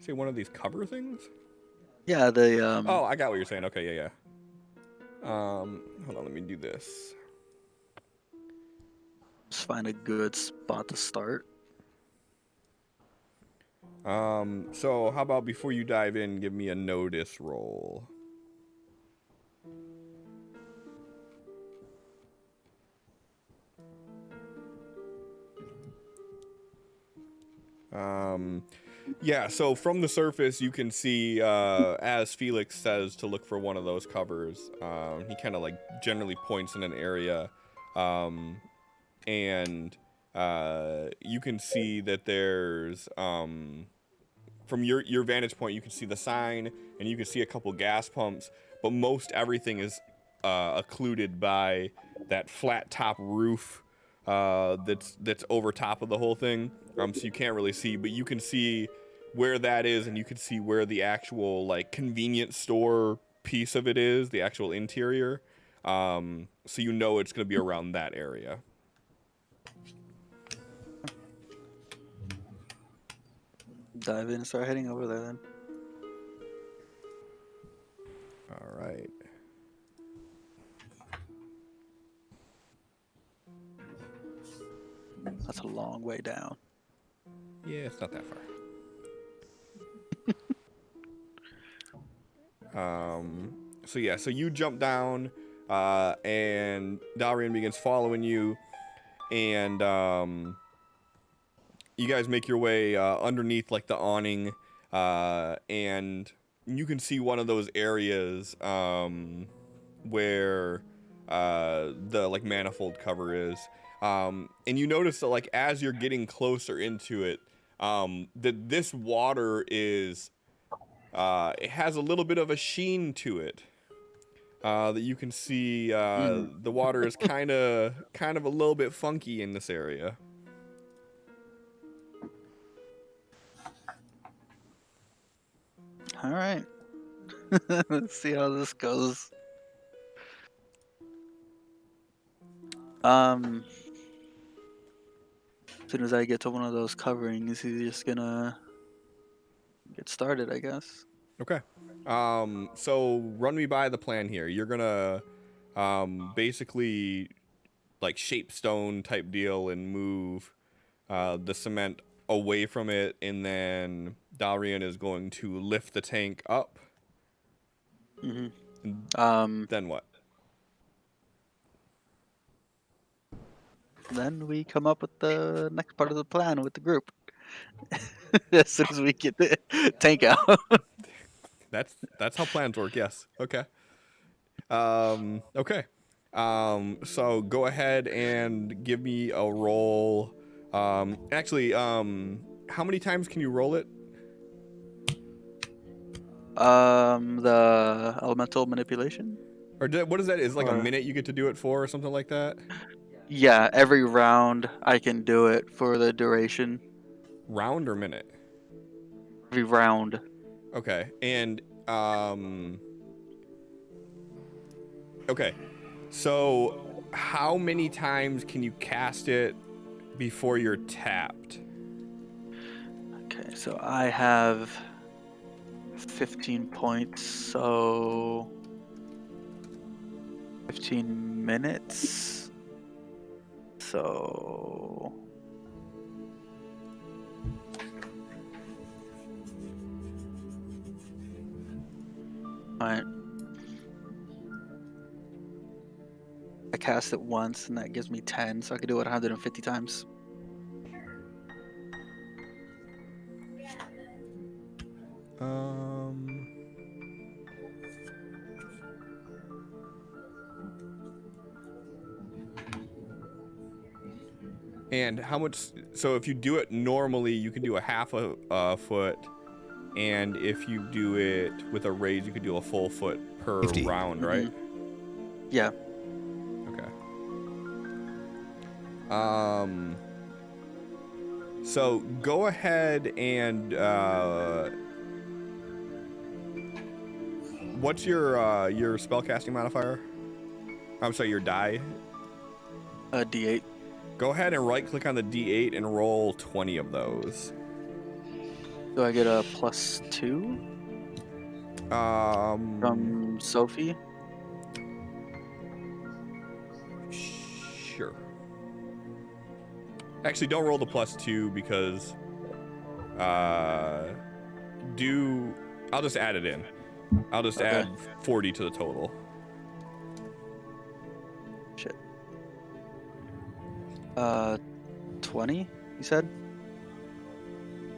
Speaker 1: See one of these cover things?
Speaker 3: Yeah, the
Speaker 1: Oh, I got what you're saying. Okay, yeah. Hold on, let me do this.
Speaker 3: Just find a good spot to start.
Speaker 1: So how about before you dive in, give me a notice roll. Yeah, so from the surface, you can see, as Felix says to look for one of those covers, he kind of like generally points in an area, and you can see that there's, from your vantage point, you can see the sign, and you can see a couple gas pumps, but most everything is occluded by that flat top roof that's over top of the whole thing. So you can't really see, but you can see where that is, and you can see where the actual like convenience store piece of it is, the actual interior. So you know it's going to be around that area.
Speaker 3: Dive in and start heading over there then.
Speaker 1: All right.
Speaker 3: That's a long way down.
Speaker 1: Yeah, it's not that far. So yeah, so you jump down, and Dalrian begins following you, and you guys make your way underneath like the awning, and you can see one of those areas where the like manifold cover is, and you notice that like as you're getting closer into it, that this water is it has a little bit of a sheen to it. That you can see the water is kind of a little bit funky in this area.
Speaker 3: All right. Let's see how this goes. As soon as I get to one of those coverings, he's just gonna get started, I guess.
Speaker 1: Okay. So run me by the plan here. You're gonna basically like shape stone type deal and move the cement away from it, and then Dalrian is going to lift the tank up.
Speaker 3: Mm-hmm.
Speaker 1: Then what?
Speaker 3: Then we come up with the next part of the plan with the group. As soon as we get the tank out.
Speaker 1: That's how plans work. Yes. Okay. Okay. So go ahead and give me a roll. Actually, how many times can you roll it?
Speaker 3: The elemental manipulation.
Speaker 1: Or what is that? Is like a minute you get to do it for, or something like that?
Speaker 3: Yeah, every round I can do it for the duration.
Speaker 1: Round or minute?
Speaker 3: Every round.
Speaker 1: Okay, and okay, so how many times can you cast it before you're tapped?
Speaker 3: Okay, so I have 15 points, so 15 minutes. So alright. I cast it once and that gives me 10, so I could do it 150 times.
Speaker 1: And how much? So if you do it normally, you can do a half a foot, and if you do it with a raise, you could do a full foot per
Speaker 8: 50.
Speaker 1: round, right?
Speaker 3: Yeah.
Speaker 1: Okay. So go ahead and what's your spellcasting modifier? I'm sorry, your die.
Speaker 3: D8.
Speaker 1: Go ahead and right click on the D8 and roll 20 of those.
Speaker 3: Do I get a +2 from Sophie?
Speaker 1: Sure. Actually, don't roll the +2 because I'll just add it in. I'll just add 40 to the total.
Speaker 3: Shit. 20, you said?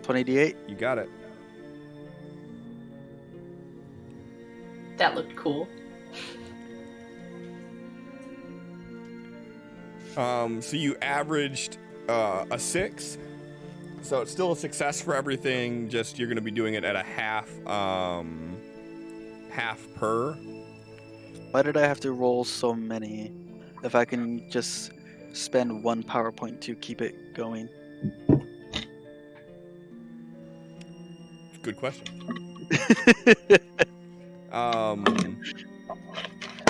Speaker 3: 20 D8?
Speaker 1: You got it.
Speaker 4: That looked cool.
Speaker 1: So you averaged a 6. So it's still a success for everything, just you're going to be doing it at a half per.
Speaker 3: Why did I have to roll so many? If I can just spend one PowerPoint to keep it going.
Speaker 1: Good question.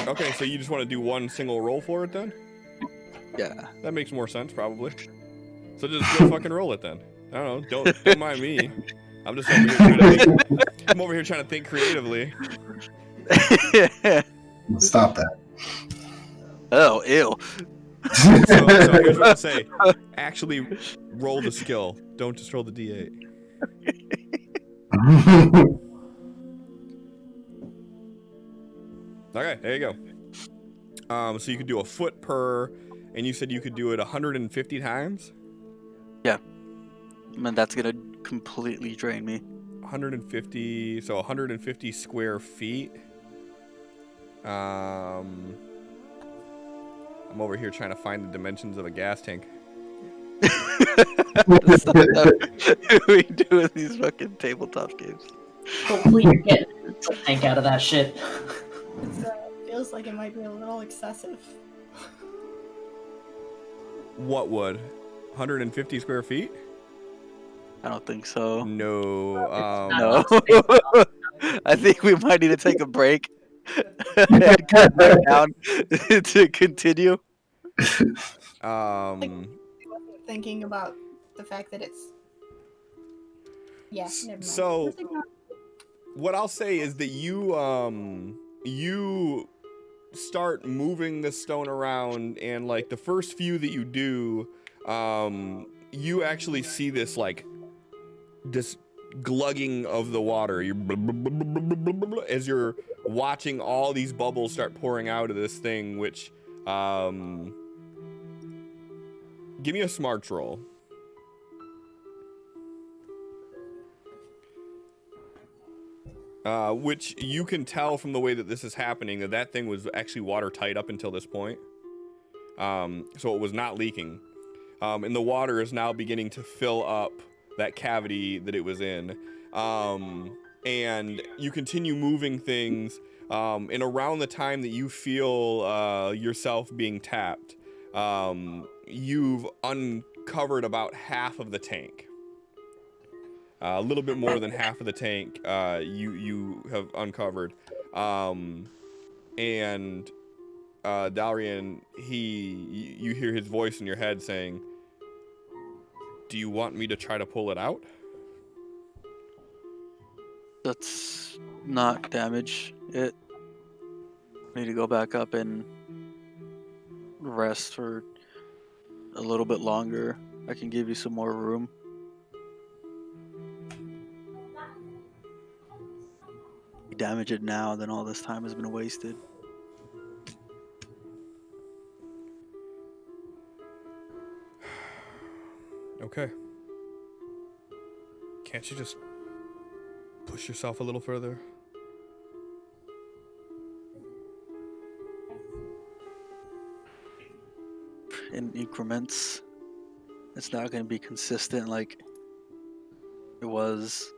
Speaker 1: Okay, so you just want to do one single roll for it then?
Speaker 3: Yeah.
Speaker 1: That makes more sense, probably. So just go fucking roll it then. I don't know. Don't mind me. I'm just over here trying to think. I'm over here trying to think creatively.
Speaker 5: Stop that.
Speaker 3: Oh, ew.
Speaker 1: So here's what I'll say. Actually, roll the skill. Don't just roll the D8. Okay, there you go. So you could do a foot per, and you said you could do it 150 times?
Speaker 3: Yeah. I mean, that's gonna completely drain me.
Speaker 1: 150, so 150 square feet. I'm over here trying to find the dimensions of a gas tank.
Speaker 3: That's not what we do with these fucking tabletop games.
Speaker 4: Hopefully you're getting a tank out of that shit.
Speaker 2: Feels like it might be a little excessive.
Speaker 1: What would? 150 square feet?
Speaker 3: I don't think so.
Speaker 1: No.
Speaker 3: No. I think we might need to take a break and cut back down to continue.
Speaker 2: Thinking about the fact that it's. Yeah, never mind.
Speaker 1: So, what I'll say is that you start moving the stone around, and like the first few that you do, you actually see this like this glugging of the water. As you're watching all these bubbles start pouring out of this thing, which give me a smarts roll. Which you can tell from the way that this is happening that thing was actually watertight up until this point. So it was not leaking. And the water is now beginning to fill up that cavity that it was in. And you continue moving things. And around the time that you feel yourself being tapped, you've uncovered about half of the tank. A little bit more than half of the tank you have uncovered. And Dalrian, you hear his voice in your head saying, "Do you want me to try to pull it out?"
Speaker 3: Let's not damage it. Need to go back up and rest for a little bit longer. I can give you some more room. You damage it now, then all this time has been wasted.
Speaker 1: Okay. Can't you just push yourself a little further?
Speaker 3: In increments. It's not going to be consistent like it was.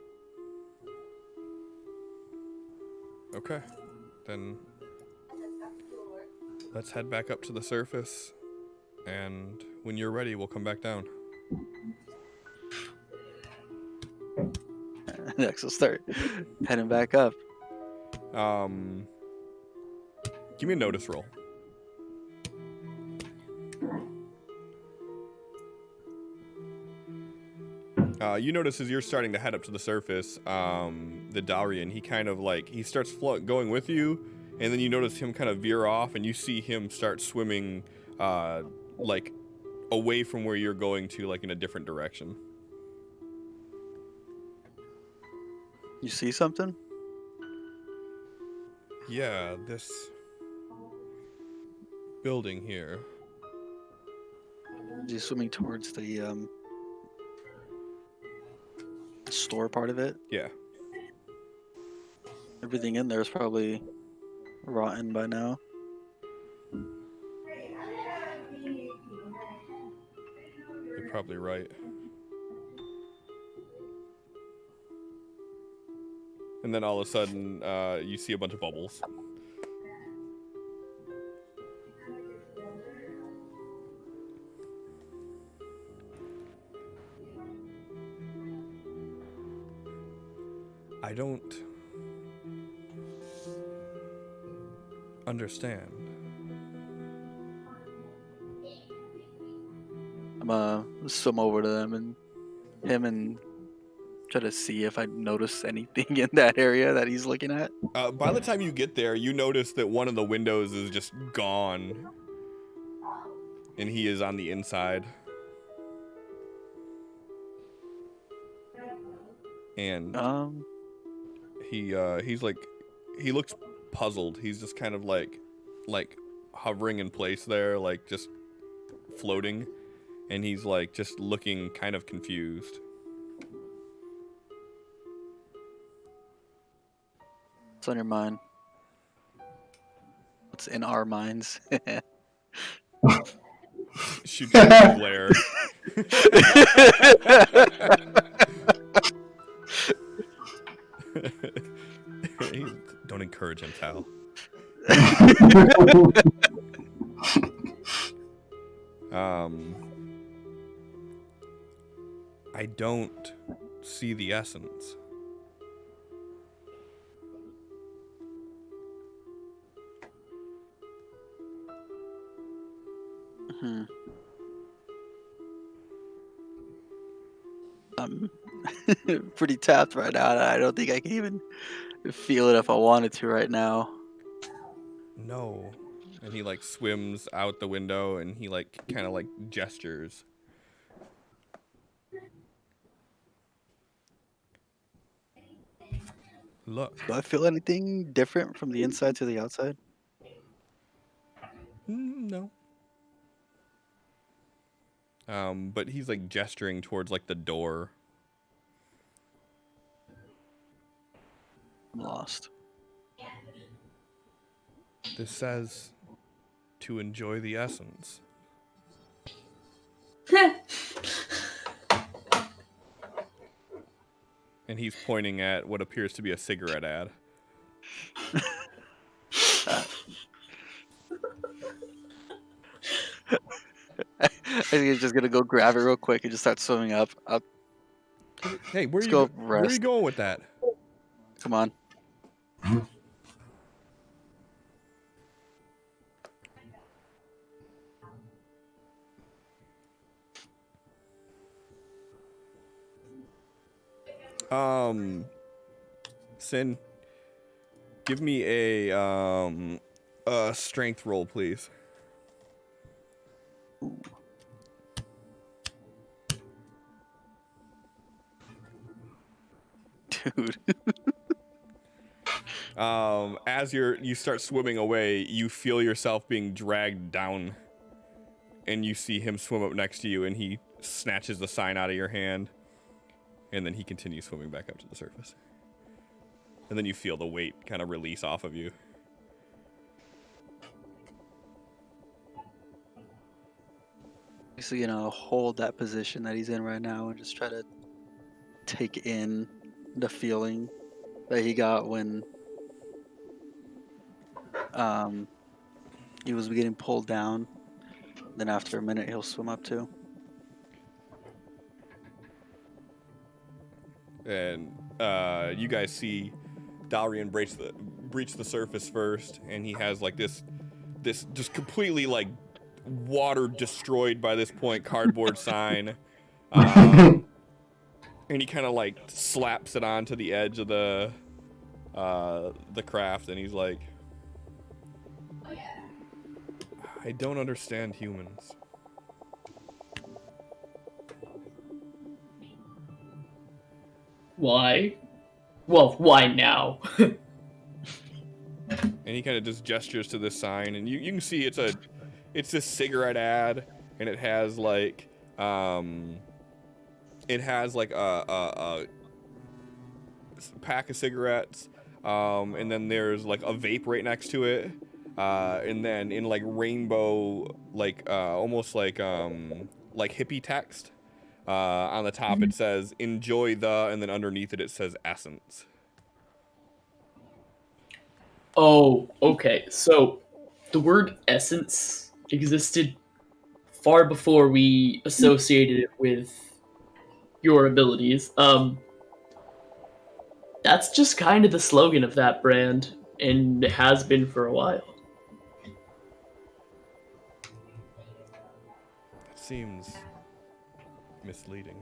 Speaker 1: Okay. Then let's head back up to the surface, and when you're ready, we'll come back down.
Speaker 3: Next, we'll start heading back up.
Speaker 1: Give me a notice roll. You notice as you're starting to head up to the surface, the Dalrian, he kind of like, he starts going with you, and then you notice him kind of veer off, and you see him start swimming, like, away from where you're going to, like, in a different direction.
Speaker 3: You see something?
Speaker 1: Yeah, this building here.
Speaker 3: Is he swimming towards the store part of it?
Speaker 1: Yeah.
Speaker 3: Everything in there is probably rotten by now.
Speaker 1: You're probably right. And then all of a sudden, you see a bunch of bubbles. I don't understand.
Speaker 3: I'm gonna swim over to them and try to see if I notice anything in that area that he's looking at.
Speaker 1: By the time you get there, you notice that one of the windows is just gone. and he is on the inside. And he's like, he looks puzzled. He's just kind of like hovering in place there, like just floating, and he's like just looking kind of confused.
Speaker 3: What's on your mind? What's in our minds?
Speaker 1: Shoot you with a glare. Don't encourage him, Tal. I don't see the essence.
Speaker 3: I'm pretty tapped right now. I don't think I can even feel it if I wanted to right now.
Speaker 1: No. And he like swims out the window and he like kind of like gestures. Look.
Speaker 3: Do I feel anything different from the inside to the outside?
Speaker 1: No. But he's like gesturing towards like the door.
Speaker 3: I'm lost.
Speaker 1: This says to enjoy the essence. And he's pointing at what appears to be a cigarette ad.
Speaker 3: I think he's just gonna go grab it real quick and just start swimming up.
Speaker 1: Hey, where
Speaker 3: Let's
Speaker 1: are
Speaker 3: go
Speaker 1: you
Speaker 3: rest.
Speaker 1: going with that?
Speaker 3: Come on.
Speaker 1: Sin, give me a strength roll, please.
Speaker 3: Ooh. Dude.
Speaker 1: As you start swimming away, you feel yourself being dragged down, and you see him swim up next to you, and he snatches the sign out of your hand, and then he continues swimming back up to the surface. And then you feel the weight kind of release off of you.
Speaker 3: So, hold that position that he's in right now and just try to take in the feeling that he got when he was getting pulled down. Then after a minute, he'll swim up too.
Speaker 1: And you guys see Dalrian breach the surface first, and he has like this just completely like water destroyed by this point cardboard sign, and he kind of like slaps it onto the edge of the craft, and he's like, I don't understand humans.
Speaker 6: Why? Well, why now?
Speaker 1: And he kind of just gestures to this sign, and you can see it's this cigarette ad, and it has like a pack of cigarettes, and then there's like a vape right next to it, and then in like rainbow, like almost like hippie text, on the top it says enjoy the, and then underneath it says essence.
Speaker 6: Oh, okay. So the word essence existed far before we associated it with your abilities. That's just kind of the slogan of that brand, and it has been for a while.
Speaker 1: That seems misleading.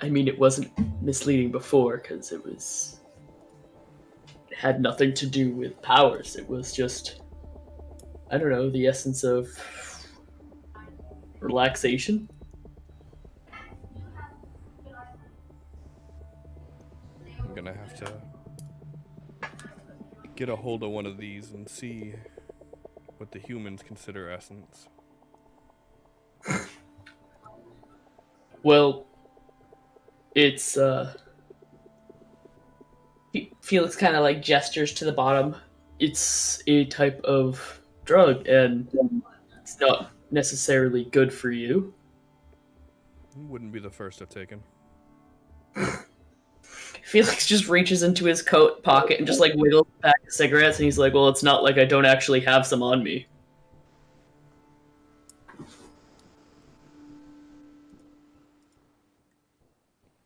Speaker 6: I mean, it wasn't misleading before, because it had nothing to do with powers. It was just I don't know, the essence of relaxation.
Speaker 1: I'm gonna have to get a hold of one of these and see what the humans consider essence.
Speaker 6: Well, it's Felix kind of like gestures to the bottom. It's a type of drug, and it's not necessarily good for you.
Speaker 1: Wouldn't be the first I've taken.
Speaker 6: Felix just reaches into his coat pocket and just like wiggles a pack of cigarettes, and he's like, "Well, it's not like I don't actually have some on me."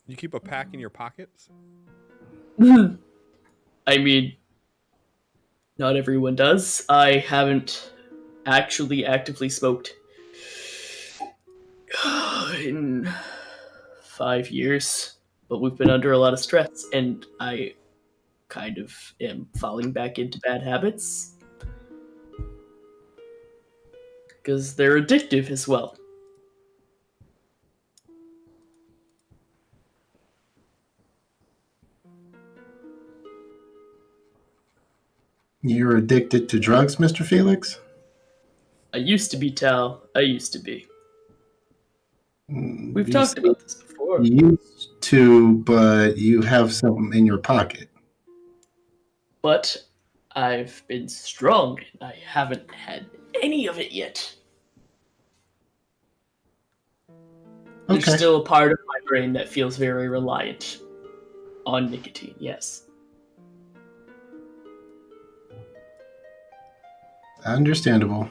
Speaker 1: You keep a pack in your pockets?
Speaker 6: I mean, not everyone does. I haven't actually actively smoked in 5 years, but we've been under a lot of stress, and I kind of am falling back into bad habits because they're addictive as well.
Speaker 5: You're addicted to drugs, Mr. Felix?
Speaker 6: I used to be, Tal. I used to be. We've
Speaker 5: You
Speaker 6: talked about this before.
Speaker 5: used to, but you have something in your pocket.
Speaker 6: But I've been strong. I haven't had any of it yet. There's
Speaker 5: Okay.
Speaker 6: still a part of my brain that feels very reliant on nicotine, yes.
Speaker 5: Understandable.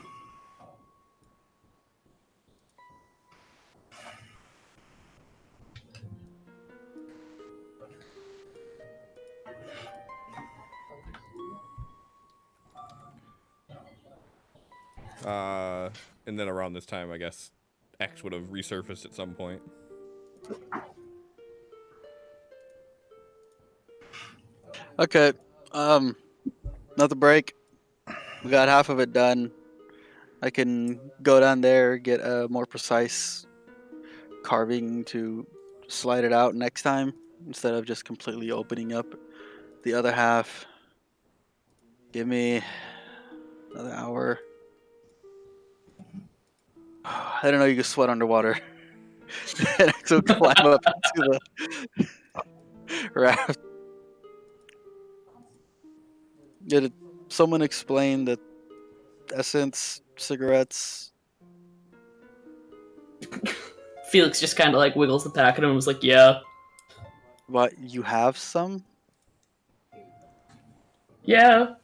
Speaker 1: And then around this time, I guess X would have resurfaced at some point.
Speaker 3: Okay. Another break. We got half of it done. I can go down there, get a more precise carving to slide it out next time instead of just completely opening up the other half. Give me another hour. I didn't know you could sweat underwater. And so climb up into the raft. Did someone explain that essence, cigarettes?
Speaker 6: Felix just kind of like wiggles the packet and was like, yeah.
Speaker 3: What, you have some?
Speaker 6: Yeah.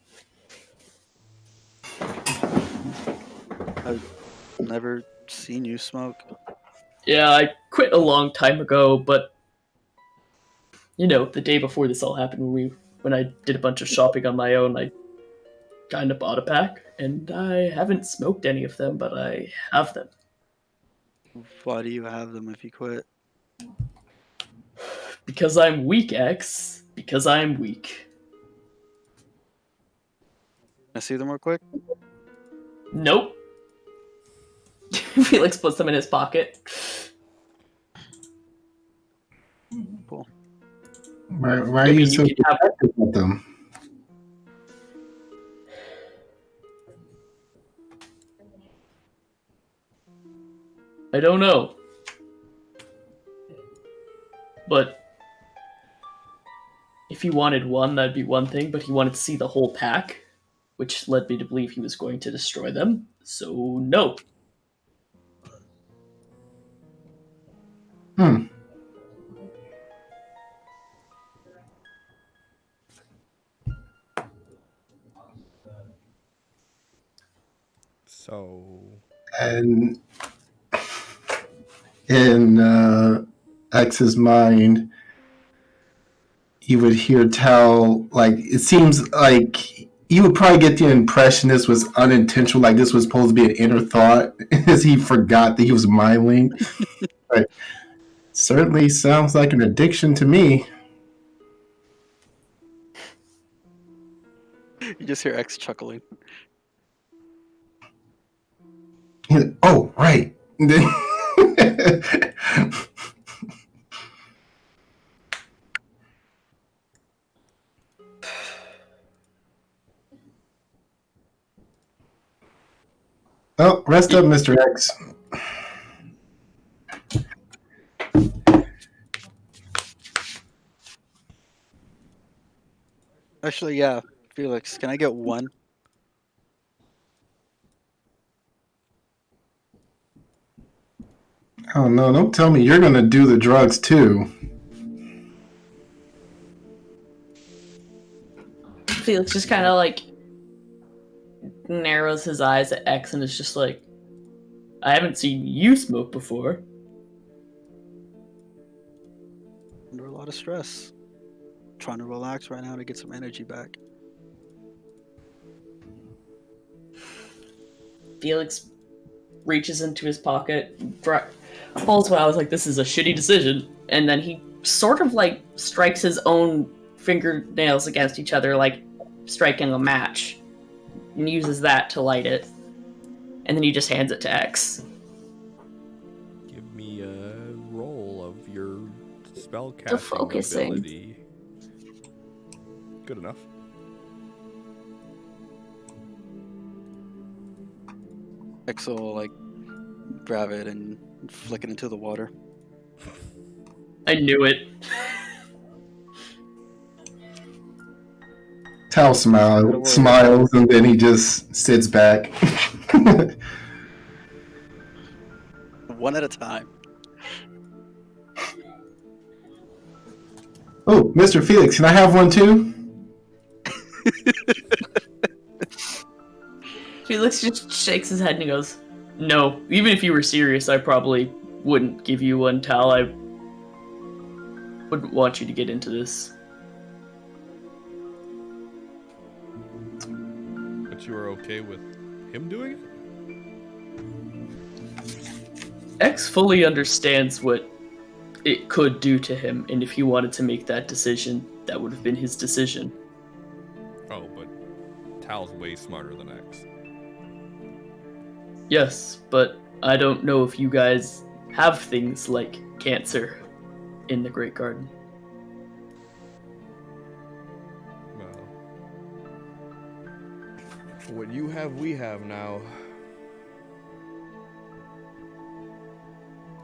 Speaker 3: I've never seen you smoke.
Speaker 6: Yeah, I quit a long time ago, but you know, the day before this all happened, when I did a bunch of shopping on my own, I kind of bought a pack, and I haven't smoked any of them, but I have them.
Speaker 3: Why do you have them if you quit?
Speaker 6: Because I'm weak, X. Because I'm weak.
Speaker 3: Can I see them real quick?
Speaker 6: Nope. Felix puts them in his pocket.
Speaker 3: Cool.
Speaker 5: Why are
Speaker 6: I
Speaker 5: you
Speaker 6: mean,
Speaker 5: so
Speaker 6: you can have
Speaker 5: protective of them?
Speaker 6: I don't know. But if he wanted one, that'd be one thing, but he wanted to see the whole pack, which led me to believe he was going to destroy them. So, no.
Speaker 1: So
Speaker 5: And in X's mind, you would hear Tal, like, it seems like you would probably get the impression this was unintentional, like this was supposed to be an inner thought, as he forgot that he was mindling. Like, certainly sounds like an addiction to me.
Speaker 3: You just hear X chuckling.
Speaker 5: He's like, oh, right. And then oh, rest up, Mr. X.
Speaker 3: Actually, yeah. Felix, can I get one?
Speaker 5: Oh no, don't tell me you're gonna do the drugs too.
Speaker 6: Felix just kind of like narrows his eyes at X and is just like, I haven't seen you smoke before.
Speaker 3: Under a lot of stress. Trying to relax right now to get some energy back.
Speaker 6: Felix reaches into his pocket, pulls what I was like, this is a shitty decision, and then he sort of like strikes his own fingernails against each other, like striking a match, and uses that to light it. And then he just hands it to X.
Speaker 1: Give me a roll of your spellcasting
Speaker 2: The focusing.
Speaker 1: ability. Good enough.
Speaker 3: X will like grab it and flick it into the water.
Speaker 6: I knew it.
Speaker 5: Tal smiles, and then he just sits back.
Speaker 3: One at a time.
Speaker 5: Oh, Mr. Felix, can I have one too?
Speaker 6: Felix just shakes his head and he goes, no, even if you were serious, I probably wouldn't give you one, Tal. I wouldn't want you to get into this.
Speaker 1: But you are okay with him doing it?
Speaker 6: X fully understands what it could do to him, and if he wanted to make that decision, that would have been his decision.
Speaker 1: Oh, but Tal's way smarter than X.
Speaker 6: Yes, but I don't know if you guys have things like cancer in the Great Garden.
Speaker 1: Well, what you have, we have now.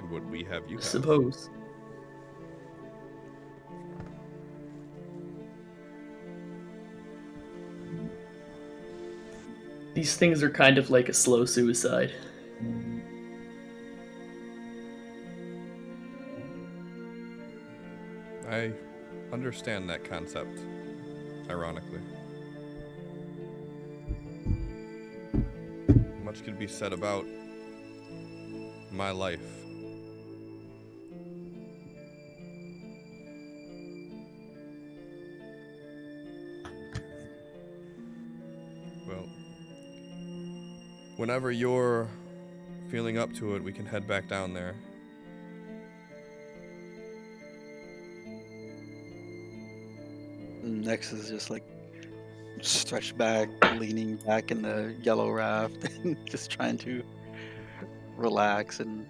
Speaker 1: And what we have, you have.
Speaker 6: Suppose. These things are kind of like a slow suicide.
Speaker 1: I understand that concept, ironically. Much could be said about my life. Well, whenever you're feeling up to it, we can head back down there.
Speaker 3: Next is just like stretched back, leaning back in the yellow raft, and just trying to relax and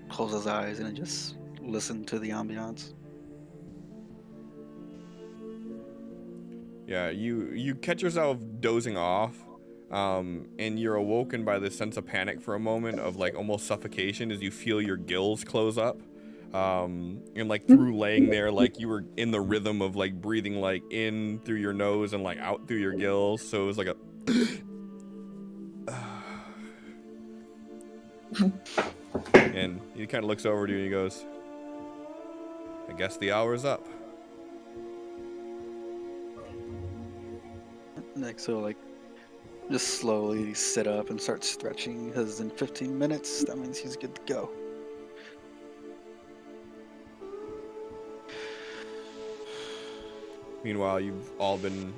Speaker 3: close his eyes and just listen to the ambiance.
Speaker 1: Yeah, you catch yourself dozing off, and you're awoken by this sense of panic for a moment of like almost suffocation as you feel your gills close up. And like through laying there, like you were in the rhythm of like breathing like in through your nose and like out through your gills. So it was like a and he kind of looks over to you and he goes, I guess the hour's up.
Speaker 3: Next will like just slowly sit up and start stretching, because in 15 minutes that means he's good to go.
Speaker 1: Meanwhile, you've all been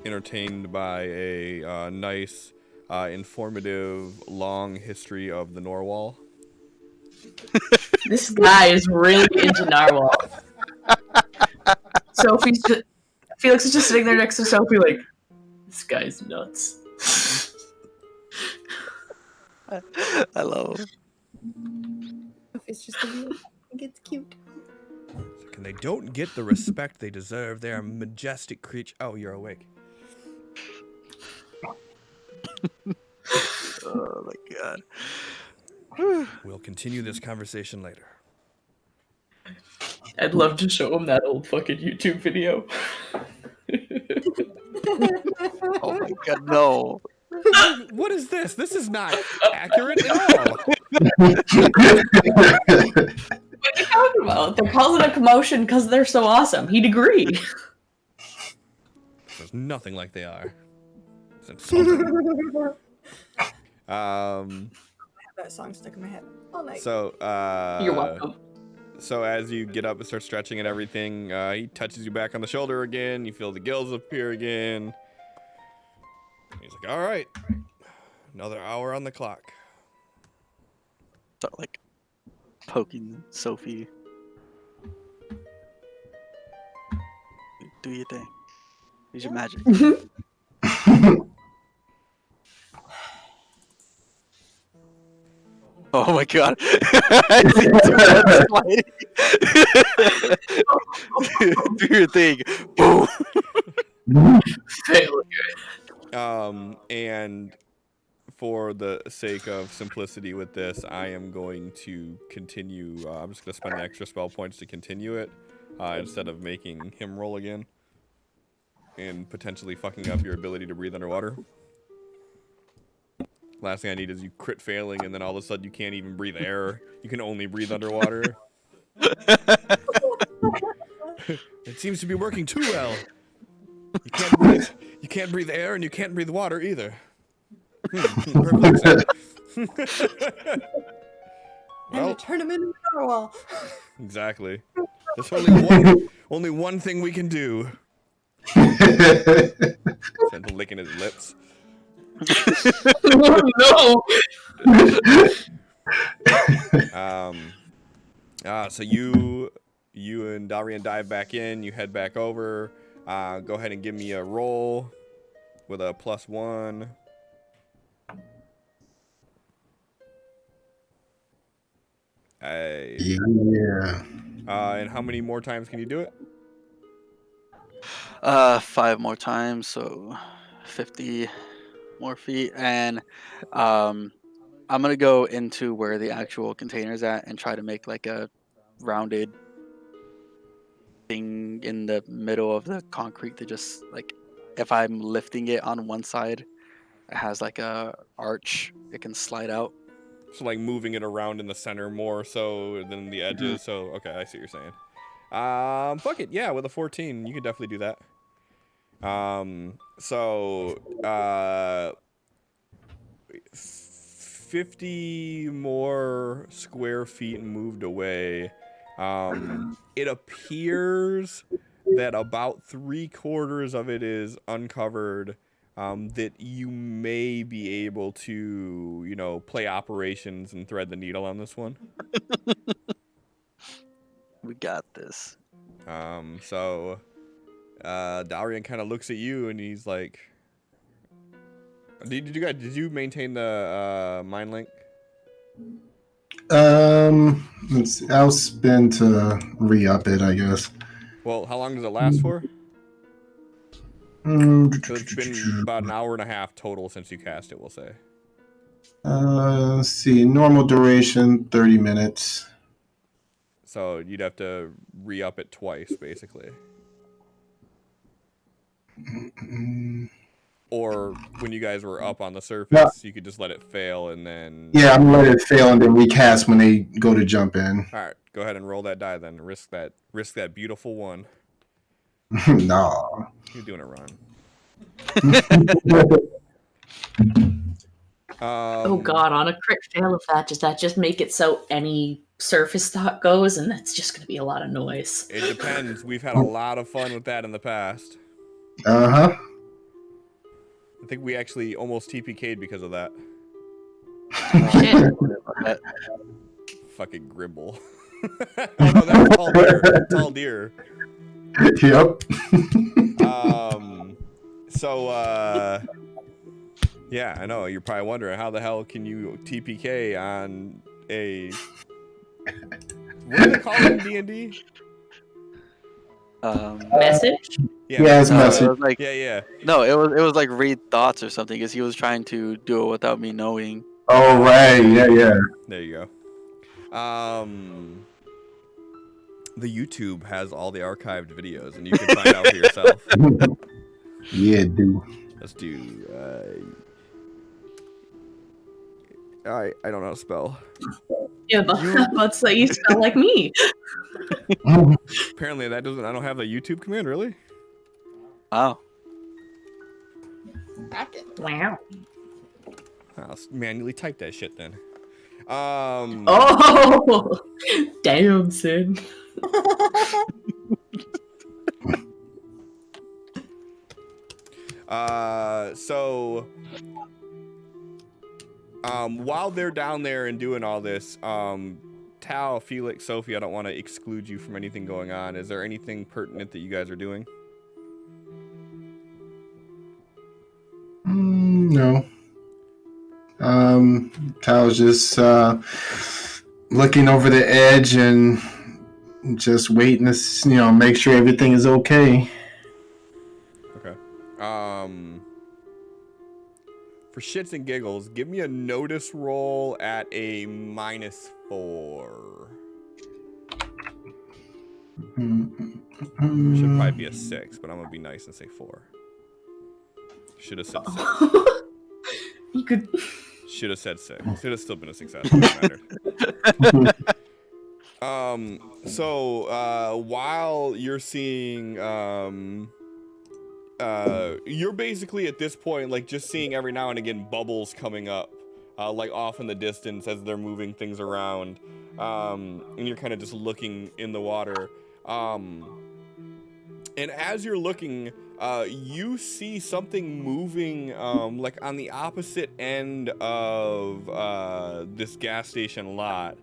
Speaker 1: entertained by a nice, informative, long history of the Norwal.
Speaker 6: This guy is really into narwhal. Felix is just sitting there next to Sophie like, this guy's nuts.
Speaker 3: I love him.
Speaker 2: It's just a view. I think it's cute.
Speaker 1: And they don't get the respect they deserve. They are majestic creatures. Oh, you're awake.
Speaker 3: Oh my god.
Speaker 1: We'll continue this conversation later.
Speaker 6: I'd love to show him that old fucking YouTube video.
Speaker 3: Oh my god, no.
Speaker 1: What is this? This is not accurate at all.
Speaker 4: What are you talking about? They're causing a commotion because they're so awesome. He'd agree.
Speaker 1: There's nothing like they are. It's insulting.
Speaker 2: I have that song stuck in my head all night.
Speaker 1: So,
Speaker 4: You're welcome.
Speaker 1: So as you get up and start stretching and everything, he touches you back on the shoulder again. You feel the gills appear again. He's like, all right, another hour on the clock.
Speaker 3: Start like poking Sophie. Do your thing. Use your magic. Oh my god. I see too much sliding. Do your thing. Boom.
Speaker 1: And for the sake of simplicity with this, I am going to continue. I'm just going to spend an extra spell points to continue it instead of making him roll again and potentially fucking up your ability to breathe underwater. Last thing I need is you crit failing and then all of a sudden you can't even breathe air. You can only breathe underwater. It seems to be working too well. You can't breathe air and you can't breathe water either.
Speaker 2: Time
Speaker 1: Well,
Speaker 2: to turn him into a narwhal.
Speaker 1: exactly. There's only one thing we can do. Sent licking his lips.
Speaker 6: No.
Speaker 1: So you and Darian dive back in. You head back over. Go ahead and give me a roll with a +1.
Speaker 5: Yeah.
Speaker 1: And how many more times can you do it?
Speaker 3: 5 more times, so 50 more feet, and I'm gonna go into where the actual container's at and try to make like a rounded thing in the middle of the concrete to just like, if I'm lifting it on one side, it has like a arch, it can slide out.
Speaker 1: So like moving it around in the center more so than the edges. So okay, I see what you're saying. Fuck it, yeah, with a 14, you can definitely do that. 50 more square feet moved away. It appears that about 3/4 of it is uncovered. That you may be able to, play operations and thread the needle on this one.
Speaker 3: We got this.
Speaker 1: Darian kind of looks at you and he's like, did you maintain the mind link?
Speaker 5: Let's see. I'll spin to re-up it, I guess.
Speaker 1: Well, how long does it last for? So it's been about an hour and a half total since you cast it, we'll say.
Speaker 5: Let's see. Normal duration, 30 minutes.
Speaker 1: So you'd have to re-up it twice, basically. Or when you guys were up on the surface, you could just let it fail and then...
Speaker 5: Yeah, I'm gonna let it fail and then recast when they go to jump in.
Speaker 1: Alright, go ahead and roll that die then. Risk that beautiful one.
Speaker 5: No.
Speaker 1: You're doing a run.
Speaker 4: Oh god, on a crit fail of that, does that just make it so any surface thought goes and that's just going to be a lot of noise?
Speaker 1: It depends. We've had a lot of fun with that in the past.
Speaker 5: Uh-huh.
Speaker 1: I think we actually almost TPK'd because of that.
Speaker 4: Shit.
Speaker 1: Fucking Grimble. Oh no, that was Tall Deer. Tall Deer.
Speaker 5: Yep.
Speaker 1: Yeah, I know. You're probably wondering how the hell can you TPK on a what do they call it in D&D?
Speaker 7: Message?
Speaker 1: Yeah,
Speaker 5: Yeah, it's
Speaker 3: No,
Speaker 1: message.
Speaker 3: it
Speaker 5: message.
Speaker 3: was like
Speaker 1: Yeah.
Speaker 3: no, it was like read thoughts or something because he was trying to do it without me knowing.
Speaker 5: Oh, right. Yeah.
Speaker 1: There you go. The YouTube has all the archived videos, and you can find out for yourself.
Speaker 5: Yeah, dude.
Speaker 1: Let's do. I don't know how to spell.
Speaker 7: Yeah, but so you spell like me.
Speaker 1: Apparently, that doesn't. I don't have the YouTube command. Really?
Speaker 3: Wow.
Speaker 7: Wow.
Speaker 1: I'll manually type that shit then.
Speaker 7: Oh, damn, Sid.
Speaker 1: So while they're down there and doing all this, Tal, Felix, Sophie, I don't want to exclude you from anything going on. Is there anything pertinent that you guys are doing?
Speaker 5: No. Tao's just looking over the edge and just waiting to, make sure everything is okay.
Speaker 1: Okay. For shits and giggles, give me a notice roll at a -4. Should probably be a 6, but I'm gonna be nice and say 4. Should have said 6.
Speaker 7: You could.
Speaker 1: Should have said 6. Should have still been a success. It mattered. So while you're seeing, you're basically at this point like just seeing every now and again bubbles coming up, like off in the distance as they're moving things around, and you're kind of just looking in the water. And as you're looking, you see something moving, like on the opposite end of this gas station lot.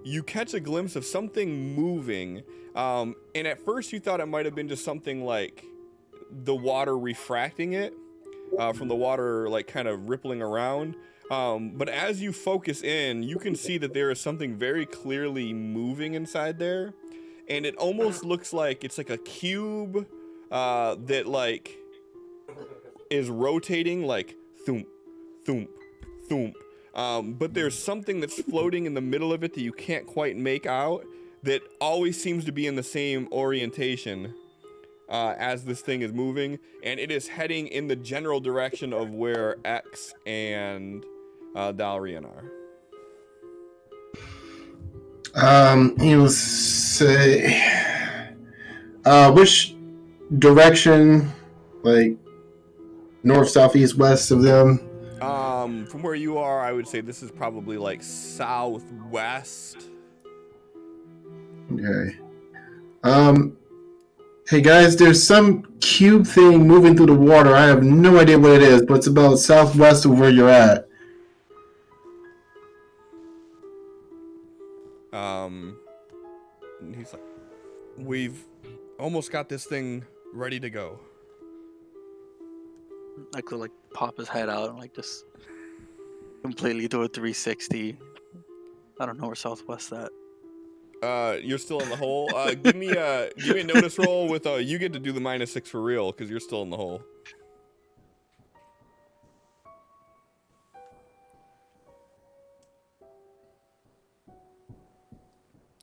Speaker 1: You catch a glimpse of something moving, and at first you thought it might have been just something like the water refracting it, from the water like kind of rippling around. But as you focus in, you can see that there is something very clearly moving inside there. And it almost looks like it's like a cube that like is rotating like thump, thump, thump. But there's something that's floating in the middle of it that you can't quite make out that always seems to be in the same orientation as this thing is moving. And it is heading in the general direction of where X and Dalrian are.
Speaker 5: He'll say, which direction, like north, south, east, west of them?
Speaker 1: From where you are, I would say this is probably like southwest.
Speaker 5: Okay. Hey guys, there's some cube thing moving through the water. I have no idea what it is, but it's about southwest of where you're at.
Speaker 1: And he's like, we've almost got this thing ready to go.
Speaker 3: I could like pop his head out and like just completely do a 360. I don't know where Southwest at.
Speaker 1: You're still in the hole. Give me a notice roll with you get to do the -6 for real because you're still in the hole.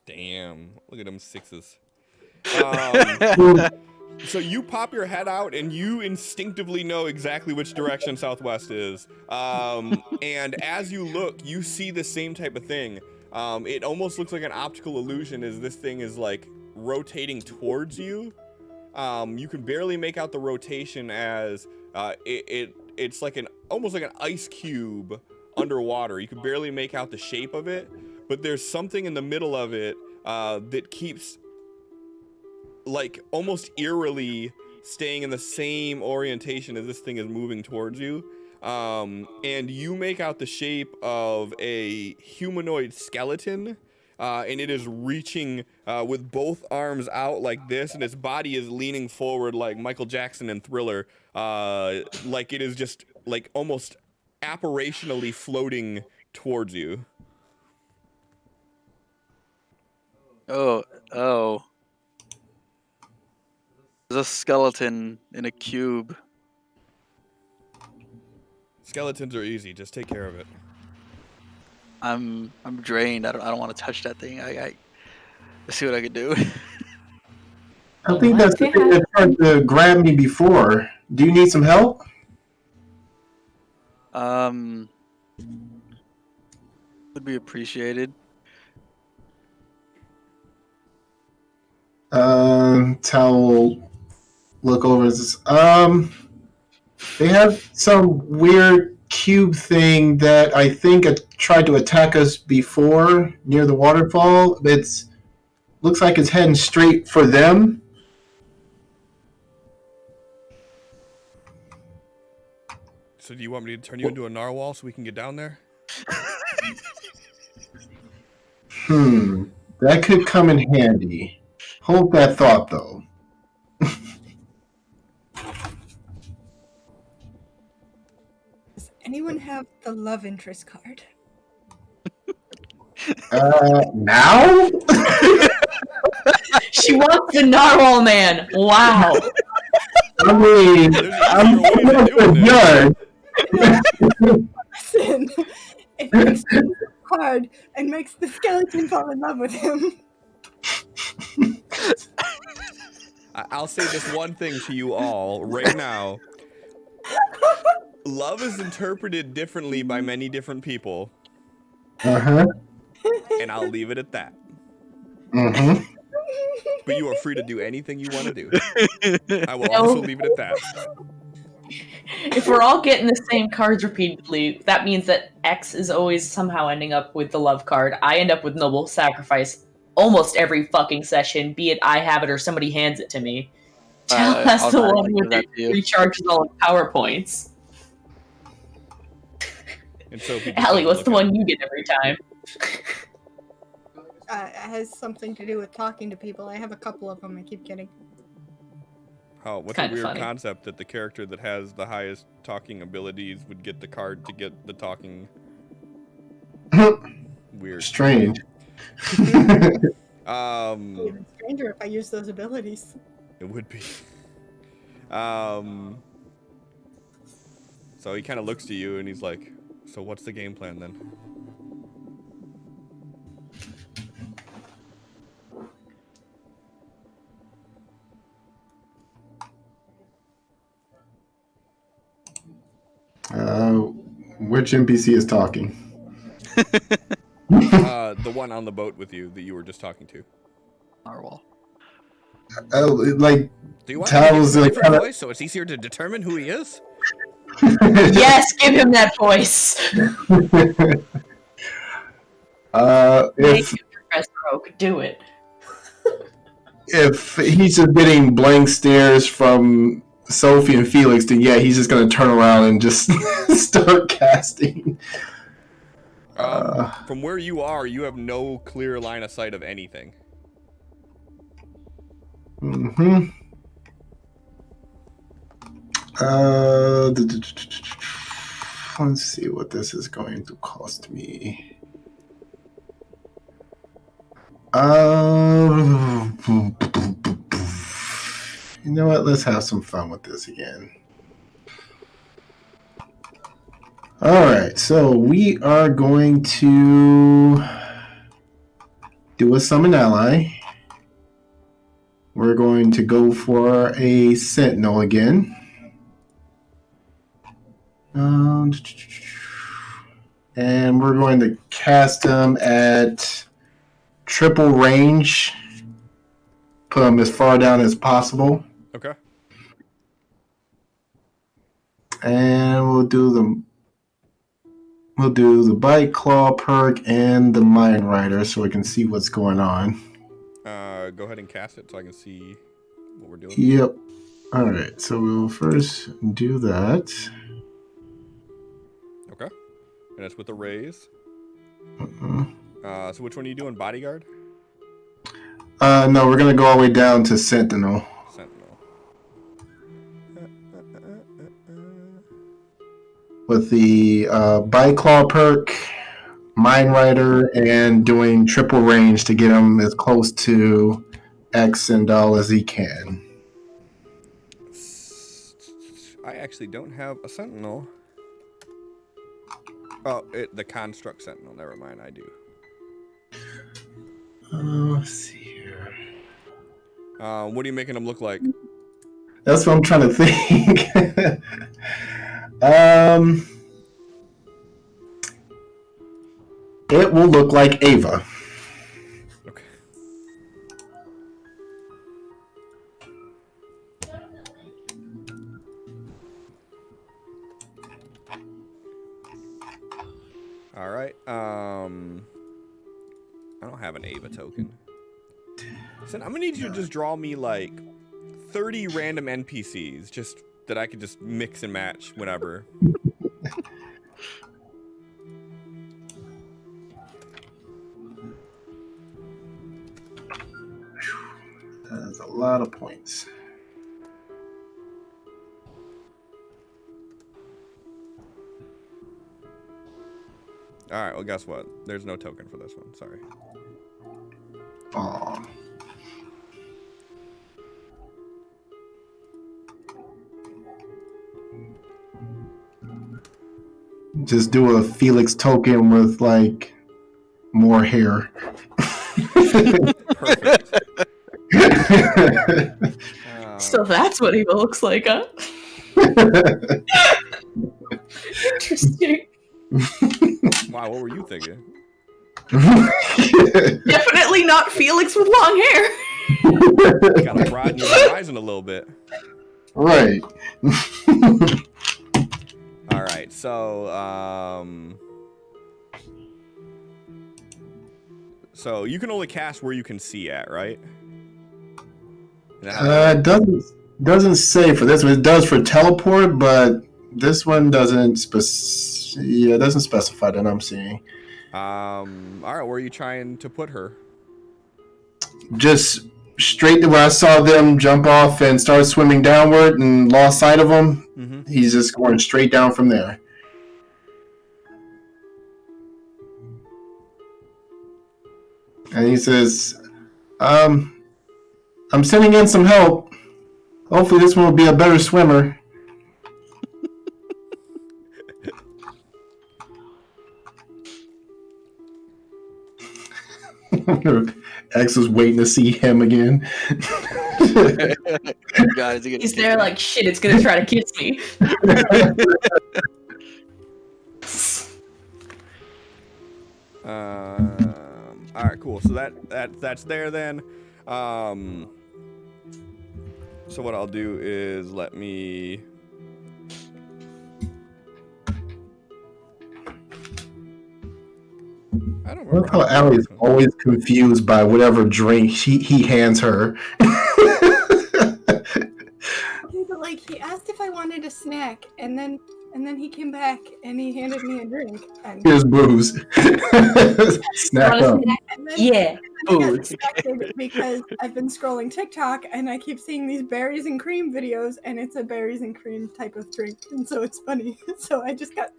Speaker 1: Damn, look at them 6s. So you pop your head out and you instinctively know exactly which direction southwest is. And as you look, you see the same type of thing. It almost looks like an optical illusion as this thing is like rotating towards you. You can barely make out the rotation as it's like almost like an ice cube underwater. You can barely make out the shape of it, but there's something in the middle of it that keeps like almost eerily staying in the same orientation as this thing is moving towards you. And you make out the shape of a humanoid skeleton, and it is reaching with both arms out like this, and its body is leaning forward like Michael Jackson in Thriller, like it is just like almost apparitionally floating towards you.
Speaker 3: Oh. There's a skeleton in a cube.
Speaker 1: Skeletons are easy. Just take care of it.
Speaker 3: I'm drained. I don't want to touch that thing. Let's see what I can do.
Speaker 5: I think that's the thing that tried to grab me before. Do you need some help?
Speaker 3: Would be appreciated.
Speaker 5: Towel look over this. They have some weird cube thing that I think tried to attack us before near the waterfall. Looks like it's heading straight for them.
Speaker 1: So do you want me to turn you into a narwhal so we can get down there?
Speaker 5: That could come in handy. Hold that thought, though.
Speaker 2: Does anyone have the love interest card?
Speaker 5: Now?
Speaker 7: She wants the narwhal man. Wow.
Speaker 5: I mean, I'm not the judge.
Speaker 2: Listen, it makes him hard and makes the skeleton fall in love with him.
Speaker 1: I'll say this one thing to you all right now. Love is interpreted differently by many different people.
Speaker 5: Uh-huh.
Speaker 1: And I'll leave it at that.
Speaker 5: Mm-hmm.
Speaker 1: But you are free to do anything you want to do. I will also leave it at that.
Speaker 6: If we're all getting the same cards repeatedly, that means that X is always somehow ending up with the love card. I end up with Noble Sacrifice almost every fucking session, be it I have it or somebody hands it to me. That's
Speaker 3: I'll
Speaker 6: the
Speaker 3: gladly
Speaker 6: one
Speaker 3: give
Speaker 6: with
Speaker 3: that
Speaker 6: it
Speaker 3: to you.
Speaker 6: recharges all the power points.
Speaker 1: And so
Speaker 6: Allie, what's the one you get every time?
Speaker 2: It has something to do with talking to people. I have a couple of them I keep getting.
Speaker 1: Oh, what's a
Speaker 6: Kinda
Speaker 1: weird
Speaker 6: funny.
Speaker 1: concept that the character that has the highest talking abilities would get the card to get the talking. Weird.
Speaker 5: Strange.
Speaker 2: Even stranger if I use those abilities.
Speaker 1: It would be. So he kind of looks to you and he's like, "So what's the game plan then?"
Speaker 5: Which NPC is talking?
Speaker 1: The one on the boat with you that you were just talking to.
Speaker 3: Narwhal.
Speaker 5: Like,
Speaker 1: Do you want
Speaker 5: Tao's
Speaker 1: to give him a
Speaker 5: like
Speaker 1: different voice so it's easier to determine who he is?
Speaker 6: Yes, give him that voice. Make
Speaker 5: if
Speaker 6: it, Professor Oak, do it.
Speaker 5: if he's just getting blank stares from Sophie and Felix, then yeah, he's just gonna turn around and just start casting.
Speaker 1: From where you are, you have no clear line of sight of anything.
Speaker 5: Mm-hmm. Let's see what this is going to cost me. You know what? Let's have some fun with this again. Alright, so we are going to do a summon ally. We're going to go for a sentinel again. And we're going to cast him at triple range. Put him as far down as possible.
Speaker 1: Okay.
Speaker 5: And we'll do the bite claw perk and the mind rider so we can see what's going on.
Speaker 1: Go ahead and cast it so I can see what we're doing.
Speaker 5: Yep. Alright, so we'll first do that.
Speaker 1: Okay. And it's with a raise.
Speaker 5: Uh-uh.
Speaker 1: So which one are you doing? Bodyguard?
Speaker 5: No, we're gonna go all the way down to sentinel.
Speaker 1: Sentinel.
Speaker 5: with the Bite Claw perk, Mind Rider, and doing triple range to get him as close to X and Doll as he can.
Speaker 1: I actually don't have a Sentinel. Oh, the Construct Sentinel. Never mind, I do.
Speaker 5: Let's see here.
Speaker 1: What are you making him look like?
Speaker 5: That's what I'm trying to think. It will look like Ava.
Speaker 1: Okay. All right. I don't have an Ava token. So I'm gonna need you to just draw me like 30 random NPCs, just that I could just mix and match whenever.
Speaker 5: That's a lot of points.
Speaker 1: All right. Well, guess what? There's no token for this one. Sorry.
Speaker 5: Aw. Just do a Felix token with like more hair.
Speaker 1: Perfect.
Speaker 6: So that's what Eva looks like, huh? Interesting.
Speaker 1: Wow. What were you thinking?
Speaker 6: Definitely not Felix with long hair.
Speaker 1: Gotta broaden your horizon a little bit.
Speaker 5: Right.
Speaker 1: All right. So you can only cast where you can see at, right?
Speaker 5: It doesn't say for this one. It does for teleport, but this one doesn't it doesn't specify that I'm seeing.
Speaker 1: All right. Where are you trying to put her?
Speaker 5: Just straight to where I saw them jump off and start swimming downward and lost sight of him.
Speaker 1: Mm-hmm.
Speaker 5: He's just going straight down from there. And he says, I'm sending in some help. Hopefully this one will be a better swimmer. X is waiting to see him again.
Speaker 3: Guys,
Speaker 6: He's there like, shit, it's gonna try to kiss me.
Speaker 1: All right, cool. So that's there then. So what I'll do is let me. I don't
Speaker 5: I love
Speaker 1: remember.
Speaker 5: how Allie is always confused by whatever drink he hands her.
Speaker 2: But like he asked if I wanted a snack, and then he came back and he handed me a drink. And
Speaker 5: Here's booze. Snack up.
Speaker 2: and then,
Speaker 6: Yeah,
Speaker 2: I got
Speaker 6: booze.
Speaker 2: distracted because I've been scrolling TikTok and I keep seeing these berries and cream videos, and it's a berries and cream type of drink, and so it's funny. So I just got.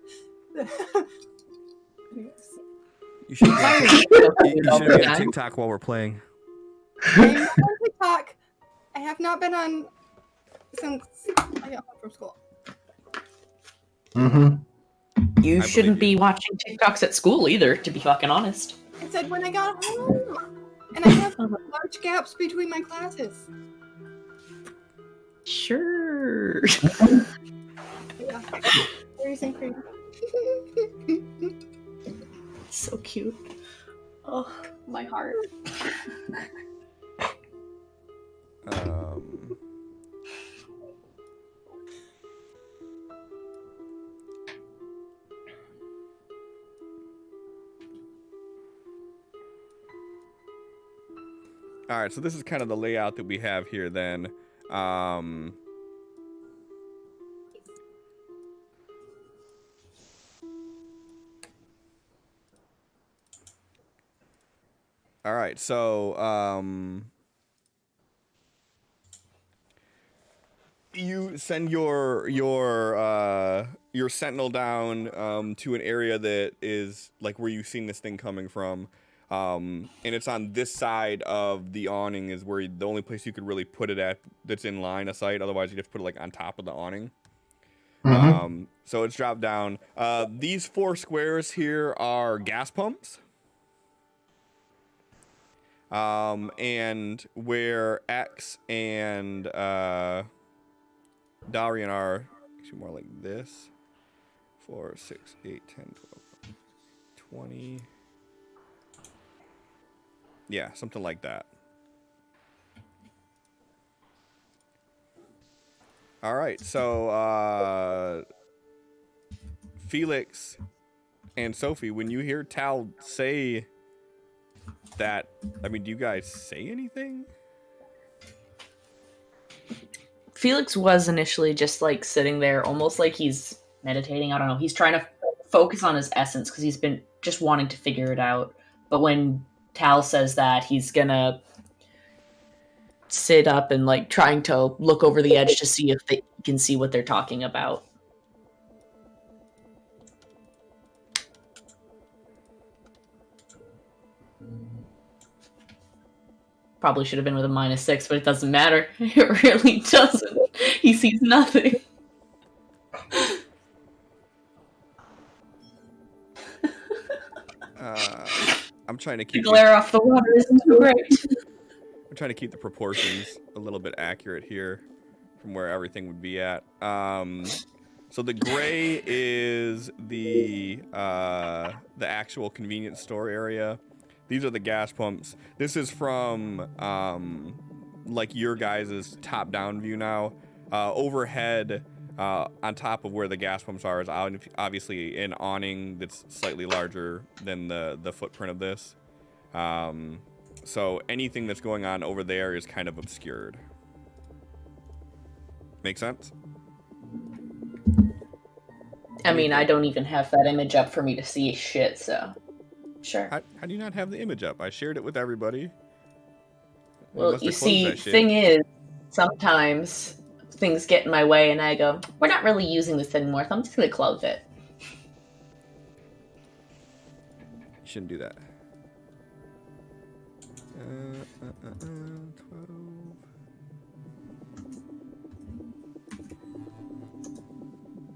Speaker 1: You should be on TikTok while we're playing.
Speaker 2: I'm not on TikTok. I have not been on since I got home from school.
Speaker 5: Mm-hmm.
Speaker 6: You
Speaker 1: I
Speaker 6: shouldn't
Speaker 1: believe
Speaker 6: be watching TikToks at school either, to be fucking honest.
Speaker 2: I said when I got home, and I have large gaps between my classes.
Speaker 6: Sure.
Speaker 2: Yeah. Berries and cream.
Speaker 6: So cute. Oh, my heart.
Speaker 1: All right, so this is kind of the layout that we have here then. All right, so you send your your sentinel down to an area that is like where you've seen this thing coming from. And it's on this side of the awning is where the only place you could really put it at that's in line of sight. Otherwise, you'd have to put it like on top of the awning. So it's dropped down. These 4 squares here are gas pumps. And where X and Darian are actually more like this. 4, 6, 8, 10, 12, 20. Yeah, something like that. All right, so Felix and Sophie, when you hear Tal say that, I mean, do you guys say anything?
Speaker 4: Felix was initially just like sitting there, almost like he's meditating. I don't know. He's trying to focus on his essence because he's been just wanting to figure it out. But when Tal says that, he's gonna sit up and like trying to look over the edge to see if they can see what they're talking about. Probably should have been with a -6, but it doesn't matter. It really doesn't. He sees nothing.
Speaker 1: I'm trying to
Speaker 4: The
Speaker 1: keep
Speaker 4: glare off the water isn't too great.
Speaker 1: I'm trying to keep the proportions a little bit accurate here from where everything would be at. So the gray is the actual convenience store area. These are the gas pumps. This is from like your guys' top-down view now. Overhead, on top of where the gas pumps are, is obviously an awning that's slightly larger than the footprint of this. So anything that's going on over there is kind of obscured. Make sense?
Speaker 4: I mean, I don't even have that image up for me to see shit, so sure.
Speaker 1: How do you not have the image up? I shared it with everybody.
Speaker 4: Well, you see, thing is, sometimes things get in my way and I go, we're not really using this anymore, so I'm just going to close it.
Speaker 1: You shouldn't do that. 12.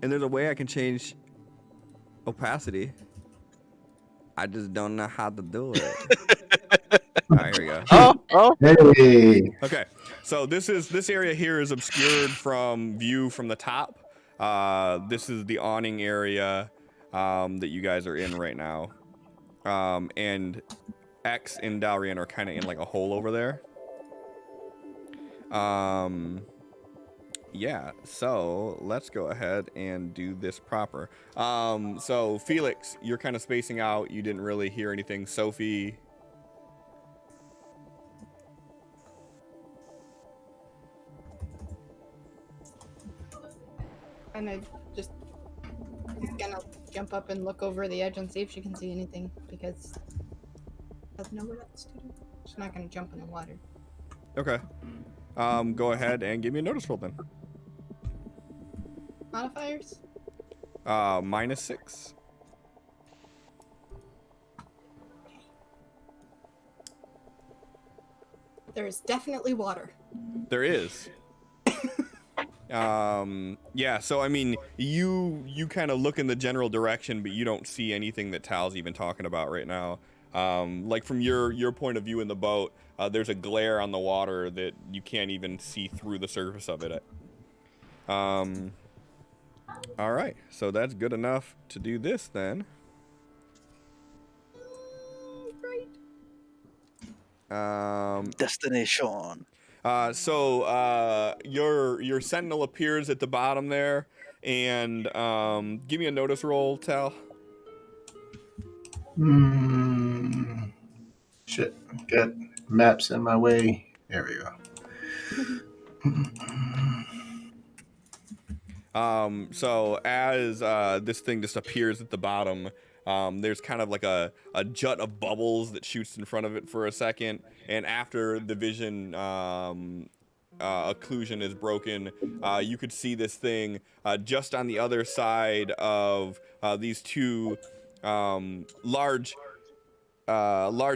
Speaker 1: And there's a way I can change opacity. I just don't know how to do it. All right, here we go.
Speaker 3: Oh.
Speaker 5: Hey.
Speaker 1: Okay, so this area here is obscured from view from the top. This is the awning area that you guys are in right now. And X and Darian are kind of in like a hole over there. Yeah, so let's go ahead and do this proper. So Felix, you're kind of spacing out. You didn't really hear anything. Sophie.
Speaker 2: And I just he's gonna jump up and look over the edge and see if she can see anything because she doesn't know what else to do. She's not gonna jump in the water.
Speaker 1: Okay. Go ahead and give me a notice roll then.
Speaker 2: Modifiers?
Speaker 1: -6.
Speaker 2: There is definitely water.
Speaker 1: There is. Yeah, so I mean, you kind of look in the general direction, but you don't see anything that Tal's even talking about right now. Like from your point of view in the boat, there's a glare on the water that you can't even see through the surface of it. All right, so that's good enough to do this then.
Speaker 2: Great.
Speaker 3: Destination.
Speaker 1: So your sentinel appears at the bottom there, and give me a notice roll, Tal.
Speaker 5: Shit, got maps in my way. There we go.
Speaker 1: So as this thing just appears at the bottom, there's kind of like a jut of bubbles that shoots in front of it for a second, and after the vision occlusion is broken. You could see this thing just on the other side of these two large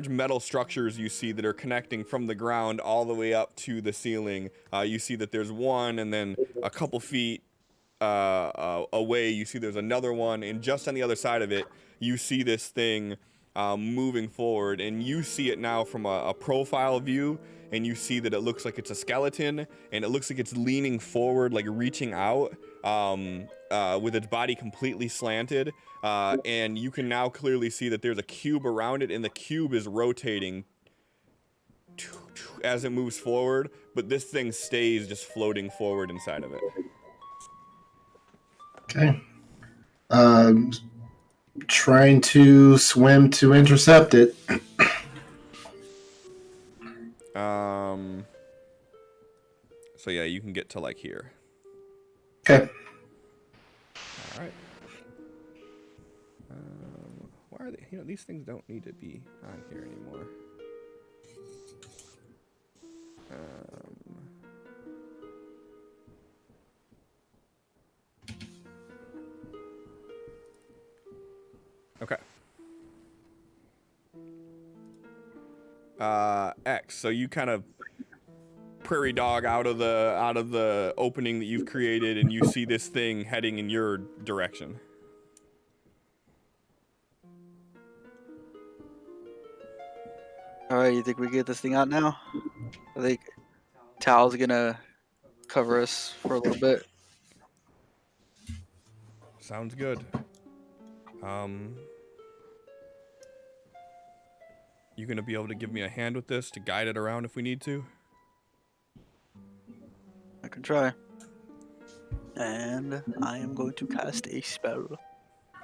Speaker 1: metal structures you see that are connecting from the ground all the way up to the ceiling. You see that there's one, and then a couple feet away you see there's another one, and just on the other side of it you see this thing moving forward, and you see it now from a profile view, and you see that it looks like it's a skeleton, and it looks like it's leaning forward, like reaching out, with its body completely slanted, and you can now clearly see that there's a cube around it, and the cube is rotating as it moves forward, but this thing stays just floating forward inside of it.
Speaker 5: Okay. Trying to swim to intercept it.
Speaker 1: So yeah, you can get to like here.
Speaker 5: Okay.
Speaker 1: All right. Why are they? You know, these things don't need to be on here anymore. Okay. X. So you kind of prairie dog out of the opening that you've created, and you see this thing heading in your direction.
Speaker 3: All right, you think we get this thing out now? I think Tal's gonna cover us for a little bit.
Speaker 1: Sounds good. You gonna be able to give me a hand with this to guide it around if we need to?
Speaker 3: I can try. And I am going to cast a spell.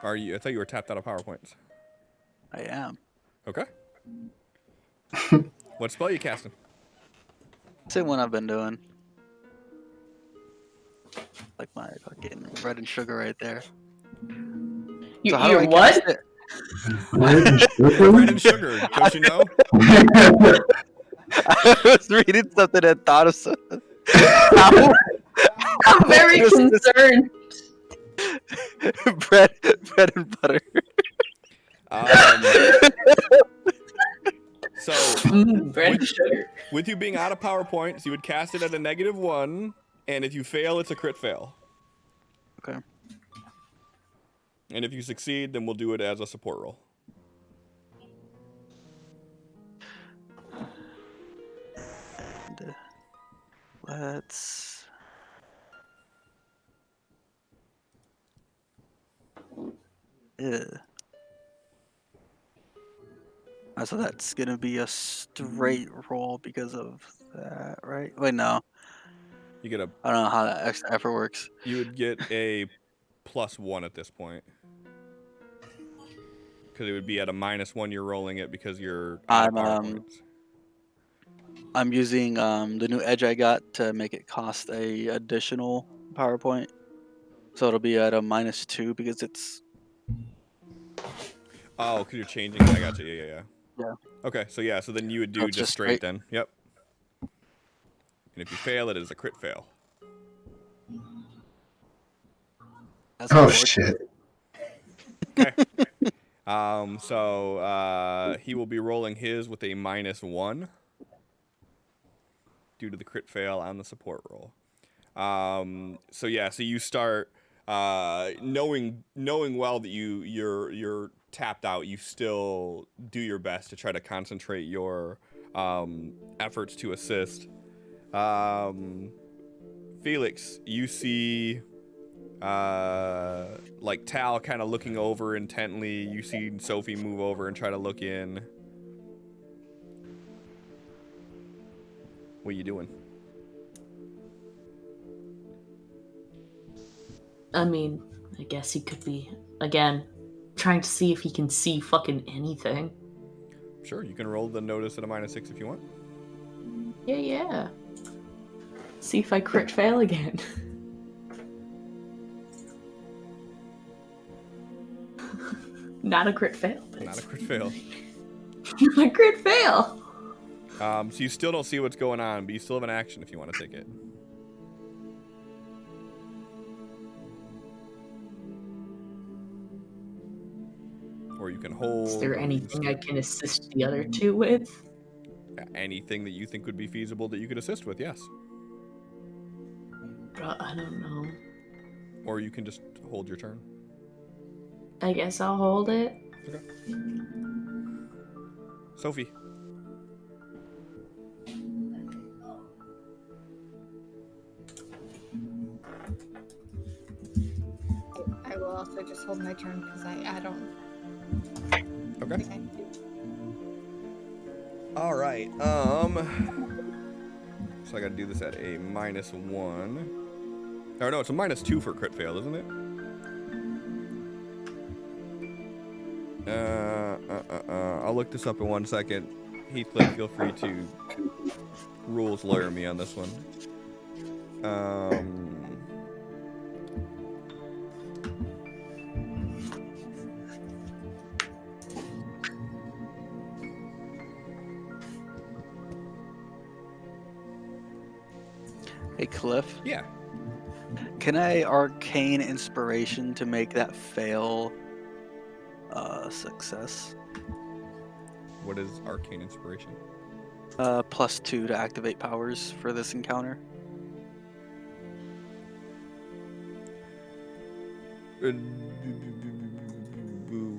Speaker 1: Are you? I thought you were tapped out of PowerPoints.
Speaker 3: I am.
Speaker 1: Okay. What spell you casting?
Speaker 3: Same one I've been doing. Like my fucking bread and sugar right there.
Speaker 4: You,
Speaker 3: how do
Speaker 4: you're
Speaker 3: I
Speaker 4: what?
Speaker 3: cast it?
Speaker 5: Bread and sugar?
Speaker 1: Bread and sugar, don't you know?
Speaker 3: I was reading something and thought of something.
Speaker 4: I'm very concerned.
Speaker 3: bread and butter.
Speaker 1: So,
Speaker 4: Bread and sugar.
Speaker 1: with you being out of PowerPoints, you would cast it at a -1, and if you fail, it's a crit fail.
Speaker 3: Okay.
Speaker 1: And if you succeed, then we'll do it as a support roll.
Speaker 3: And, let's. So that's gonna be a straight roll because of that, right? Wait, no.
Speaker 1: You get a.
Speaker 3: I don't know how that extra effort works.
Speaker 1: You would get a +1 at this point. Because it would be at a -1 you're rolling it because you're out of PowerPoints.
Speaker 3: I'm using the new edge I got to make it cost a additional PowerPoint. So it'll be at a -2 because it's.
Speaker 1: Oh, because you're changing it. I got you. Yeah.
Speaker 3: Yeah.
Speaker 1: Okay, so yeah, so then you would do
Speaker 3: it's
Speaker 1: just
Speaker 3: just
Speaker 1: straight
Speaker 3: straight.
Speaker 1: then. Yep. And if you fail, it is a crit fail.
Speaker 3: That's
Speaker 5: Oh,
Speaker 3: what
Speaker 5: shit.
Speaker 1: Okay. So he will be rolling his with a -1 due to the crit fail on the support roll. So yeah, so you start knowing well that you're tapped out. You still do your best to try to concentrate your efforts to assist. Felix, you see like Tal kind of looking over intently. You see Sophie move over and try to look in. What are you doing?
Speaker 4: I mean, I guess he could be, again, trying to see if he can see fucking anything.
Speaker 1: Sure, you can roll the notice at a -6 if you want.
Speaker 4: Yeah. See if I crit fail again. Not a crit fail. But
Speaker 1: Not a crit fail.
Speaker 4: a crit fail.
Speaker 1: So you still don't see what's going on, but you still have an action if you want to take it. Or you can hold.
Speaker 4: Is there
Speaker 1: or you
Speaker 4: anything I can assist the other two with?
Speaker 1: anything that you think would be feasible that you could assist with, yes.
Speaker 4: I don't know.
Speaker 1: Or you can just hold your turn.
Speaker 4: I guess I'll hold it.
Speaker 1: Okay. Sophie.
Speaker 2: I will also just hold my turn because I don't.
Speaker 1: Okay.
Speaker 2: think I can do-
Speaker 1: All right. So I got to do this at a -1. Or no, it's a -2 for crit fail, isn't it? I'll look this up in 1 second. Heathcliff, feel free to rules lawyer me on this one.
Speaker 3: Hey, Cliff.
Speaker 1: Yeah.
Speaker 3: Can I arcane inspiration to make that fail success?
Speaker 1: What is arcane inspiration?
Speaker 3: +2 to activate powers for this encounter.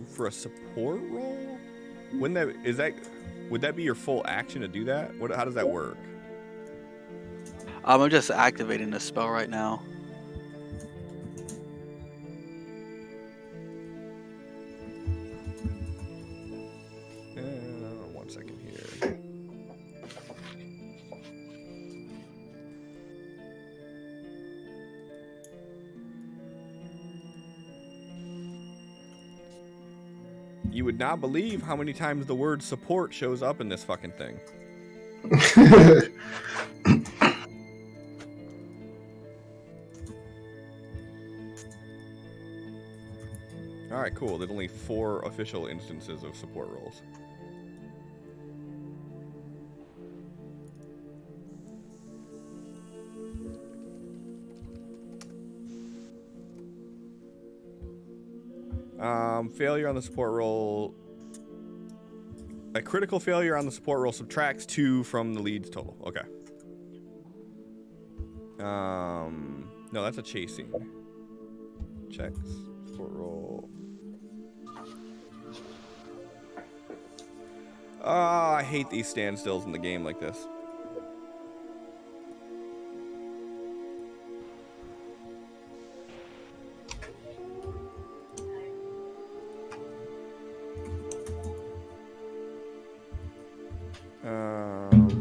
Speaker 1: For a support roll? Would that be your full action to do that? How does that work?
Speaker 3: I'm just activating the spell right now.
Speaker 1: One second here. You would not believe how many times the word support shows up in this fucking thing. Alright, cool. There's only 4 official instances of support roles. Failure on the support roll. A critical failure on the support roll subtracts 2 from the lead's total. Okay. No, that's a chasing. Checks. Support roll. Oh, I hate these standstills in the game like this.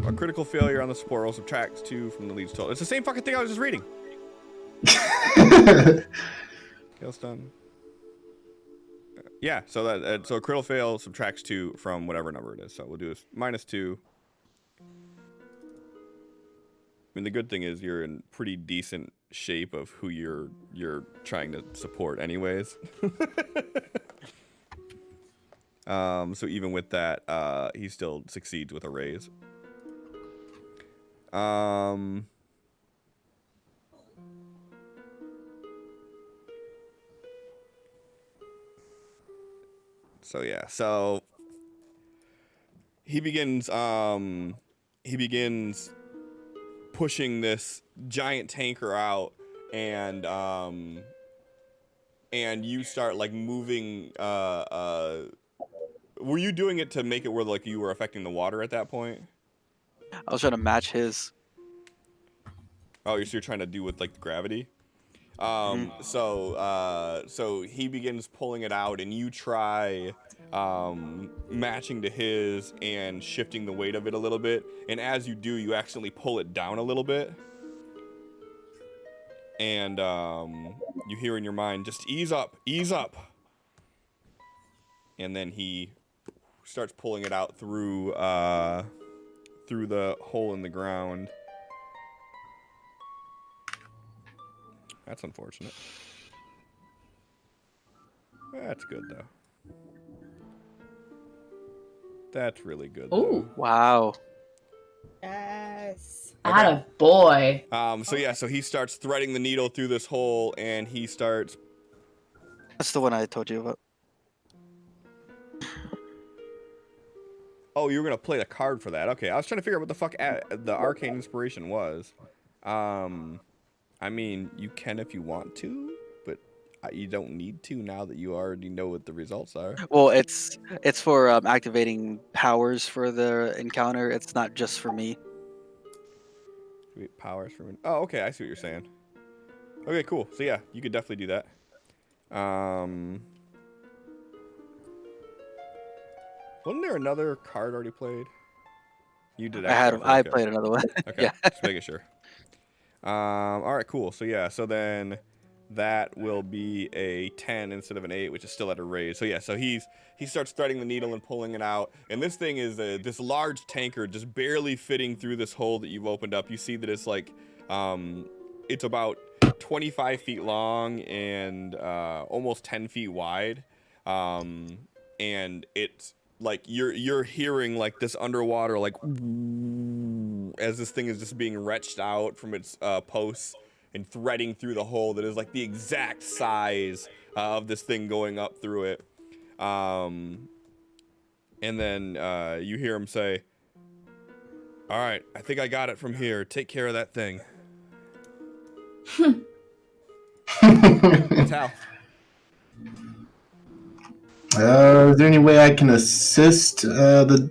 Speaker 1: A critical failure on the support roll subtracts 2 from the lead's total. It's the same fucking thing I was just reading. Fail's done. Yeah, so so a critical fail subtracts 2 from whatever number it is. So we'll do this -2. I mean, the good thing is you're in pretty decent shape of who you're trying to support, anyways. So even with that, he still succeeds with a raise. So yeah, so he begins pushing this giant tanker out, and you start like moving. Were you doing it to make it where like you were affecting the water at that point?
Speaker 3: I was trying to match his.
Speaker 1: Oh, you're trying to do with like the gravity. So he begins pulling it out, and you try matching to his and shifting the weight of it a little bit. And as you do, you accidentally pull it down a little bit. And you hear in your mind, just ease up, ease up. And then he starts pulling it out through the hole in the ground. That's unfortunate. That's good, though. That's really good, though.
Speaker 4: Ooh.
Speaker 3: Wow.
Speaker 4: Atta boy.
Speaker 1: So yeah, so he starts threading the needle through this hole, and he starts.
Speaker 3: That's the one I told you about.
Speaker 1: Oh, you were gonna play the card for that. Okay, I was trying to figure out what the fuck the arcane inspiration was. I mean, you can if you want to, but you don't need to now that you already know what the results are.
Speaker 3: Well, it's for activating powers for the encounter. It's not just for me.
Speaker 1: Powers from. Oh, okay, I see what you're saying. Okay, cool. So yeah, you could definitely do that. Wasn't there another card already played? You did.
Speaker 3: I played another one.
Speaker 1: Okay,
Speaker 3: Yeah.
Speaker 1: just making sure. All right, cool. So yeah, so then that will be a 10 instead of an 8, which is still at a raise. So yeah, so he starts threading the needle and pulling it out, and this thing is this large tanker just barely fitting through this hole that you've opened up. You see that it's like it's about 25 feet long and almost 10 feet wide, and it's like you're hearing like this underwater like as this thing is just being wrenched out from its posts and threading through the hole that is like the exact size of this thing going up through it. And then you hear him say, "All right, I think I got it from here. Take care of that thing." Tal.
Speaker 5: Is there any way I can assist the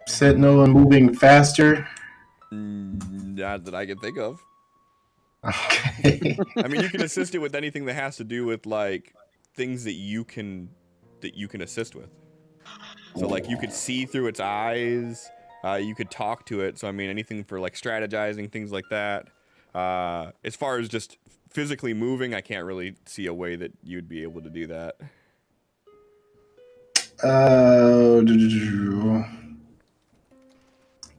Speaker 5: Sentinel in moving faster?
Speaker 1: Not that I can think of.
Speaker 5: Okay.
Speaker 1: I mean, you can assist it with anything that has to do with like things that you can assist with. So like you could see through its eyes, you could talk to it. So I mean, anything for like strategizing, things like that. As far as just physically moving, I can't really see a way that you'd be able to do that.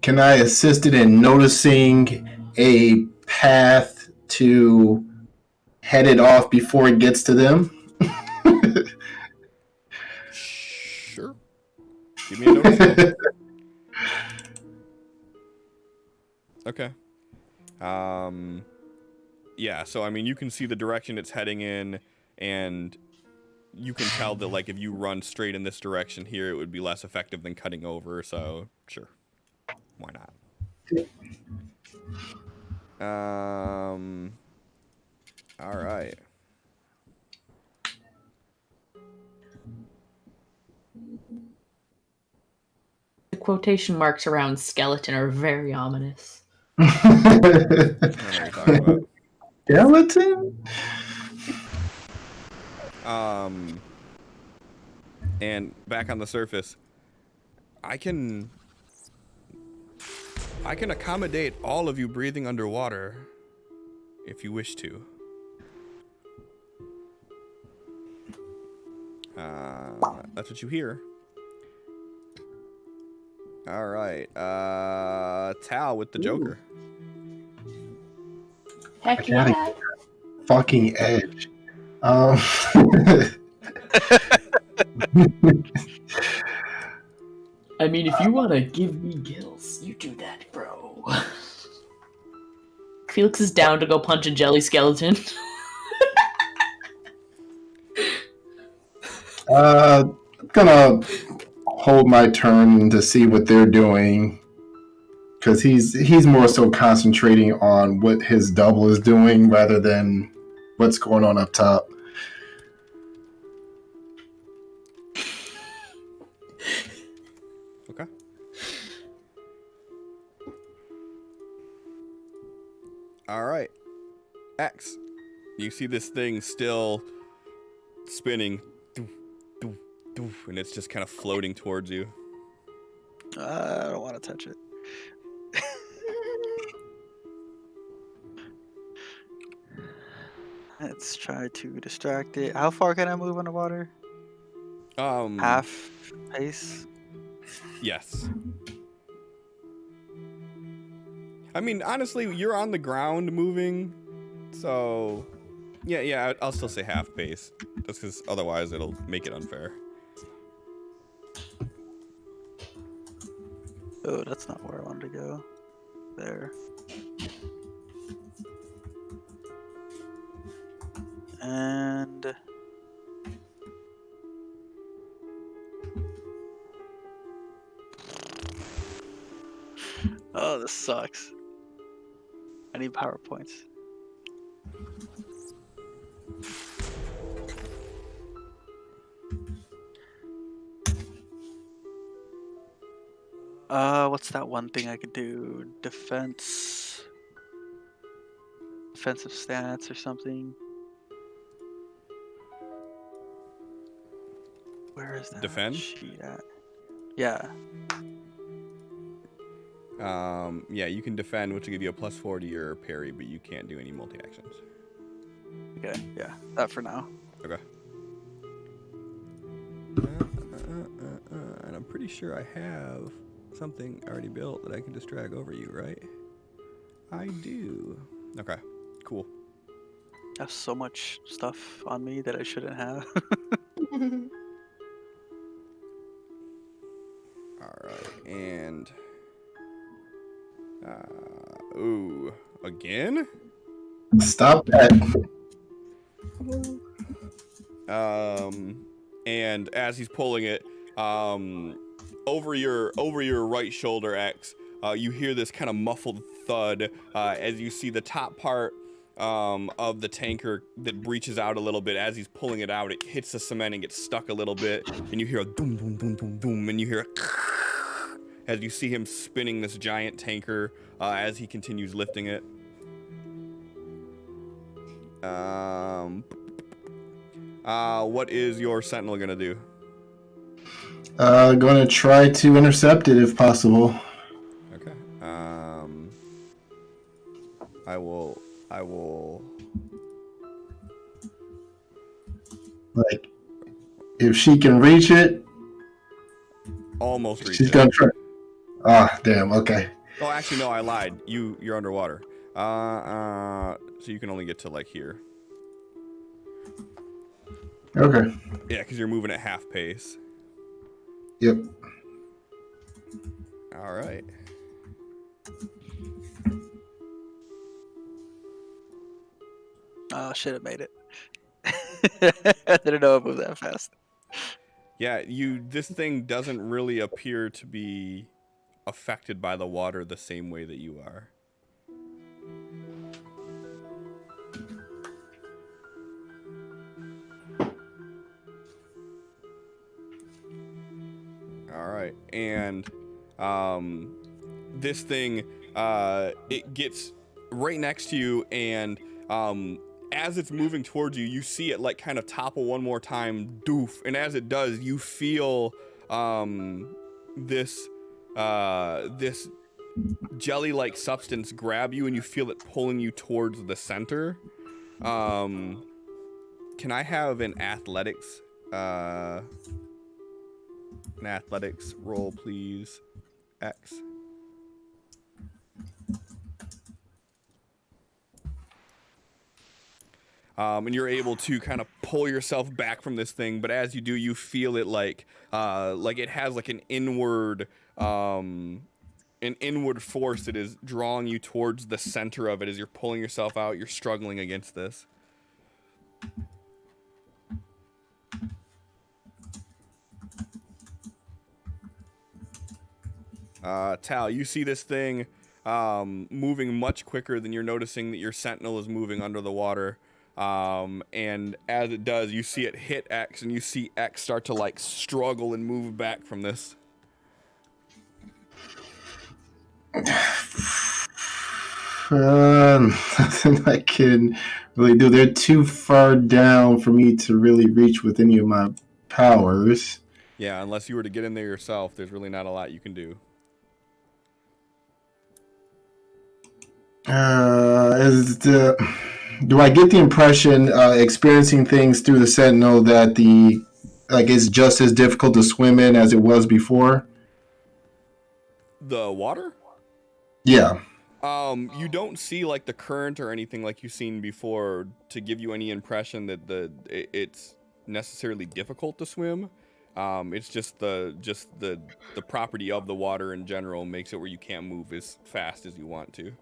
Speaker 5: Can I assist it in noticing a path to head it off before it gets to them?
Speaker 1: Sure. Give me a notice. Okay. Yeah, so I mean, you can see the direction it's heading in, and you can tell that like if you run straight in this direction here, it would be less effective than cutting over. So sure, why not? All right.
Speaker 4: The quotation marks around skeleton are very ominous.
Speaker 1: I don't know what you're talking about.
Speaker 5: Skeleton?
Speaker 1: And back on the surface, I can accommodate all of you breathing underwater if you wish to. That's what you hear. All right. Tal with the Joker.
Speaker 4: Heck
Speaker 5: gotta
Speaker 4: yeah.
Speaker 5: Fucking edge.
Speaker 6: I mean, if you want to give me gills, you do that, bro.
Speaker 4: Felix is down to go punch a jelly skeleton.
Speaker 5: I'm gonna hold my turn to see what they're doing, because he's more so concentrating on what his double is doing rather than what's going on up top.
Speaker 1: Okay. All right. X, you see this thing still spinning, and it's just kind of floating towards you.
Speaker 3: I don't want to touch it. Let's try to distract it. How far can I move underwater? Half pace?
Speaker 1: Yes. I mean, honestly, you're on the ground moving, so yeah, I'll still say half pace, just because otherwise it'll make it unfair.
Speaker 3: Oh, that's not where I wanted to go. there. And oh, this sucks. I need PowerPoints. What's that one thing I could do? Defensive stats or something. Where is that
Speaker 1: Defend?
Speaker 3: sheet at? Yeah.
Speaker 1: Yeah, you can defend, which will give you a +4 to your parry, but you can't do any multi-actions.
Speaker 3: Okay, yeah. That for now.
Speaker 1: Okay. And I'm pretty sure I have something already built that I can just drag over you, right? I do. Okay, cool.
Speaker 3: I have so much stuff on me that I shouldn't have.
Speaker 1: Alright, and... ooh, again?
Speaker 5: Stop that.
Speaker 1: And as he's pulling it, over your right shoulder, X, you hear this kind of muffled thud as you see the top part of the tanker that breaches out a little bit. As he's pulling it out, it hits the cement and gets stuck a little bit, and you hear a boom, boom, boom, boom, boom, and you hear a as you see him spinning this giant tanker as he continues lifting it. What is your sentinel gonna do?
Speaker 5: Gonna try to intercept it if possible.
Speaker 1: Okay. I will.
Speaker 5: Like, if she can reach it,
Speaker 1: Almost reach
Speaker 5: she's
Speaker 1: it.
Speaker 5: gonna try. Ah, damn. Okay.
Speaker 1: Oh, actually, no, I lied. You're underwater. So you can only get to like here.
Speaker 5: Okay.
Speaker 1: Yeah, because you're moving at half pace.
Speaker 5: Yep.
Speaker 1: All right.
Speaker 3: Oh shit! I made it. I didn't know it moved that fast.
Speaker 1: Yeah, this thing doesn't really appear to be affected by the water the same way that you are. All right, and this thing it gets right next to you, and as it's moving towards you, you see it like kind of topple one more time, doof, and as it does, you feel this jelly-like substance grab you, and you feel it pulling you towards the center. Can I have an athletics roll, please, X? And you're able to kind of pull yourself back from this thing, but as you do, you feel it like it has like an inward force that is drawing you towards the center of it. As you're pulling yourself out, you're struggling against this. Tal, you see this thing moving much quicker than you're noticing that your sentinel is moving under the water. And as it does, you see it hit X, and you see X start to like struggle and move back from this.
Speaker 5: Nothing I can really do. They're too far down for me to really reach with any of my powers.
Speaker 1: Yeah, unless you were to get in there yourself, there's really not a lot you can do.
Speaker 5: Do I get the impression, experiencing things through the Sentinel, that it's just as difficult to swim in as it was before?
Speaker 1: The water?
Speaker 5: Yeah.
Speaker 1: You don't see like the current or anything like you've seen before to give you any impression that it's necessarily difficult to swim. It's just the property of the water in general makes it where you can't move as fast as you want to.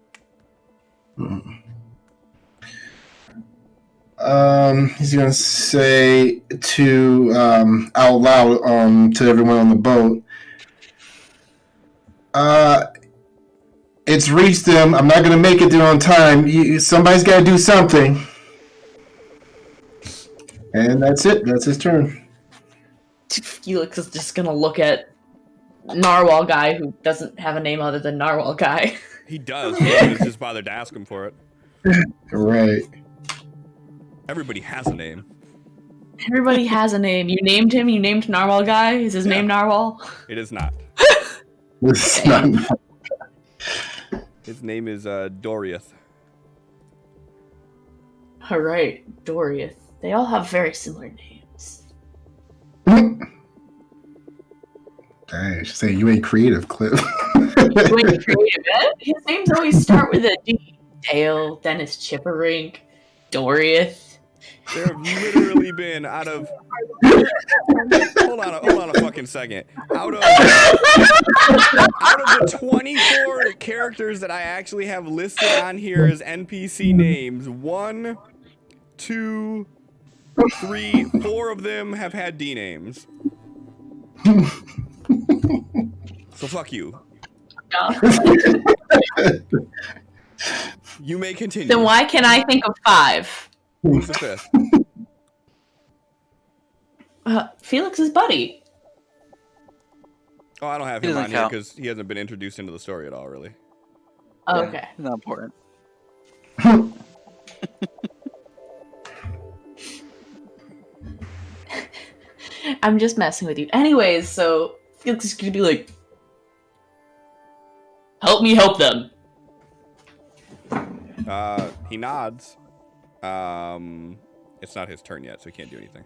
Speaker 5: He's gonna say to out loud to everyone on the boat. It's reached them. I'm not gonna make it there on time. Somebody's got to do something. And that's it. That's his turn.
Speaker 4: Felix is just gonna look at Narwhal guy who doesn't have a name other than Narwhal guy.
Speaker 1: He does. He just bothered to ask him for it.
Speaker 5: Right.
Speaker 1: Everybody has a name.
Speaker 4: Everybody has a name. You named him. You named Narwhal guy. Is his name Narwhal?
Speaker 1: It is not.
Speaker 5: It's not.
Speaker 1: His name is Doriath.
Speaker 4: All right, Doriath. They all have very similar names.
Speaker 5: Dang, I should say you ain't creative, Cliff.
Speaker 4: You ain't creative, eh? His names always start with a D. Dale, Dennis Chipperink, Doriath.
Speaker 1: There have literally been out of hold on a fucking second. Out of the 24 characters that I actually have listed on here as NPC names, 1, 2, 3, 4 of them have had D names. So fuck you. You may continue.
Speaker 4: Then why can't I think of 5?
Speaker 1: Who's the 5th?
Speaker 4: Felix's buddy.
Speaker 1: Oh, I don't have
Speaker 3: He
Speaker 1: him
Speaker 3: doesn't
Speaker 1: on here
Speaker 3: count.
Speaker 1: because he hasn't been introduced into the story at all, really.
Speaker 4: Oh,
Speaker 3: Yeah,
Speaker 4: okay.
Speaker 3: not important.
Speaker 4: I'm just messing with you. Anyways, so Felix is gonna be like, help me help them.
Speaker 1: He nods. It's not his turn yet, so he can't do anything.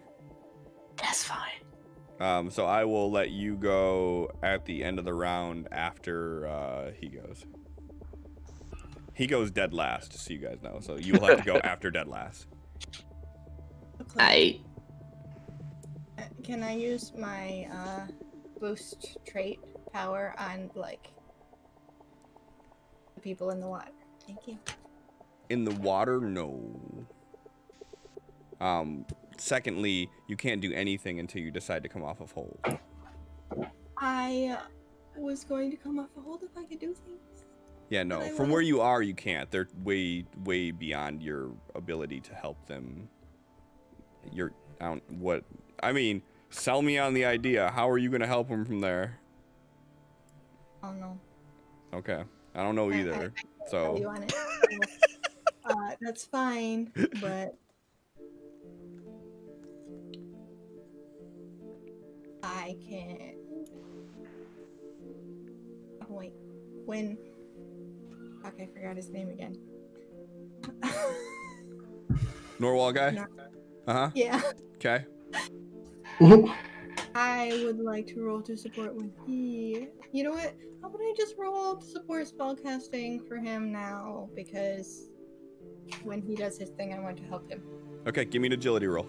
Speaker 4: That's fine.
Speaker 1: So I will let you go at the end of the round after he goes. He goes dead last, just so you guys know. So you will have to go after dead last.
Speaker 2: Can I use my boost trait power on like the people in the water? Thank you.
Speaker 1: In the water, no. Secondly, you can't do anything until you decide to come off of hold.
Speaker 2: I was going to come off a hold if I could do things.
Speaker 1: Yeah, no. From where you are, you can't. They're way, way beyond your ability to help them. Sell me on the idea. How are you going to help them from there?
Speaker 2: Oh no.
Speaker 1: Okay. I don't know either.
Speaker 2: So you want it? That's fine, but I can. Oh wait, when? Okay, I forgot his name again.
Speaker 1: Norwal guy?
Speaker 2: No.
Speaker 1: Uh-huh.
Speaker 2: Yeah.
Speaker 1: Okay.
Speaker 2: I would like to roll to support when he. You know what? How about I just roll to support spellcasting for him now? Because when he does his thing, I want to help him.
Speaker 1: Okay, give me an agility roll.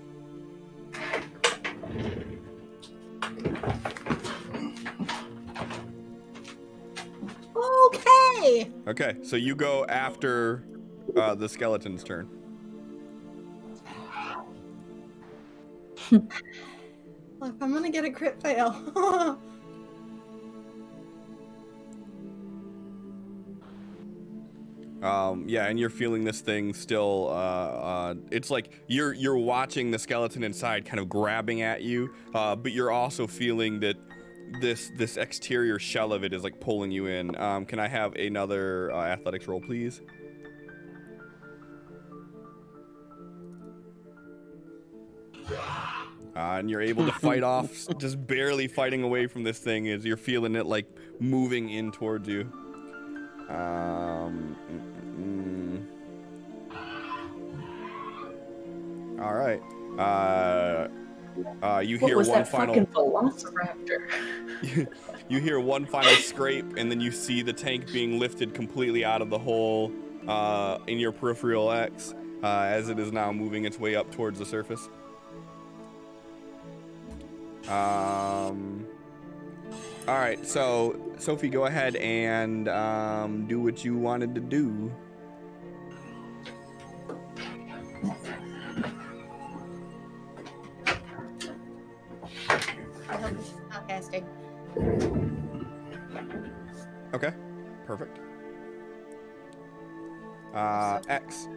Speaker 2: Okay.
Speaker 1: Okay, so you go after the skeleton's turn.
Speaker 2: Look, I'm gonna get a crit fail.
Speaker 1: Yeah, and you're feeling this thing still. It's like you're watching the skeleton inside, kind of grabbing at you, but you're also feeling that this exterior shell of it is like pulling you in. Can I have another athletics roll, please? And you're able to fight off, just barely fighting away from this thing as you're feeling it like moving in towards you. All right. You hear
Speaker 4: what was
Speaker 1: one
Speaker 4: that
Speaker 1: final.
Speaker 4: fucking velociraptor?
Speaker 1: You hear one final scrape, and then you see the tank being lifted completely out of the hole in your peripheral X as it is now moving its way up towards the surface. All right, so Sophie, go ahead and do what you wanted to do.
Speaker 2: I hope it's not casting.
Speaker 1: Okay, perfect. X.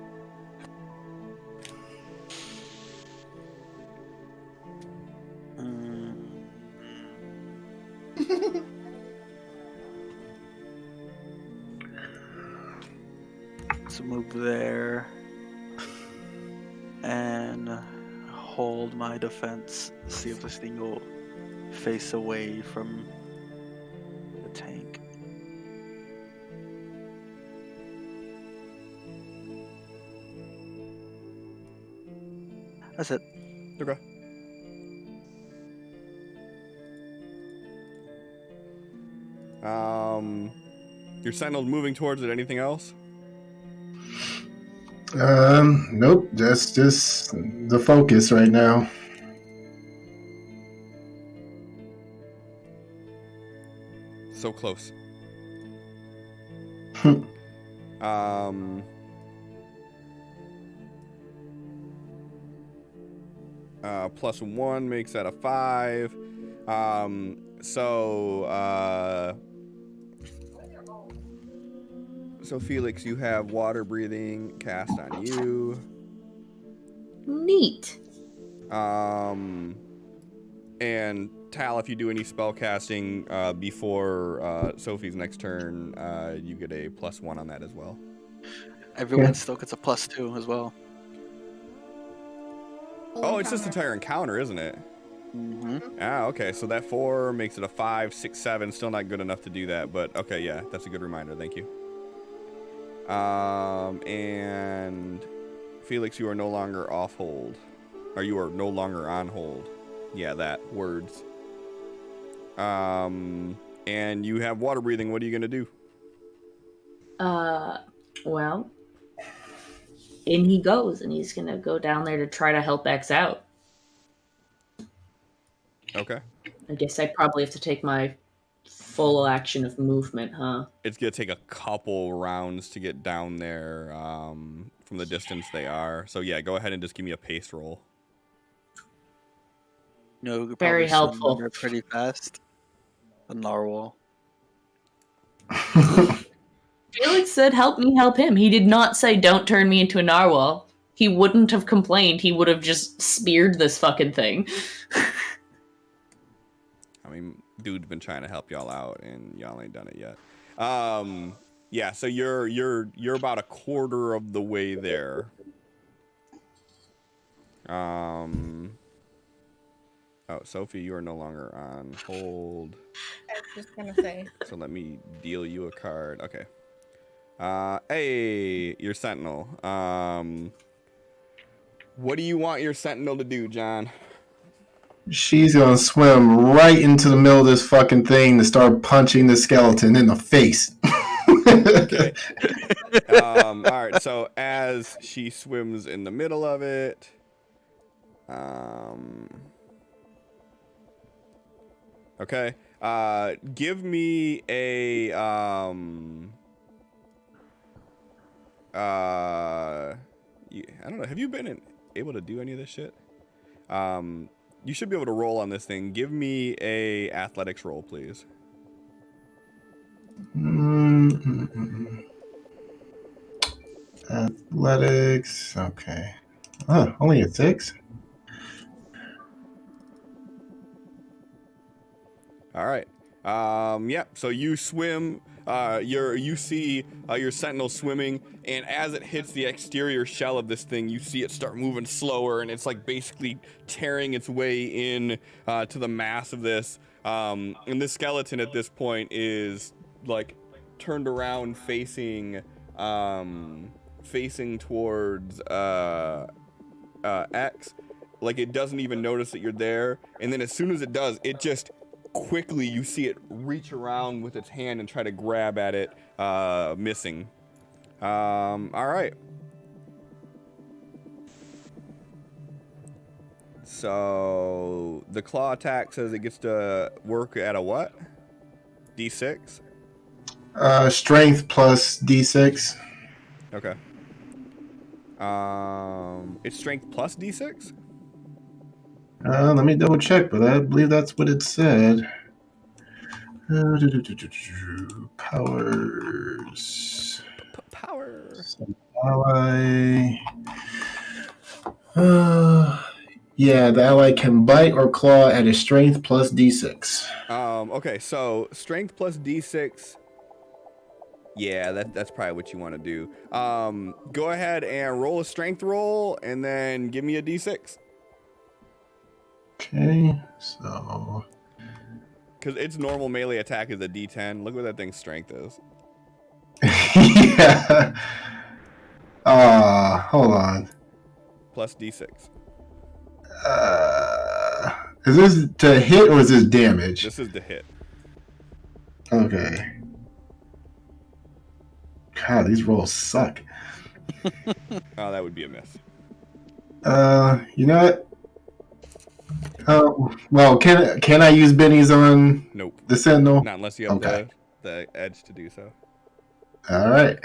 Speaker 3: Let's move there and hold my defense. See if this thing will face away from the tank. That's it.
Speaker 1: Okay. Your sentinel's moving towards it. Anything else?
Speaker 5: Nope. That's just the focus right now.
Speaker 1: So close. +1 makes that a 5. So Felix, you have water breathing cast on you.
Speaker 7: Neat.
Speaker 1: And Tal, if you do any spell casting before Sophie's next turn, you get a +1 on that as well.
Speaker 3: Everyone still gets a +2 as well.
Speaker 1: Oh, it's just entire encounter, isn't it?
Speaker 3: Mm-hmm.
Speaker 1: Ah, okay. So that 4 makes it a 5, 6, 7. Still not good enough to do that, but okay, yeah, that's a good reminder. Thank you. And Felix, you are no longer off hold, or you are no longer on hold. Yeah, that words. And you have water breathing. What are you gonna do?
Speaker 7: Well, in he goes, and he's gonna go down there to try to help X out.
Speaker 1: Okay.
Speaker 7: I guess I probably have to take my full action of movement, huh?
Speaker 1: It's gonna take a couple rounds to get down there from the distance they are. So yeah, go ahead and just give me a pace roll.
Speaker 3: No, you could
Speaker 7: Very
Speaker 3: probably swim
Speaker 7: helpful.
Speaker 3: under pretty fast. A narwhal.
Speaker 7: Felix said, help me help him. He did not say, don't turn me into a narwhal. He wouldn't have complained. He would have just speared this fucking thing.
Speaker 1: I mean, dude's been trying to help y'all out, and y'all ain't done it yet. Yeah, so you're about a quarter of the way there. Oh, Sophie, you are no longer on hold.
Speaker 2: I was just gonna say.
Speaker 1: So let me deal you a card. Okay. Hey, your sentinel. What do you want your sentinel to do, John?
Speaker 5: She's gonna swim right into the middle of this fucking thing to start punching the skeleton in the face.
Speaker 1: Okay. All right. So as she swims in the middle of it, okay. Give me a I don't know. Have you been able to do any of this shit? You should be able to roll on this thing. Give me a athletics roll, please.
Speaker 5: Athletics. Okay. Only a 6.
Speaker 1: All right. Yep. So you swim. You see your sentinel swimming, and as it hits the exterior shell of this thing, you see it start moving slower, and it's like basically tearing its way in to the mass of this. And this skeleton at this point is like turned around, facing towards X. Like it doesn't even notice that you're there, and then as soon as it does, it just quickly you see it reach around with its hand and try to grab at it, missing. All right. So the claw attack says it gets to work at a what? D6?
Speaker 5: Strength plus D6.
Speaker 1: Okay. It's strength plus D6?
Speaker 5: Let me double check, but I believe that's what it said. Powers.
Speaker 1: Power.
Speaker 5: Ally. Yeah, the ally can bite or claw at a strength plus D6.
Speaker 1: Okay, so strength plus D6. Yeah, that's probably what you want to do. Go ahead and roll a strength roll, and then give me a D6.
Speaker 5: Okay, so
Speaker 1: Because its normal melee attack is a D10. Look what that thing's strength is.
Speaker 5: yeah. Hold on.
Speaker 1: Plus D6.
Speaker 5: Is this to hit or is this damage?
Speaker 1: This is the hit.
Speaker 5: Okay. God, these rolls suck.
Speaker 1: Oh, that would be a miss.
Speaker 5: You know what? Well, can I use bennies on
Speaker 1: Nope.
Speaker 5: the Sentinel?
Speaker 1: Not unless you have
Speaker 5: Okay.
Speaker 1: the edge to do so.
Speaker 5: All right.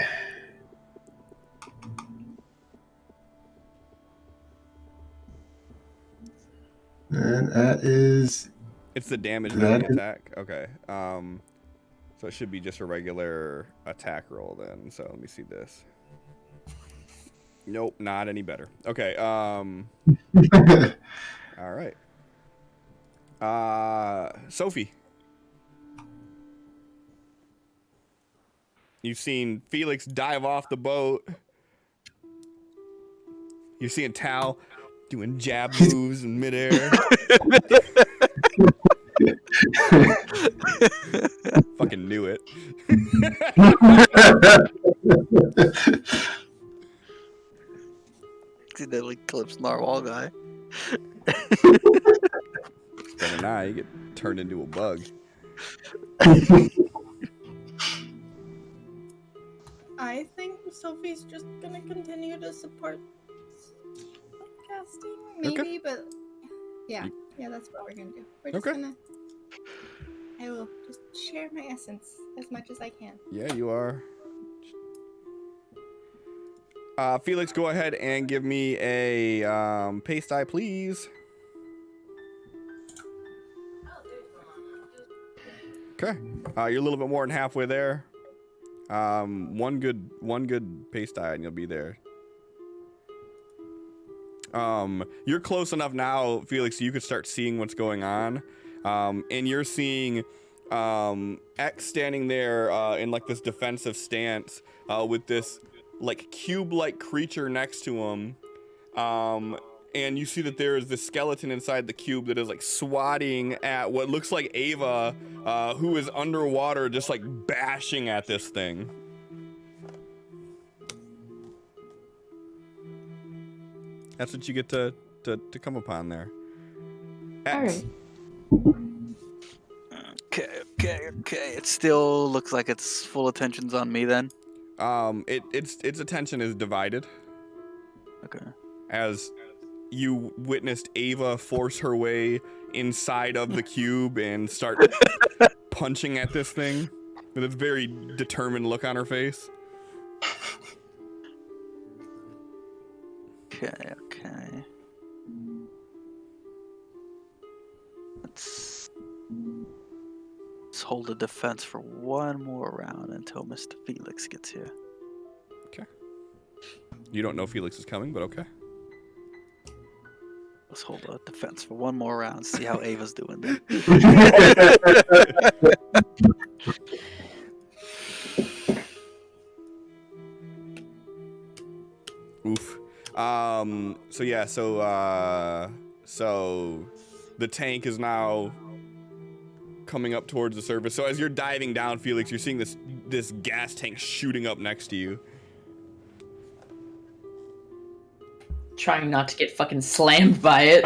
Speaker 5: And that is
Speaker 1: It's the damage
Speaker 5: That
Speaker 1: melee
Speaker 5: is-
Speaker 1: attack. Okay. So it should be just a regular attack roll then. So let me see this. Nope, not any better. Okay. All right. Sophie. You've seen Felix dive off the boat. You're seeing Tal doing jab moves in midair. Fucking knew it.
Speaker 3: Accidentally clips Narwhal guy.
Speaker 1: Better not, you get turned into a bug.
Speaker 2: I think Sophie's just gonna continue to support casting, maybe,
Speaker 1: Okay.
Speaker 2: but yeah, that's what we're gonna do. We're just
Speaker 1: Okay.
Speaker 2: gonna. I will just share my essence as much as I can.
Speaker 1: Yeah, you are. Felix, go ahead and give me a paste die, please. Okay. You're a little bit more than halfway there. One good paste die and you'll be there. You're close enough now, Felix, so you could start seeing what's going on. And you're seeing X standing there in like this defensive stance with this like cube-like creature next to him. And you see that there is this skeleton inside the cube that is like swatting at what looks like Ava, who is underwater, just like bashing at this thing. That's what you get to come upon there. X.
Speaker 3: Okay. It still looks like its full attention's on me then.
Speaker 1: Its attention is divided
Speaker 3: Okay.
Speaker 1: as you witnessed Ava force her way inside of the cube and start punching at this thing with a very determined look on her face.
Speaker 3: Okay. Let's hold a defense for one more round until Mr. Felix gets here.
Speaker 1: You don't know Felix is coming, but okay.
Speaker 3: Let's hold a defense for one more round, see how Ava's doing then.
Speaker 1: Oof. So the tank is now coming up towards the surface. So as you're diving down, Felix, you're seeing this gas tank shooting up next to you.
Speaker 7: Trying not to get fucking slammed by it.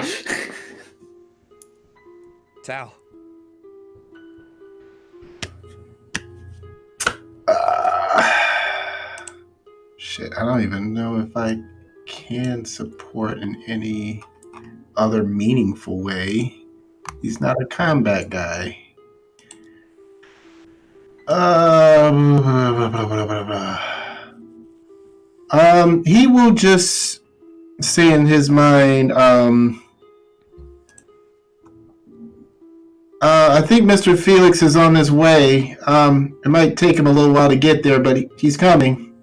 Speaker 1: Tal.
Speaker 5: Shit, I don't even know if I can support in any other meaningful way. He's not a combat guy. He will just say in his mind, I think Mr. Felix is on his way. It might take him a little while to get there, but he's coming.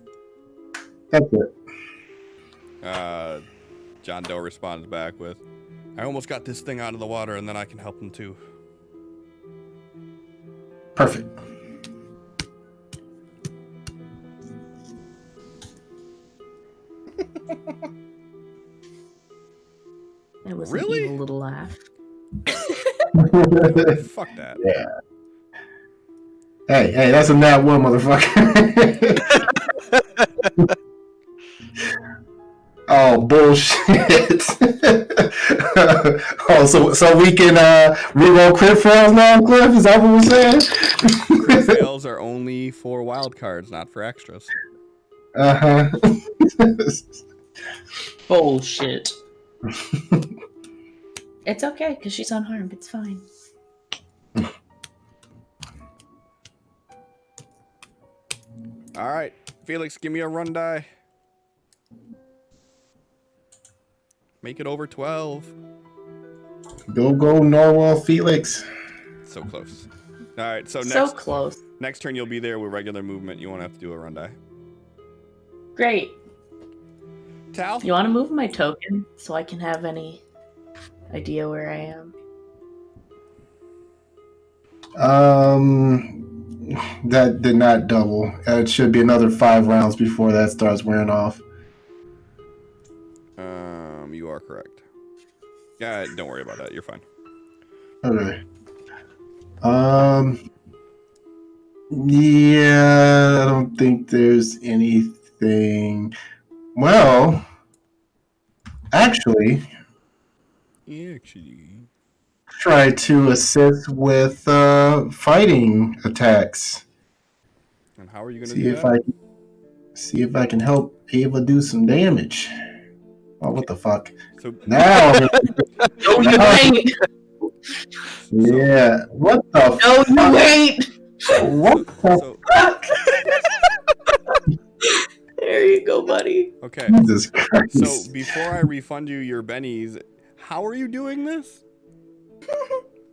Speaker 5: That's it.
Speaker 1: John Doe responds back with, I almost got this thing out of the water, and then I can help him too.
Speaker 5: Perfect.
Speaker 7: It was
Speaker 1: Really?
Speaker 7: an evil little laugh.
Speaker 1: Fuck that.
Speaker 5: Yeah. Hey, that's a nat one, motherfucker. Oh, bullshit. So we can reroll crit fails now, Cliff? Is that what we're saying?
Speaker 1: Crit fails are only for wild cards, not for extras.
Speaker 5: Uh-huh.
Speaker 7: Bullshit. It's okay, because she's unharmed. It's fine.
Speaker 1: All right, Felix, give me a run die. Make it over 12.
Speaker 5: Go, Norwell Felix.
Speaker 1: So close. All right, so
Speaker 7: So close.
Speaker 1: next turn you'll be there with regular movement. You won't have to do a run die.
Speaker 7: Great.
Speaker 1: Tal?
Speaker 7: You want to move my token so I can have any idea where I am?
Speaker 5: That did not double. It should be another 5 rounds before that starts wearing off.
Speaker 1: You are correct. Yeah, don't worry about that. You're fine.
Speaker 5: Okay. Yeah, I don't think there's anything. Well, actually, try to assist with fighting attacks.
Speaker 1: And how are you gonna do that?
Speaker 5: See if I can help Ava do some damage. Oh, what the fuck?
Speaker 1: So
Speaker 5: Now,
Speaker 7: No, you wait!
Speaker 5: yeah. What the?
Speaker 7: No, you wait!
Speaker 5: What the fuck?
Speaker 7: There you go, buddy.
Speaker 1: okay.
Speaker 5: Jesus Christ!
Speaker 1: So before I refund you your bennies, how are you doing this?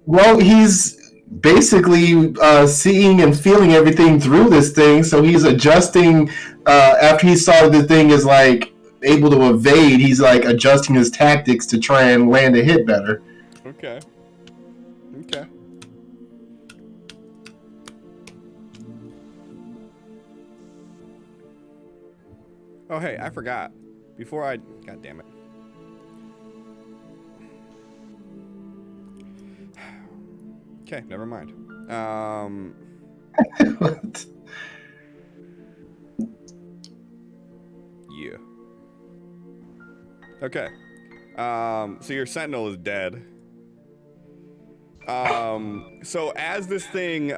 Speaker 5: Well, he's basically seeing and feeling everything through this thing, so he's adjusting. After he saw the thing is like able to evade, he's like adjusting his tactics to try and land a hit better.
Speaker 1: Okay. Okay. Oh, hey, I forgot. God damn it. Okay, never mind.
Speaker 5: What?
Speaker 1: Yeah. Okay. So your sentinel is dead. So as this thing, you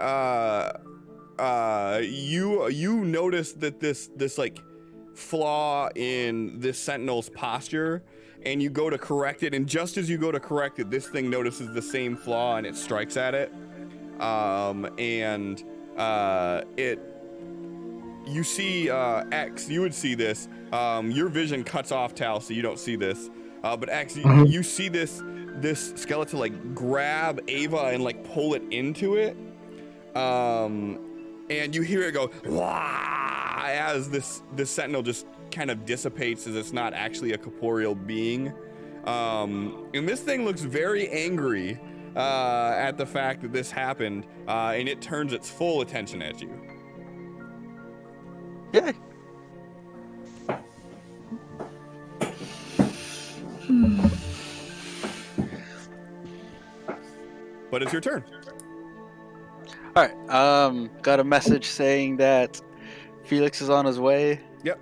Speaker 1: notice that this like flaw in this sentinel's posture, and you go to correct it, and just as you go to correct it, this thing notices the same flaw and it strikes at it. You see X, you would see this. Your vision cuts off, Tal, so you don't see this. But X, you see this skeleton like grab Ava and like pull it into it. And you hear it go Wah! As this sentinel just kind of dissipates, as it's not actually a corporeal being. And this thing looks very angry at the fact that this happened, and it turns its full attention at you.
Speaker 3: Yeah.
Speaker 1: But it's your turn.
Speaker 3: All right. Got a message saying that Felix is on his way.
Speaker 1: Yep.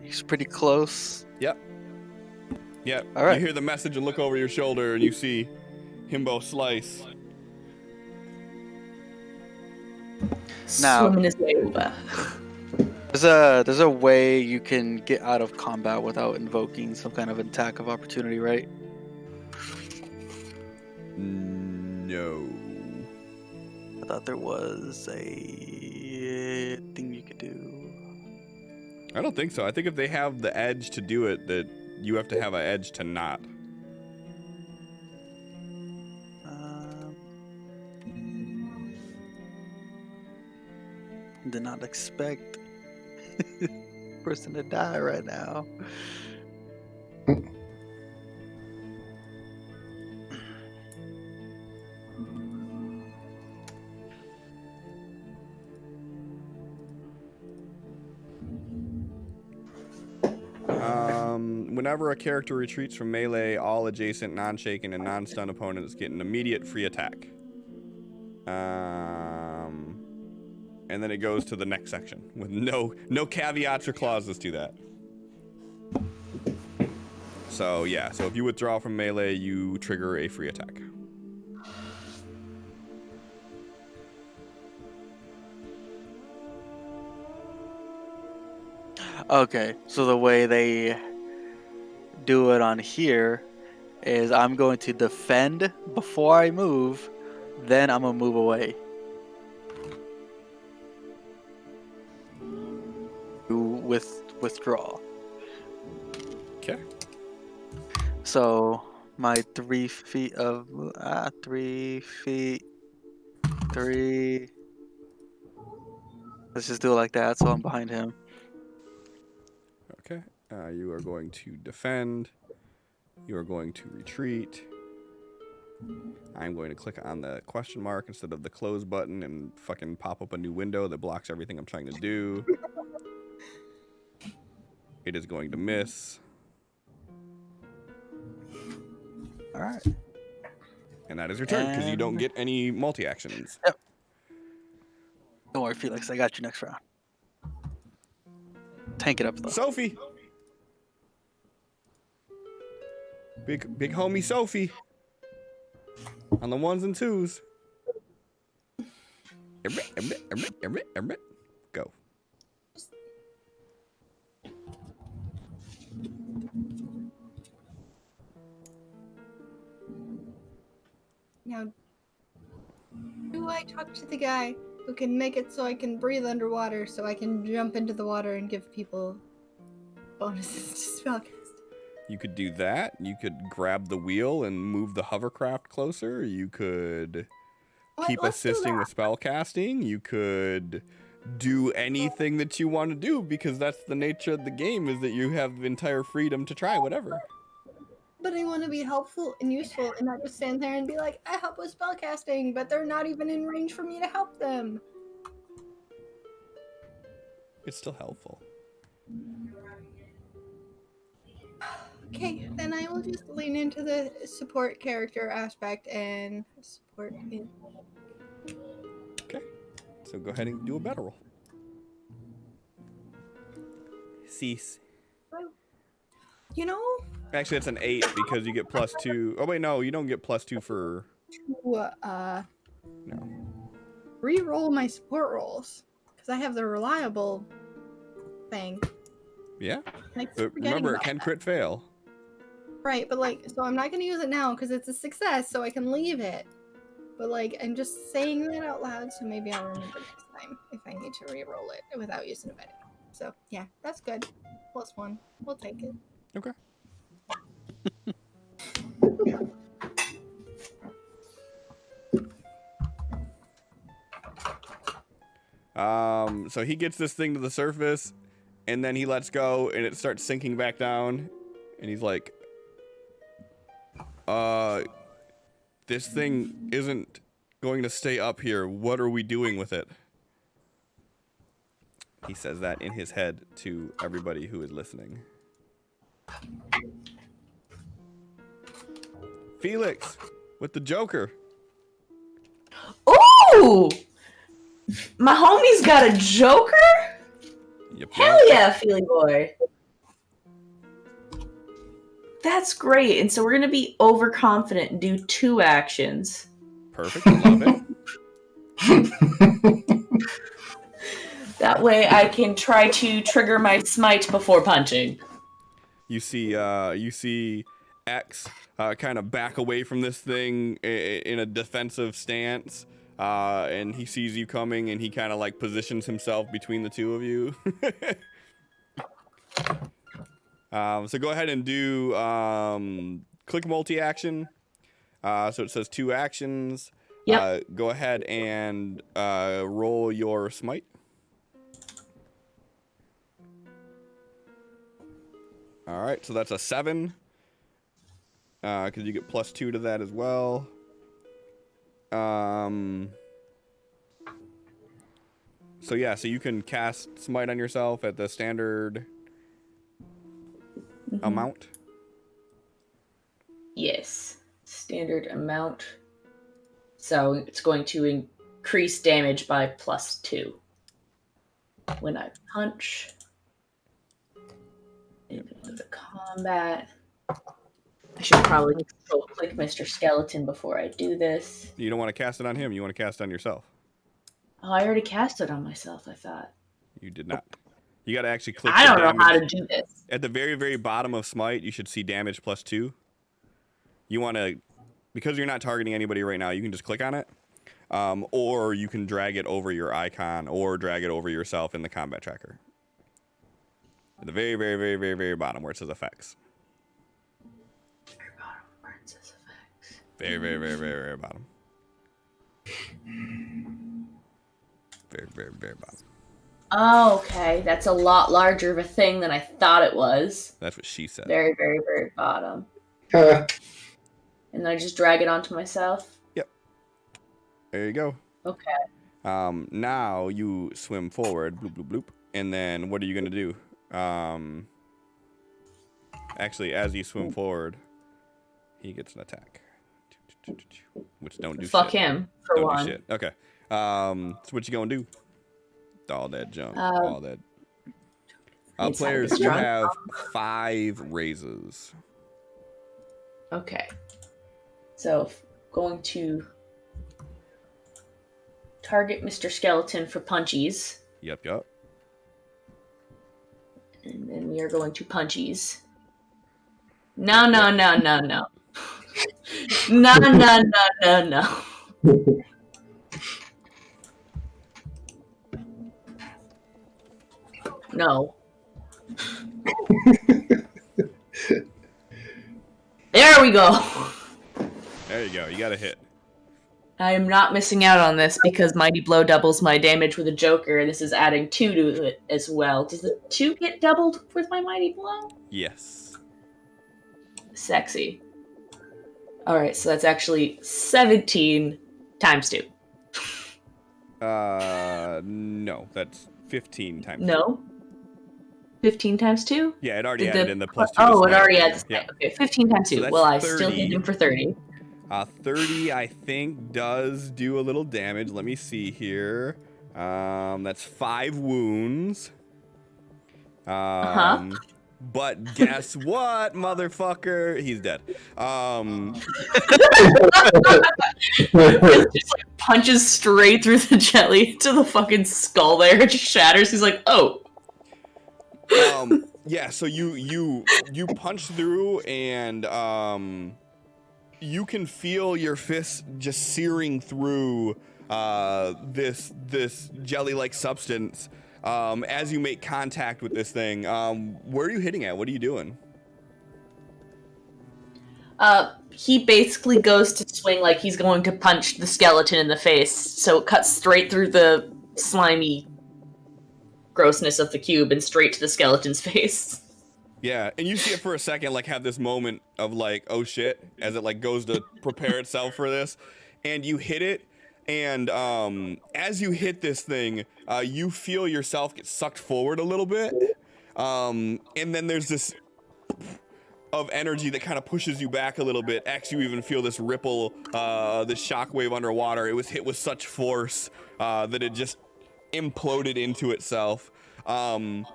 Speaker 3: He's pretty close.
Speaker 1: Yep. Yep.
Speaker 3: All right.
Speaker 1: You hear the message and look over your shoulder, and you see Himbo Slice.
Speaker 3: Now-
Speaker 7: Swimming his way over.
Speaker 3: There's a way you can get out of combat without invoking some kind of attack of opportunity, right?
Speaker 1: No.
Speaker 3: I thought there was a thing you could do.
Speaker 1: I don't think so. I think if they have the edge to do it, that you have to have an edge to not.
Speaker 3: Did not expect person to die right now.
Speaker 1: Whenever a character retreats from melee, all adjacent non-shaken and non-stun opponents get an immediate free attack. And then it goes to the next section with no caveats or clauses to that. So yeah, so if you withdraw from melee, you trigger a free attack.
Speaker 3: Okay, so the way they do it on here is I'm going to defend before I move, then I'm gonna move away. Withdraw.
Speaker 1: Okay.
Speaker 3: So my 3 feet of 3 feet 3. Let's just do it like that. So I'm behind him.
Speaker 1: Okay. You are going to defend. You are going to retreat. I'm going to click on the question mark instead of the close button and fucking pop up a new window that blocks everything I'm trying to do. It is going to miss.
Speaker 3: All right.
Speaker 1: And that is your turn because you don't get any multi-actions.
Speaker 3: Yep. Don't worry, Felix. I got you next round. Tank it up, though.
Speaker 1: Sophie! Big homie Sophie. On the ones and twos. Go.
Speaker 2: Now, do I talk to the guy who can make it so I can breathe underwater so I can jump into the water and give people bonuses to spellcast?
Speaker 1: You could do that. You could grab the wheel and move the hovercraft closer. You could keep assisting with spellcasting. You could do anything that you want to do because that's the nature of the game, is that you have entire freedom to try whatever.
Speaker 2: But I want to be helpful and useful and not just stand there and be like, I help with spellcasting, but they're not even in range for me to help them.
Speaker 1: It's still helpful.
Speaker 2: Okay, then I will just lean into the support character aspect and support him.
Speaker 1: Okay. So go ahead and do a battle roll. Cease.
Speaker 2: You know?
Speaker 1: Actually, it's an 8 because you get +2. Oh, wait, no, you don't get +2 for...
Speaker 2: To,
Speaker 1: No.
Speaker 2: re-roll my support rolls. Because I have the reliable thing.
Speaker 1: Yeah?
Speaker 2: Like,
Speaker 1: But remember, it can crit fail.
Speaker 2: Right, but like, so I'm not going to use it now because it's a success, so I can leave it. But like, I'm just saying that out loud, so maybe I'll remember next time if I need to re-roll it without using a medic. So, yeah, that's good. +1. We'll take it.
Speaker 1: Okay. So he gets this thing to the surface, and then he lets go, and it starts sinking back down, and he's like, this thing isn't going to stay up here. What are we doing with it? He says that in his head to everybody who is listening. Felix, with the Joker.
Speaker 7: Ooh! My homie's got a Joker?
Speaker 1: Yep,
Speaker 7: Hell yeah, Feely boy. That's great. And so we're going to be overconfident and do 2 actions.
Speaker 1: Perfect. Love it.
Speaker 7: That way I can try to trigger my smite before punching.
Speaker 1: You see X kind of back away from this thing in a defensive stance. And he sees you coming, and he kind of like positions himself between the two of you. So go ahead and do click multi-action. So it says 2 actions.
Speaker 7: Yep.
Speaker 1: Go ahead and roll your smite. All right, so that's a 7. Because you get +2 to that as well. So yeah, so you can cast smite on yourself at the standard amount.
Speaker 7: Yes, standard amount. So it's going to increase damage by +2 when I punch. Into the combat. I should probably click Mr. Skeleton before I do this.
Speaker 1: You don't want to cast it on him. You want to cast it on yourself.
Speaker 7: Oh, I already cast it on myself, I thought.
Speaker 1: You did not. You got to actually click.
Speaker 7: I
Speaker 1: the
Speaker 7: don't know how to
Speaker 1: damage.
Speaker 7: do this.
Speaker 1: At the very, very bottom of smite, you should see damage +2. You want to, because you're not targeting anybody right now, you can just click on it. Or you can drag it over your icon or drag it over yourself in the combat tracker. At the very, very, very, very, very bottom where it says effects.
Speaker 7: Very bottom where it says effects.
Speaker 1: Very, very, very, very, very bottom. Very, very, very bottom.
Speaker 7: Oh, okay. That's a lot larger of a thing than I thought it was.
Speaker 1: That's what she said.
Speaker 7: Very, very, very bottom. And then I just drag it onto myself?
Speaker 1: Yep. There you go.
Speaker 7: Okay.
Speaker 1: Now you swim forward, bloop, bloop, bloop. And then what are you going to do? Actually, as you swim forward, he gets an attack. Which don't do
Speaker 7: Fuck
Speaker 1: shit.
Speaker 7: him, for
Speaker 1: Don't
Speaker 7: one.
Speaker 1: do shit. Okay. So what you gonna do? All that junk. All that.
Speaker 7: He's
Speaker 1: Players,
Speaker 7: having
Speaker 1: you
Speaker 7: a strong
Speaker 1: have 5 raises.
Speaker 7: Okay. So, going to target Mr. Skeleton for punchies.
Speaker 1: Yep, yep.
Speaker 7: And then we are going to punchies. No, no, no, no, no. No, no, no, no, no. No. There we go.
Speaker 1: There you go. You got a hit.
Speaker 7: I am not missing out on this because Mighty Blow doubles my damage with a Joker, and this is adding 2 to it as well. Does the 2 get doubled with my Mighty Blow?
Speaker 1: Yes.
Speaker 7: Sexy. Alright, so that's actually 17 times 2.
Speaker 1: No, that's 15 times.
Speaker 7: No? 15 times 2?
Speaker 1: Yeah, it already
Speaker 7: Did
Speaker 1: added
Speaker 7: the-
Speaker 1: in the +2.
Speaker 7: Oh,
Speaker 1: to
Speaker 7: it already
Speaker 1: smite.
Speaker 7: adds.
Speaker 1: Yeah.
Speaker 7: Okay, 15 times 2.
Speaker 1: So that's
Speaker 7: Well, I
Speaker 1: 30.
Speaker 7: still hit him for 30.
Speaker 1: 30, I think, does do a little damage. Let me see here. That's 5 wounds. But guess what, motherfucker? He's dead.
Speaker 7: Just like punches straight through the jelly to the fucking skull there. It just shatters. He's like, oh.
Speaker 1: Yeah, so you punch through and you can feel your fist just searing through this jelly-like substance as you make contact with this thing. Where are you hitting at? What are you doing?
Speaker 7: He basically goes to swing like he's going to punch the skeleton in the face, so it cuts straight through the slimy grossness of the cube and straight to the skeleton's face.
Speaker 1: Yeah, and you see it for a second, like, have this moment of, like, oh shit, as it, like, goes to prepare itself for this, and you hit it, and as you hit this thing, you feel yourself get sucked forward a little bit, and then there's this of energy that kind of pushes you back a little bit. Actually, you even feel this ripple, this shockwave underwater. It was hit with such force that it just imploded into itself. And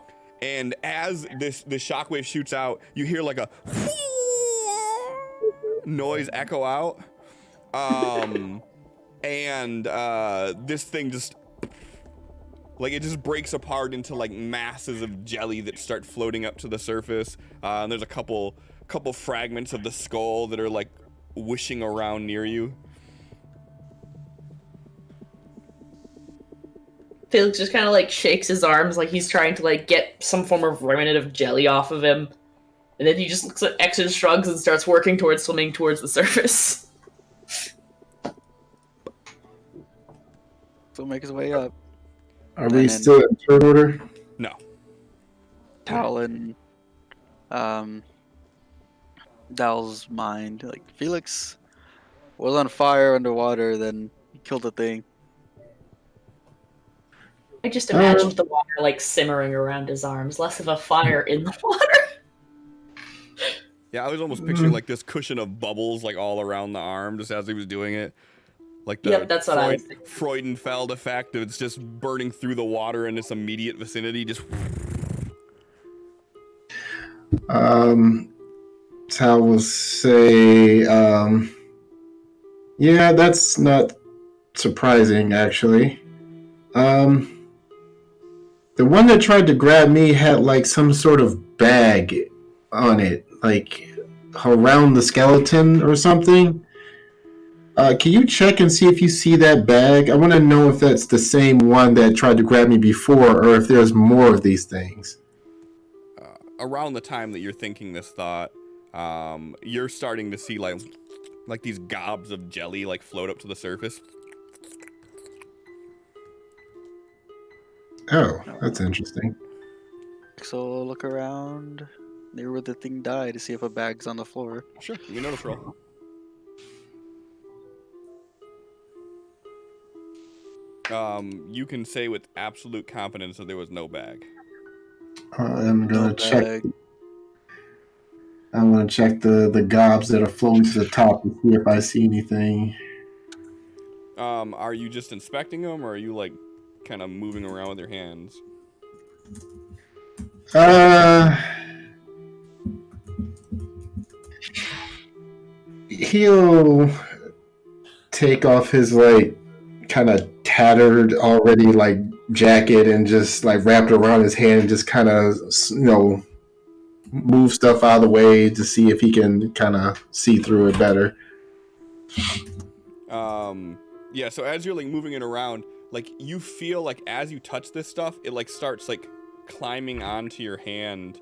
Speaker 1: as the shockwave shoots out, you hear like a noise echo out. And this thing just, like, it just breaks apart into like masses of jelly that start floating up to the surface. And there's a couple couple fragments of the skull that are like wishing around near you.
Speaker 7: Felix just kind of like shakes his arms like he's trying to like get some form of remnant of jelly off of him. And then he just looks at X and shrugs and starts working towards swimming towards the surface.
Speaker 3: So make his way up.
Speaker 5: Are we still in third order?
Speaker 1: No.
Speaker 3: Talon, Dal's mind. Like, Felix was on fire underwater, then he killed the thing.
Speaker 7: I just imagined the water like simmering around his arms, less of a fire in the water.
Speaker 1: Yeah, I was almost picturing like this cushion of bubbles like all around the arm just as he was doing it. Like the
Speaker 7: Yep, that's what I was thinking.
Speaker 1: Freudenfeld effect. It's just burning through the water in its immediate vicinity. Just.
Speaker 5: Tal will say, yeah, that's not surprising, actually. The one that tried to grab me had like some sort of bag on it, like around the skeleton or something. Can you check and see if you see that bag? I want to know if that's the same one that tried to grab me before, or if there's more of these things.
Speaker 1: Around the time that you're thinking this thought, you're starting to see like these gobs of jelly like float up to the surface.
Speaker 5: Oh, that's interesting.
Speaker 3: So look around near where the thing died to see if a bag's on the floor.
Speaker 1: Sure, you notice roll. You can say with absolute confidence that there was no bag.
Speaker 5: I'm gonna
Speaker 3: No
Speaker 5: check.
Speaker 3: bag.
Speaker 5: I'm gonna check the gobs that are floating to the top and see if I see anything.
Speaker 1: Are you just inspecting them, or are you like kind of moving around with your hands?
Speaker 5: He'll take off his like kind of tattered already like jacket and just like wrap it around his hand and just kind of move stuff out of the way to see if he can kind of see through it better.
Speaker 1: Yeah, so as you're like moving it around, like you feel like as you touch this stuff, it like starts like climbing onto your hand,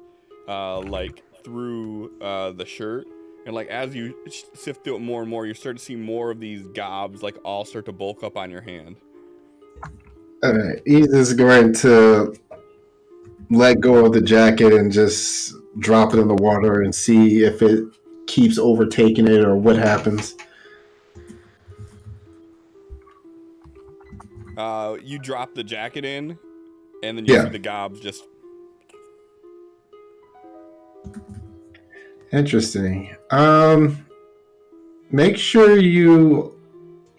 Speaker 1: like through the shirt, and like as you sift through it more and more, you start to see more of these gobs like all start to bulk up on your hand.
Speaker 5: Alright, he's just going to let go of the jacket and just drop it in the water and see if it keeps overtaking it or what happens.
Speaker 1: You drop the jacket in, and then you see the gobs just.
Speaker 5: Interesting. Make sure you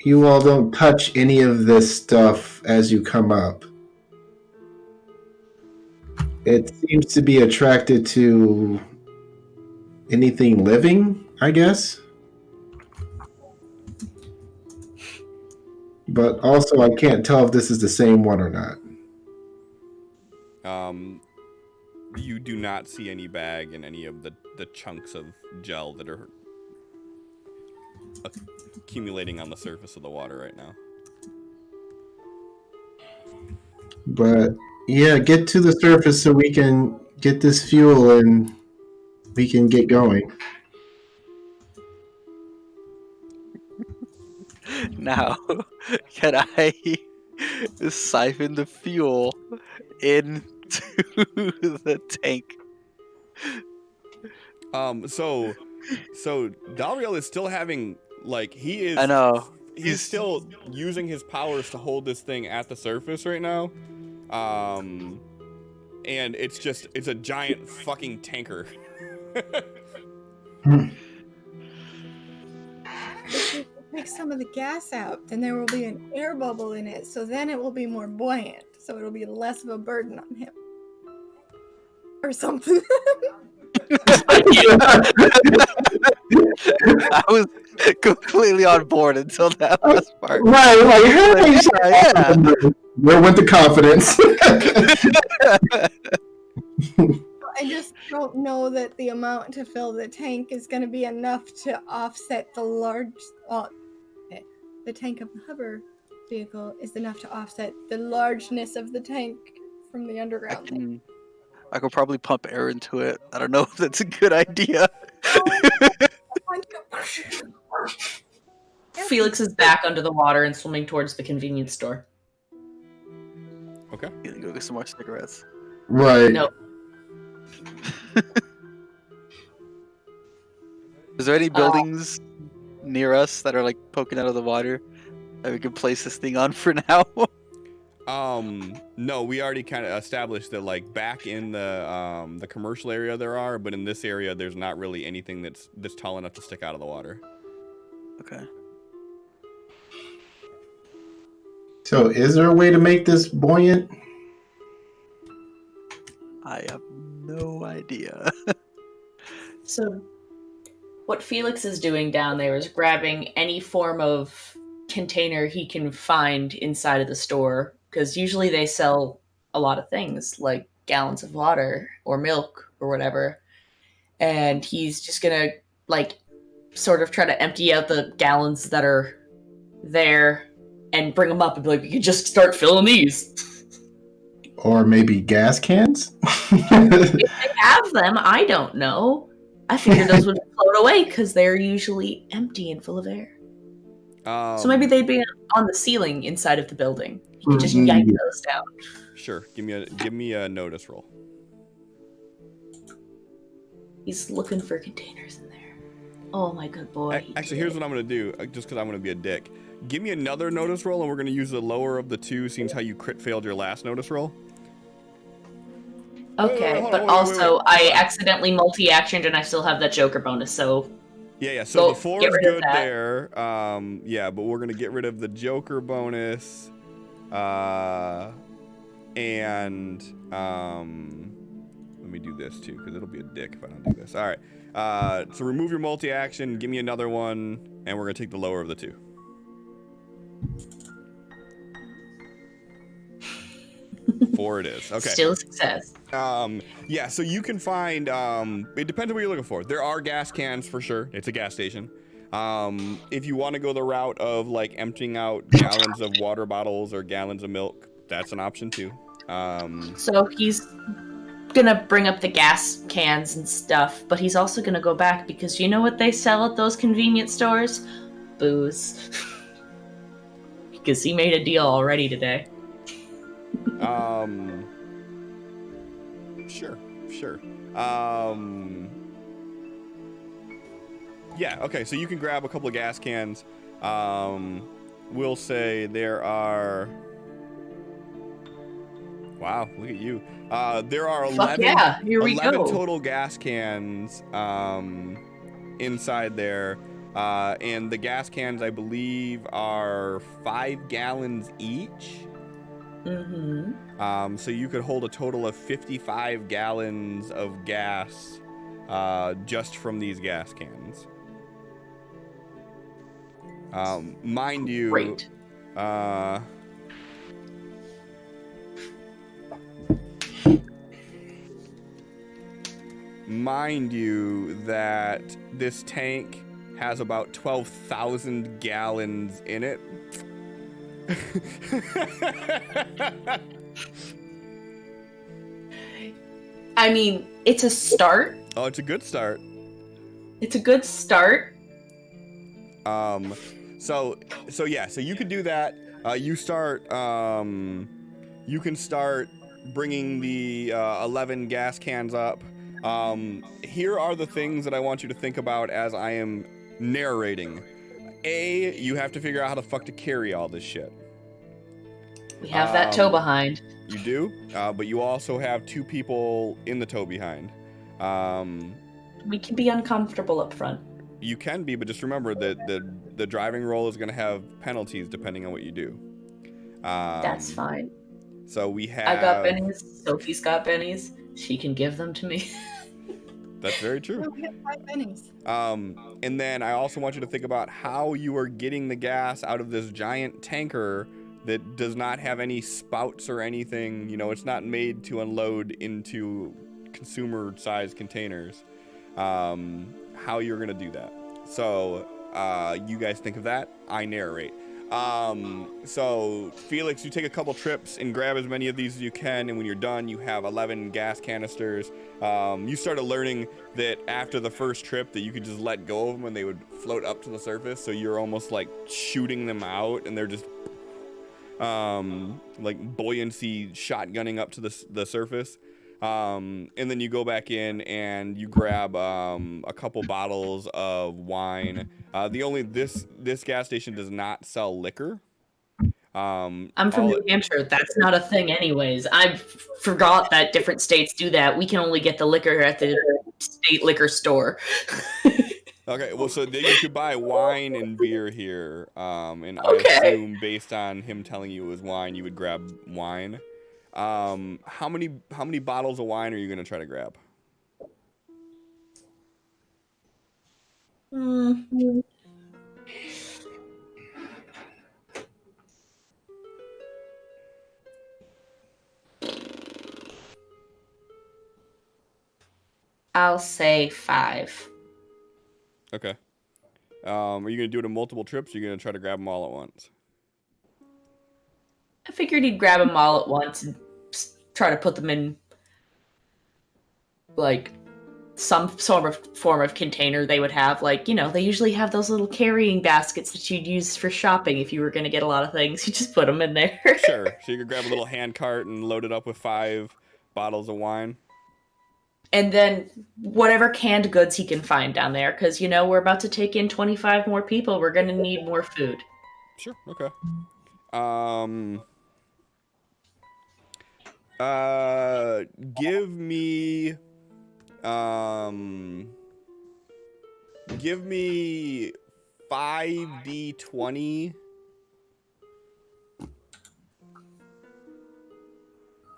Speaker 5: all don't touch any of this stuff as you come up. It seems to be attracted to anything living, I guess. But also, I can't tell if this is the same one or not.
Speaker 1: You do not see any bag in any of the chunks of gel that are accumulating on the surface of the water right now.
Speaker 5: But yeah, get to the surface so we can get this fuel and we can get going.
Speaker 3: Now, can I siphon the fuel into the tank?
Speaker 1: So Dalriel is still having like he is.
Speaker 3: I know.
Speaker 1: He's still using his powers to hold this thing at the surface right now. And it's a giant fucking tanker.
Speaker 2: Take some of the gas out, then there will be an air bubble in it, so then it will be more buoyant, so it'll be less of a burden on him. Or something.
Speaker 3: I was completely on board until that last part.
Speaker 5: Right, like,
Speaker 3: Yeah.
Speaker 5: where went the confidence?
Speaker 2: I just don't know that the amount to fill the tank is going to be enough to offset the large. The tank of the hover vehicle is enough to offset the largeness of the tank from the underground.
Speaker 3: I could probably pump air into it. I don't know if that's a good idea.
Speaker 7: Felix is back under the water and swimming towards the convenience store.
Speaker 1: Okay.
Speaker 3: Gonna go get some more cigarettes.
Speaker 5: Right.
Speaker 7: No.
Speaker 3: Is there any buildings near us that are like poking out of the water that we can place this thing on for now?
Speaker 1: No, we already kind of established that like back in the commercial area there are, but in this area there's not really anything that's tall enough to stick out of the water.
Speaker 3: Okay.
Speaker 5: So, is there a way to make this buoyant?
Speaker 3: I have no idea.
Speaker 7: So, what Felix is doing down there is grabbing any form of container he can find inside of the store, because usually they sell a lot of things, like gallons of water or milk or whatever. And he's just gonna, like, sort of try to empty out the gallons that are there and bring them up and be like, we can just start filling these.
Speaker 5: Or maybe gas cans?
Speaker 7: If they have them, I don't know. I figured those would float away because they're usually empty and full of air. So maybe they'd be on the ceiling inside of the building. You could just yank those down.
Speaker 1: Sure. Give me a notice roll.
Speaker 7: He's looking for containers in there. Oh my good boy.
Speaker 1: Actually, here's what I'm gonna do, just because I'm gonna be a dick. Give me another notice roll, and we're gonna use the lower of the two, seeing how you crit failed your last notice roll.
Speaker 7: Okay,
Speaker 1: Hold
Speaker 7: but
Speaker 1: on, wait.
Speaker 7: also I accidentally multi-actioned and I still have that Joker bonus, so...
Speaker 1: Yeah, so the 4
Speaker 7: get
Speaker 1: is
Speaker 7: rid of
Speaker 1: good
Speaker 7: that.
Speaker 1: there. Yeah, but we're gonna get rid of the Joker bonus. And let me do this too, because it'll be a dick if I don't do this. All right. So remove your multi-action, give me another one, and we're gonna take the lower of the two. Four it is. Okay.
Speaker 7: Still a success.
Speaker 1: Yeah, so you can find, it depends on what you're looking for. There are gas cans for sure. It's a gas station. If you want to go the route of like emptying out gallons of water bottles or gallons of milk, that's an option too.
Speaker 7: So he's gonna bring up the gas cans and stuff, but he's also gonna go back because you know what they sell at those convenience stores? Booze. Because he made a deal already today.
Speaker 1: Sure. Yeah, okay, so you can grab a couple of gas cans. We'll say there are... Wow, look at you. There are 11,
Speaker 7: here we
Speaker 1: 11
Speaker 7: go.
Speaker 1: total gas cans inside there. And the gas cans, I believe, are 5 gallons each.
Speaker 7: Mm-hmm.
Speaker 1: So you could hold a total of 55 gallons of gas just from these gas cans. Mind you,
Speaker 7: Great.
Speaker 1: Mind you that this tank has about 12,000 gallons in it.
Speaker 7: I mean, it's a start.
Speaker 1: Oh, it's a good start.
Speaker 7: It's a good start.
Speaker 1: So you could do that. You can start bringing the 11 gas cans up. Here are the things that I want you to think about as I am narrating. A, you have to figure out how the fuck to carry all this shit.
Speaker 7: We have that tow behind.
Speaker 1: You do, but you also have 2 people in the tow behind.
Speaker 7: We can be uncomfortable up front.
Speaker 1: You can be, but just remember that the driving role is going to have penalties depending on what you do.
Speaker 7: That's fine.
Speaker 1: So we have...
Speaker 7: I got bennies. Sophie's got bennies. She can give them to me.
Speaker 1: That's very true.
Speaker 2: We have 5 pennies.
Speaker 1: And then I also want you to think about how you are getting the gas out of this giant tanker that does not have any spouts or anything. You know, it's not made to unload into consumer-sized containers, how you're gonna do that. So you guys think of that. I narrate. So Felix, you take a couple trips and grab as many of these as you can, and when you're done, you have 11 gas canisters. You started learning that after the first trip that you could just let go of them and they would float up to the surface, so you're almost like shooting them out and they're just like buoyancy shotgunning up to the surface. And then you go back in and you grab a couple bottles of wine. This gas station does not sell liquor.
Speaker 7: I'm from New Hampshire. That's not a thing anyways. I forgot that different states do that. We can only get the liquor at the state liquor store.
Speaker 1: Okay, well, so then you could buy wine and beer here, and I
Speaker 7: Okay.
Speaker 1: assume based on him telling you it was wine, you would grab wine. How many bottles of wine are you gonna try to grab?
Speaker 7: I'll say 5.
Speaker 1: Okay. Are you gonna do it in multiple trips? Or are you gonna try to grab them all at once?
Speaker 7: I figured he'd grab them all at once and try to put them in, like, some sort of form of container they would have. Like, they usually have those little carrying baskets that you'd use for shopping if you were going to get a lot of things. You just put them in there.
Speaker 1: Sure. So you could grab a little hand cart and load it up with 5 bottles of wine.
Speaker 7: And then whatever canned goods he can find down there, because, we're about to take in 25 more people. We're going to need more food.
Speaker 1: Sure. Okay. Give me 5d20.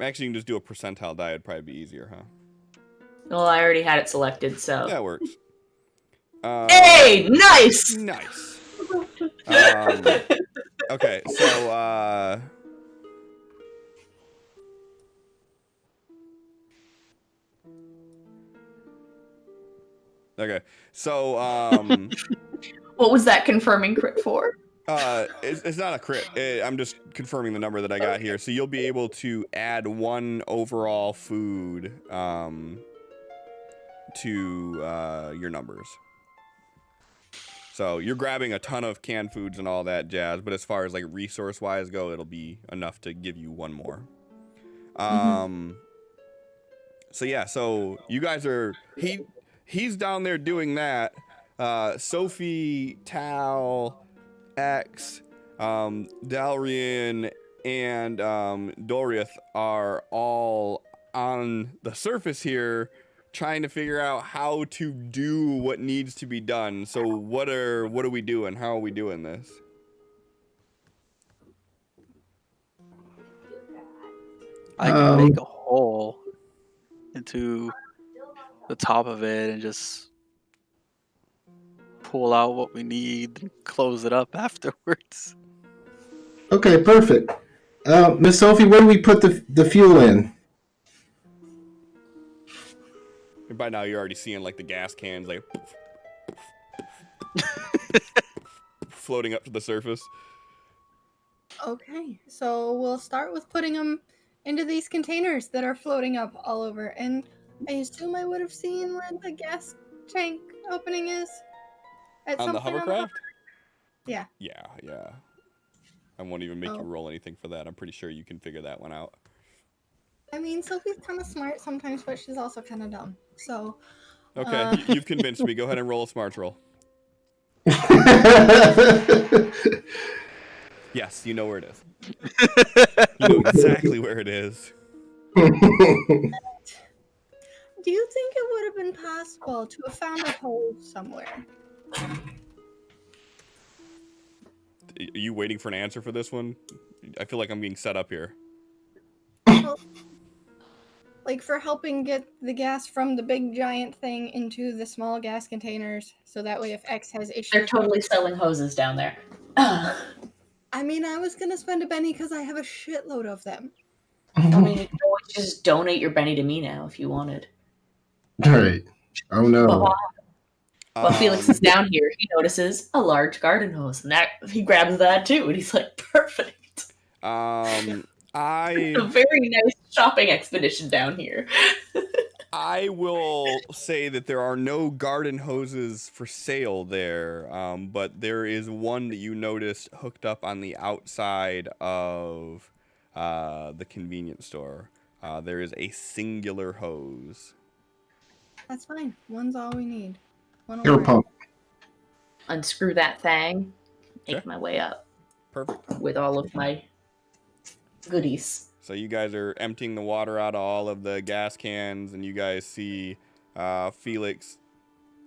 Speaker 1: Actually, you can just do a percentile die. It'd probably be easier, huh?
Speaker 7: Well, I already had it selected, so.
Speaker 1: That works.
Speaker 7: Hey, nice!
Speaker 1: Nice. Okay, so okay, so
Speaker 7: What was that confirming crit for?
Speaker 1: it's not a crit. I'm just confirming the number that I got here. So you'll be able to add 1 overall food to your numbers. So you're grabbing a ton of canned foods and all that jazz, but as far as like resource wise go, it'll be enough to give you 1 more. So yeah, so you guys are he's down there doing that. Sophie, Tal, X, Dalrian, and Doriath are all on the surface here trying to figure out how to do what needs to be done. So what are we doing? How are we doing this?
Speaker 3: I can make a hole into the top of it and just pull out what we need and close it up afterwards.
Speaker 5: Okay, perfect. Miss Sophie, where do we put the fuel in?
Speaker 1: And by now you're already seeing like the gas cans like floating up to the surface.
Speaker 2: Okay, so we'll start with putting them into these containers that are floating up all over. And I assume I would have seen where the gas tank opening is.
Speaker 1: On the hovercraft?
Speaker 2: Yeah.
Speaker 1: Yeah. I won't even make you roll anything for that. I'm pretty sure you can figure that one out.
Speaker 2: I mean, Sophie's kind of smart sometimes, but she's also kind of dumb. So.
Speaker 1: Okay, you've convinced me. Go ahead and roll a smarts roll. Yes, you know where it is. You know exactly where it is.
Speaker 2: Do you think it would have been possible to have found a hole somewhere?
Speaker 1: Are you waiting for an answer for this one? I feel like I'm being set up here.
Speaker 2: Well, like for helping get the gas from the big giant thing into the small gas containers, so that way if X has issues...
Speaker 7: They're totally selling hoses down there.
Speaker 2: I mean, I was gonna spend a penny because I have a shitload of them.
Speaker 7: I mean, you can always just donate your Benny to me now if you wanted.
Speaker 5: Right. Oh no.
Speaker 7: While Felix is down here, he notices a large garden hose, and that he grabs that too, and he's like, "Perfect! A very nice shopping expedition down here."
Speaker 1: I will say that there are no garden hoses for sale there, but there is one that you noticed hooked up on the outside of the convenience store. There is a singular hose.
Speaker 2: That's fine. One's all we need. One
Speaker 5: Go
Speaker 2: will work.
Speaker 5: pump.
Speaker 7: Unscrew that thing, make
Speaker 1: Okay.
Speaker 7: my way up
Speaker 1: Perfect.
Speaker 7: with all of my goodies.
Speaker 1: So you guys are emptying the water out of all of the gas cans, and you guys see Felix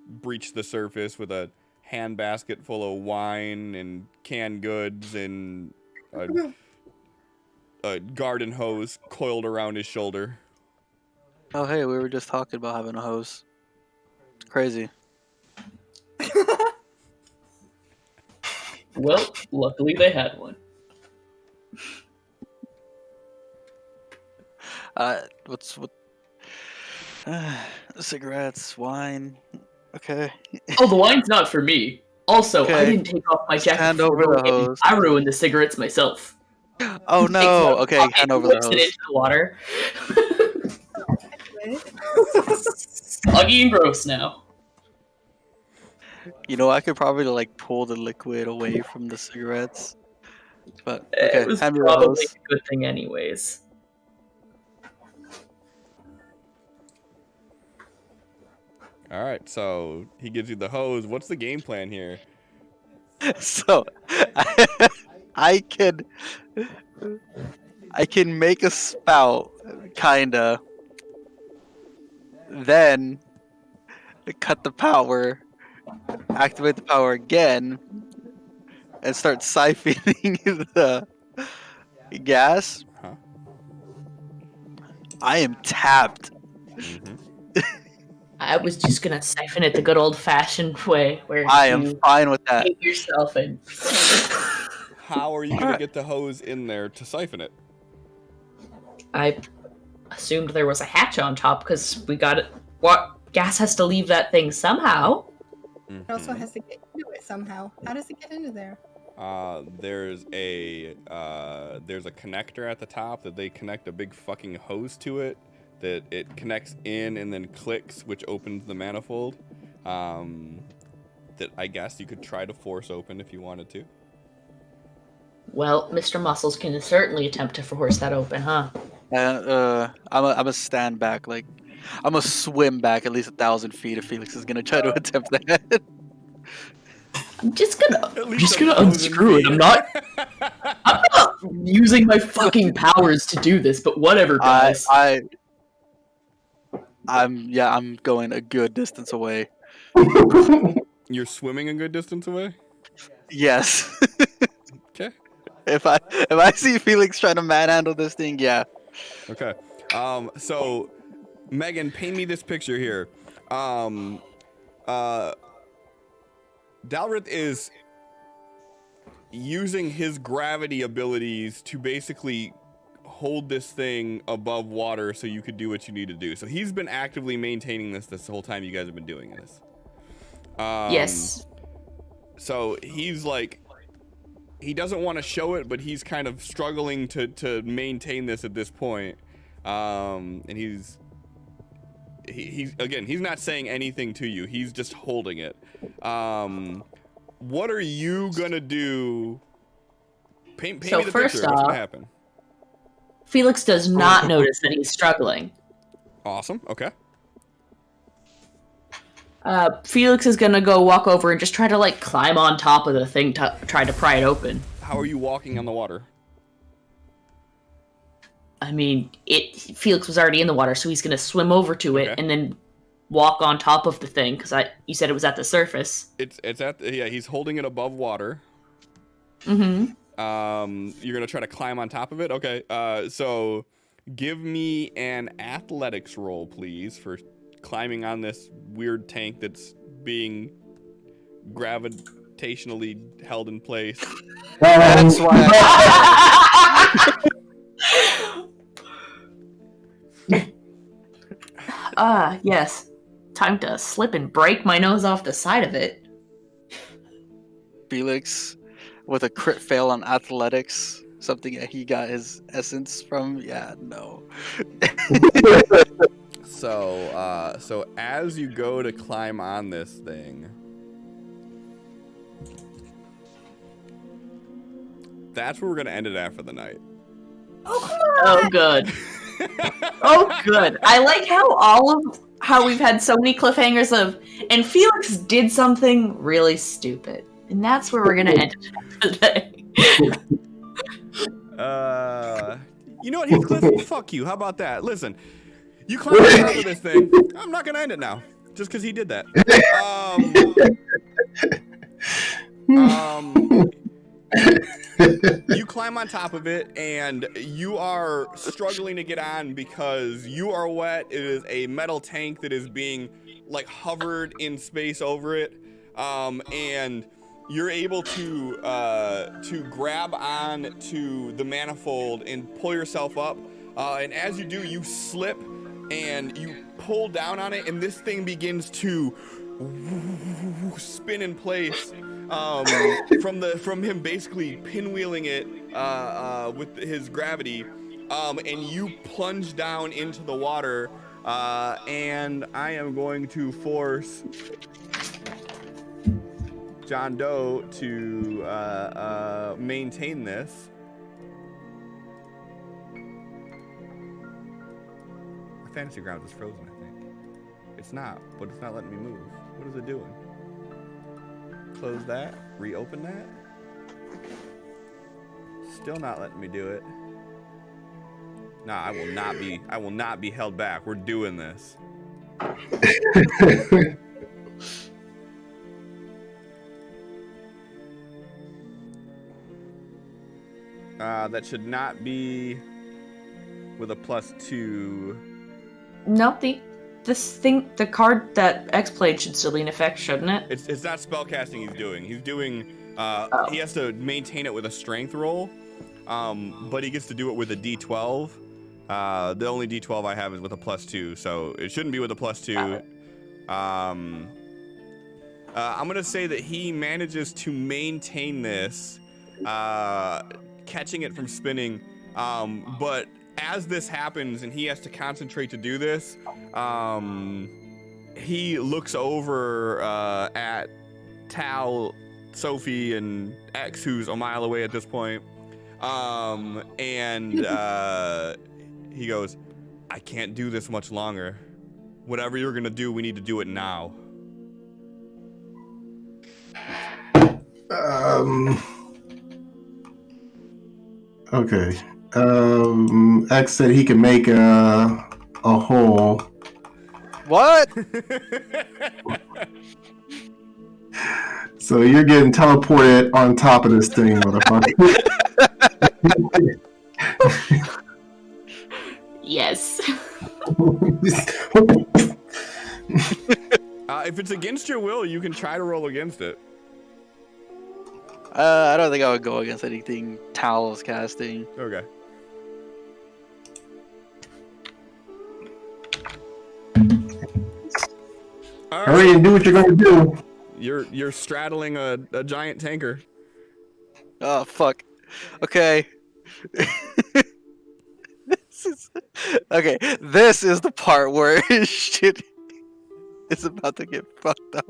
Speaker 1: breach the surface with a handbasket full of wine and canned goods and a garden hose coiled around his shoulder.
Speaker 3: Oh, hey, we were just talking about having a hose. Crazy.
Speaker 6: Well, luckily they had one.
Speaker 3: What? Cigarettes, wine. Okay.
Speaker 6: Oh, the wine's not for me. Also, I
Speaker 3: Okay.
Speaker 6: didn't take off my jacket.
Speaker 3: Hand
Speaker 6: before
Speaker 3: over the
Speaker 6: going in.
Speaker 3: hose.
Speaker 6: I ruined the cigarettes myself.
Speaker 3: Oh
Speaker 7: Takes
Speaker 3: no.
Speaker 7: one
Speaker 3: Okay,
Speaker 7: pocket,
Speaker 3: hand over the
Speaker 7: whips it
Speaker 3: hose.
Speaker 7: into the water.
Speaker 6: Soggy and gross now.
Speaker 3: You know, I could probably like pull the liquid away from the cigarettes. But okay,
Speaker 6: It was
Speaker 3: hand me the
Speaker 6: probably
Speaker 3: hose.
Speaker 6: a good thing anyways.
Speaker 1: All right, so he gives you the hose. What's the game plan here?
Speaker 3: So I can make a spout, kinda. Then cut the power, activate the power again, and start siphoning the gas.
Speaker 1: Huh?
Speaker 3: I am tapped.
Speaker 1: Mm-hmm.
Speaker 7: I was just gonna siphon it the good old-fashioned way, where
Speaker 3: I am
Speaker 7: you
Speaker 3: fine with that.
Speaker 7: take yourself and
Speaker 1: How are you going to get the hose in there to siphon it?
Speaker 7: I assumed there was a hatch on top because we got it. What gas has to leave that thing somehow?
Speaker 2: It also has to get into it somehow. How does it get into there?
Speaker 1: There's a connector at the top that they connect a big fucking hose to it. That it connects in and then clicks, which opens the manifold. That I guess you could try to force open if you wanted to.
Speaker 7: Well, Mr. Muscles can certainly attempt to force that open, huh?
Speaker 3: I'm a stand back, like I'm a swim back at least 1,000 feet if Felix is gonna try to attempt that.
Speaker 7: I'm just gonna
Speaker 6: I'm just gonna unscrew it. I'm not using my fucking powers to do this, but whatever, guys.
Speaker 3: I'm going a good distance away.
Speaker 1: You're swimming a good distance away?
Speaker 3: Yes.
Speaker 1: Okay.
Speaker 3: If I see Felix trying to manhandle this thing, yeah.
Speaker 1: Okay. So, Megan, paint me this picture here. Dalrith is using his gravity abilities to basically hold this thing above water so you could do what you need to do. So he's been actively maintaining this whole time you guys have been doing this.
Speaker 7: Yes.
Speaker 1: So he's like, he doesn't want to show it, but he's kind of struggling to maintain this at this point. And he's again, he's not saying anything to you. He's just holding it. What are you gonna do? Paint
Speaker 7: So
Speaker 1: me the
Speaker 7: first
Speaker 1: picture. What's
Speaker 7: off-
Speaker 1: gonna happen?
Speaker 7: Felix does not notice that he's struggling.
Speaker 1: Awesome. Okay.
Speaker 7: Felix is gonna go walk over and just try to like climb on top of the thing to try to pry it open.
Speaker 1: How are you walking on the water?
Speaker 7: I mean, Felix was already in the water, so he's gonna swim over to it
Speaker 1: Okay.
Speaker 7: and then walk on top of the thing because you said it was at the surface.
Speaker 1: It's at he's holding it above water.
Speaker 7: Mm-hmm.
Speaker 1: You're gonna try to climb on top of it. Okay. So give me an athletics roll, please, for climbing on this weird tank that's being gravitationally held in place.
Speaker 3: That's why
Speaker 7: Yes. time to slip and break my nose off the side of it.
Speaker 3: Felix with a crit fail on athletics, something that he got his essence from. Yeah, no.
Speaker 1: So as you go to climb on this thing, that's where we're gonna end it at for the night.
Speaker 2: Oh, come on!
Speaker 7: Oh, good. Oh, good. I like how we've had so many cliffhangers of, and Felix did something really stupid. And that's where we're gonna end it today.
Speaker 1: You know what, Heathcliff? Fuck you. How about that? Listen, you climb on top of this thing. I'm not gonna end it now, just because he did that. You climb on top of it, and you are struggling to get on because you are wet. It is a metal tank that is being like hovered in space over it, and you're able to grab on to the manifold and pull yourself up. And as you do, you slip and you pull down on it, and this thing begins to spin in place. From him basically pinwheeling it with his gravity, and you plunge down into the water, and I am going to force John Doe to maintain this. My fantasy grounds is frozen, I think. It's not, but it's not letting me move. What is it doing? Close that, reopen that. Still not letting me do it. Nah, I will not be held back. We're doing this. That should not be with a +2.
Speaker 7: Nope, the card that X played should still be in effect, shouldn't it?
Speaker 1: It's not spellcasting he's doing. He's doing, he has to maintain it with a strength roll, but he gets to do it with a D12. The only D12 I have is with a +2, so it shouldn't be with a +2. I'm gonna say that he manages to maintain this, catching it from spinning, but as this happens and he has to concentrate to do this, he looks over at Tal, Sophie, and X, who's a mile away at this point, and he goes, I can't do this much longer. Whatever you're gonna do, we need to do it now.
Speaker 5: Okay. X said he can make a hole.
Speaker 3: What?
Speaker 5: So you're getting teleported on top of this thing, motherfucker.
Speaker 7: Yes.
Speaker 1: If it's against your will, you can try to roll against it.
Speaker 3: I don't think I would go against anything Tal is casting.
Speaker 1: Okay.
Speaker 5: Hurry and do what you're gonna do.
Speaker 1: You're straddling a giant tanker.
Speaker 3: Oh fuck. Okay. This is the part where shit is about to get fucked up.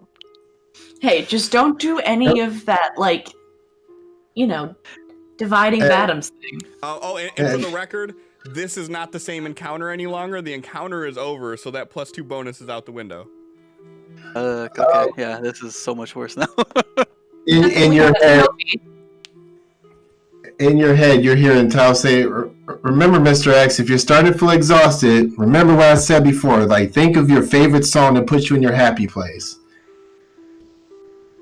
Speaker 7: Hey, just don't do any of that, like, you know, dividing atoms thing.
Speaker 1: And for the record, this is not the same encounter any longer. The encounter is over, so that +2 bonus is out the window.
Speaker 3: Okay, yeah, this is so much worse now.
Speaker 5: In your head, you're hearing Tal say, remember, Mr. X, if you're starting to feel exhausted, remember what I said before. Like, think of your favorite song that puts you in your happy place.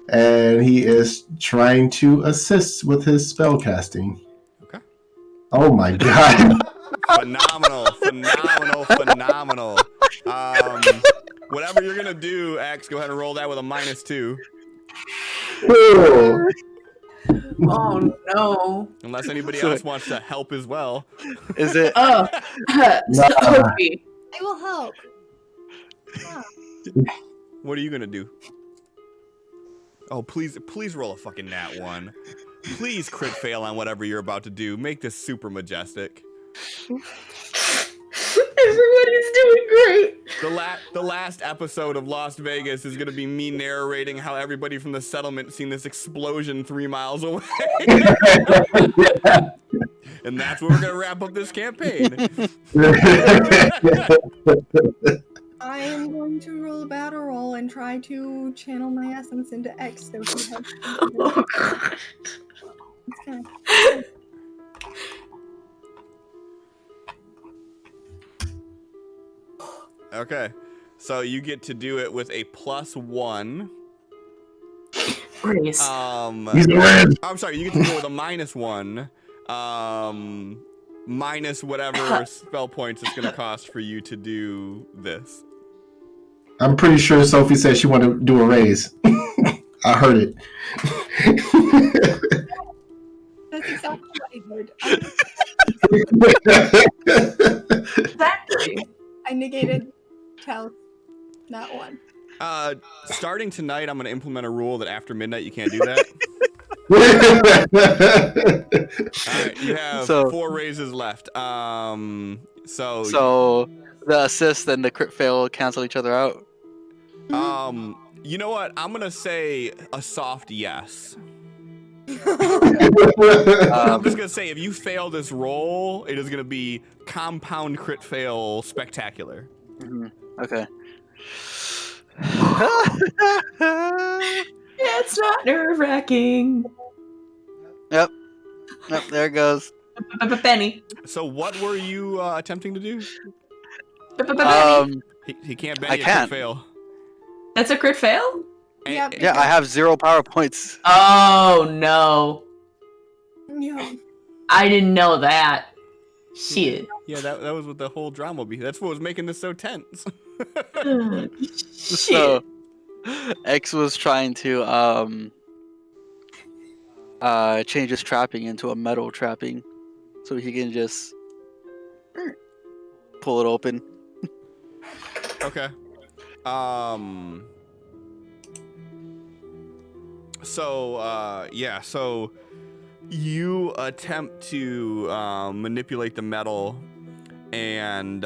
Speaker 5: And he is trying to assist with his spell casting.
Speaker 1: Okay.
Speaker 5: Oh my god.
Speaker 1: Phenomenal. Whatever you're gonna do, X, go ahead and roll that with a -2.
Speaker 7: Oh no.
Speaker 1: Unless anybody else wants to help as well.
Speaker 3: Is it?
Speaker 7: Oh, Sophie.
Speaker 2: I will help. Yeah.
Speaker 1: What are you gonna do? Oh, please roll a fucking nat 1. Please crit fail on whatever you're about to do. Make this super majestic.
Speaker 7: Everybody's doing great.
Speaker 1: The last episode of Las Vegas is gonna be me narrating how everybody from the settlement seen this explosion 3 miles away. And that's where we're gonna wrap up this campaign.
Speaker 2: I am going to roll a battle roll and try to channel my essence into X. So he has.
Speaker 7: Oh, God.
Speaker 2: It's gonna-
Speaker 1: Okay, so you get to do it with a +1.
Speaker 7: Raise.
Speaker 5: He's the red.
Speaker 1: I'm sorry, you get to do it with a -1. Minus whatever spell points it's gonna cost for you to do this.
Speaker 5: I'm pretty sure Sophie said she wanted to do a raise. I heard it.
Speaker 2: That's exactly what I did.
Speaker 7: Exactly.
Speaker 2: I negated Tal, not one.
Speaker 1: Starting tonight, I'm gonna implement a rule that after midnight you can't do that. Alright, you have 4 raises left.
Speaker 3: So the assist and the crit fail cancel each other out.
Speaker 1: You know what? I'm gonna say a soft yes. I'm just gonna say if you fail this roll, it is gonna be compound crit fail spectacular.
Speaker 3: Okay.
Speaker 7: It's not nerve-wracking.
Speaker 3: Yep, there it goes.
Speaker 7: Benny.
Speaker 1: So what were you attempting to do? He can't Benny
Speaker 3: I
Speaker 1: a crit
Speaker 3: can't.
Speaker 1: fail.
Speaker 7: That's a crit fail?
Speaker 2: Yep.
Speaker 3: Yeah, I have 0 power points.
Speaker 7: Oh, no.
Speaker 2: Yeah.
Speaker 7: I didn't know that. Shit.
Speaker 1: Yeah, that was what the whole drama will be. That's what was making this so tense.
Speaker 7: Shit.
Speaker 3: So X was trying to change his trapping into a metal trapping, so he can just pull it open.
Speaker 1: Okay. So you attempt to manipulate the metal, and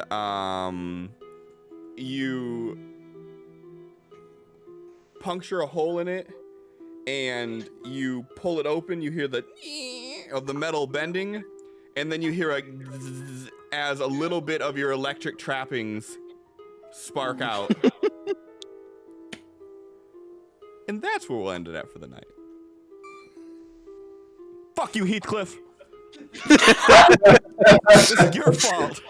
Speaker 1: you puncture a hole in it, and you pull it open. You hear the of the metal bending, and then you hear a zzz as a little bit of your electric trappings spark out. And that's where we'll end it at for the night. Fuck you, Heathcliff. This is your fault.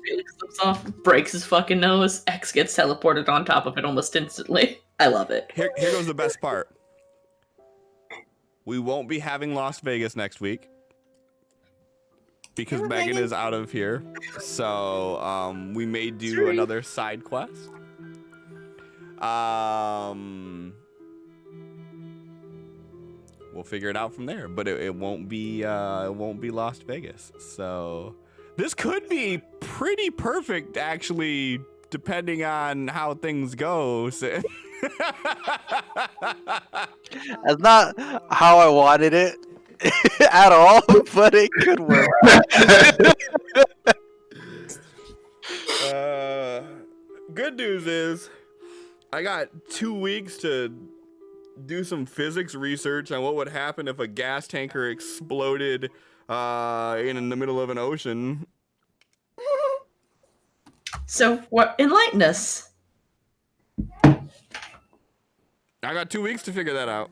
Speaker 7: Felix slips off, breaks his fucking nose. X gets teleported on top of it almost instantly. I love it.
Speaker 1: Here goes the best part. We won't be having Las Vegas next week because Megan is out of here. So we may do another side quest. We'll figure it out from there, but it won't be Las Vegas. So this could be pretty perfect, actually, depending on how things go. So
Speaker 3: That's not how I wanted it at all, but it could work.
Speaker 1: Good news is I got 2 weeks to do some physics research on what would happen if a gas tanker exploded in the middle of an ocean.
Speaker 7: So, what? Enlighten us.
Speaker 1: I got 2 weeks to figure that out.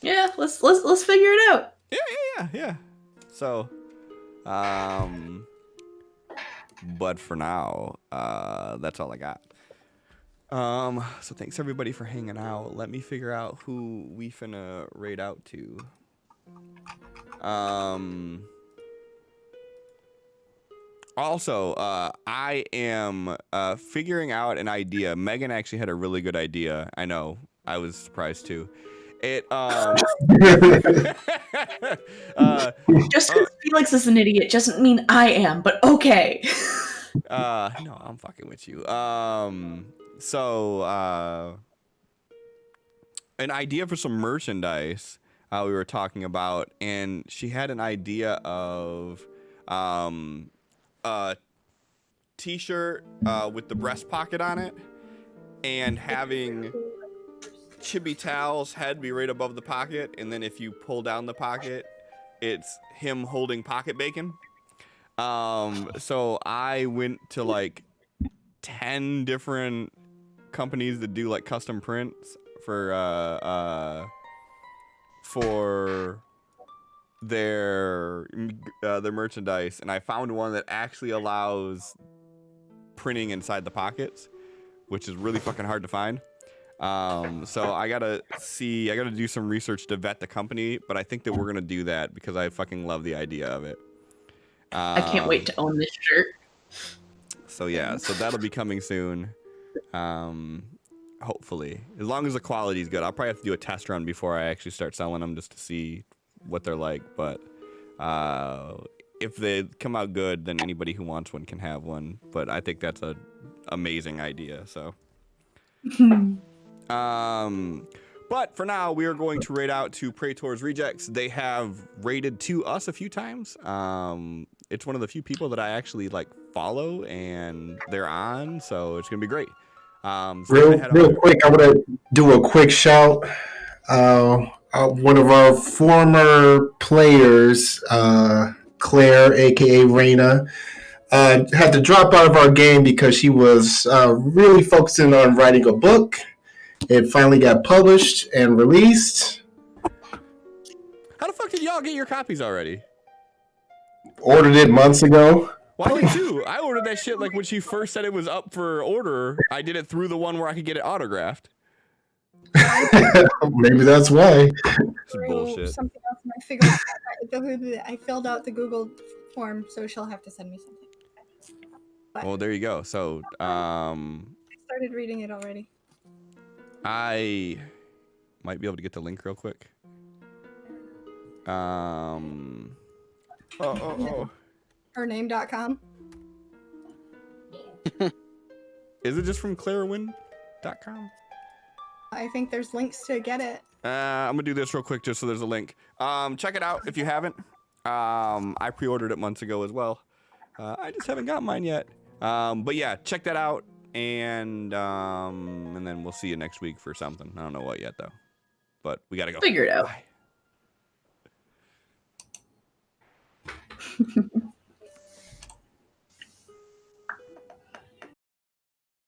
Speaker 7: Yeah, let's figure it out.
Speaker 1: Yeah. So, but for now, that's all I got. So thanks everybody for hanging out. Let me figure out who we finna raid out to. Also, I am figuring out an idea. Megan actually had a really good idea. I know. I was surprised too. It
Speaker 7: Just because Felix is an idiot doesn't mean I am, but okay.
Speaker 1: No, I'm fucking with you. So, an idea for some merchandise we were talking about, and she had an idea of a t-shirt with the breast pocket on it, and having Chibi Tal's head be right above the pocket, and then if you pull down the pocket, it's him holding pocket bacon. So I went to like 10 different companies that do like custom prints for their merchandise, and I found one that actually allows printing inside the pockets, which is really fucking hard to find. So I gotta do some research to vet the company, but I think that we're gonna do that because I fucking love the idea of it.
Speaker 7: I can't wait to own this shirt.
Speaker 1: So yeah, so that'll be coming soon. Hopefully, as long as the quality is good. I'll probably have to do a test run before I actually start selling them just to see what they're like. But if they come out good, then anybody who wants one can have one. But I think that's an amazing idea. So, but for now, we are going to raid out to Praetor's Rejects. They have raided to us a few times. It's one of the few people that I actually like follow, and they're on, so it's gonna be great. So
Speaker 5: real quick, I want to do a quick shout. One of our former players, Claire, aka Raina, had to drop out of our game because she was really focusing on writing a book. It finally got published and released.
Speaker 1: How the fuck did y'all get your copies already?
Speaker 5: Ordered it months ago.
Speaker 1: Well, I did too. I ordered that shit like when she first said it was up for order. I did it through the one where I could get it autographed.
Speaker 5: Maybe that's why.
Speaker 1: It's bullshit.
Speaker 2: Something else, and I figured out I filled out the Google form, so she'll have to send me something. But
Speaker 1: Well, there you go. So,
Speaker 2: I started reading it already.
Speaker 1: I might be able to get the link real quick.
Speaker 2: Hername.com.
Speaker 1: Is it just from ClaraWin.com?
Speaker 2: I think there's links to get it.
Speaker 1: I'm gonna do this real quick just so there's a link. Check it out if you haven't. I pre-ordered it months ago as well. I just haven't got mine yet. But yeah, check that out, and then we'll see you next week for something. I don't know what yet though, but we gotta go.
Speaker 7: Figure it out.
Speaker 1: Bye.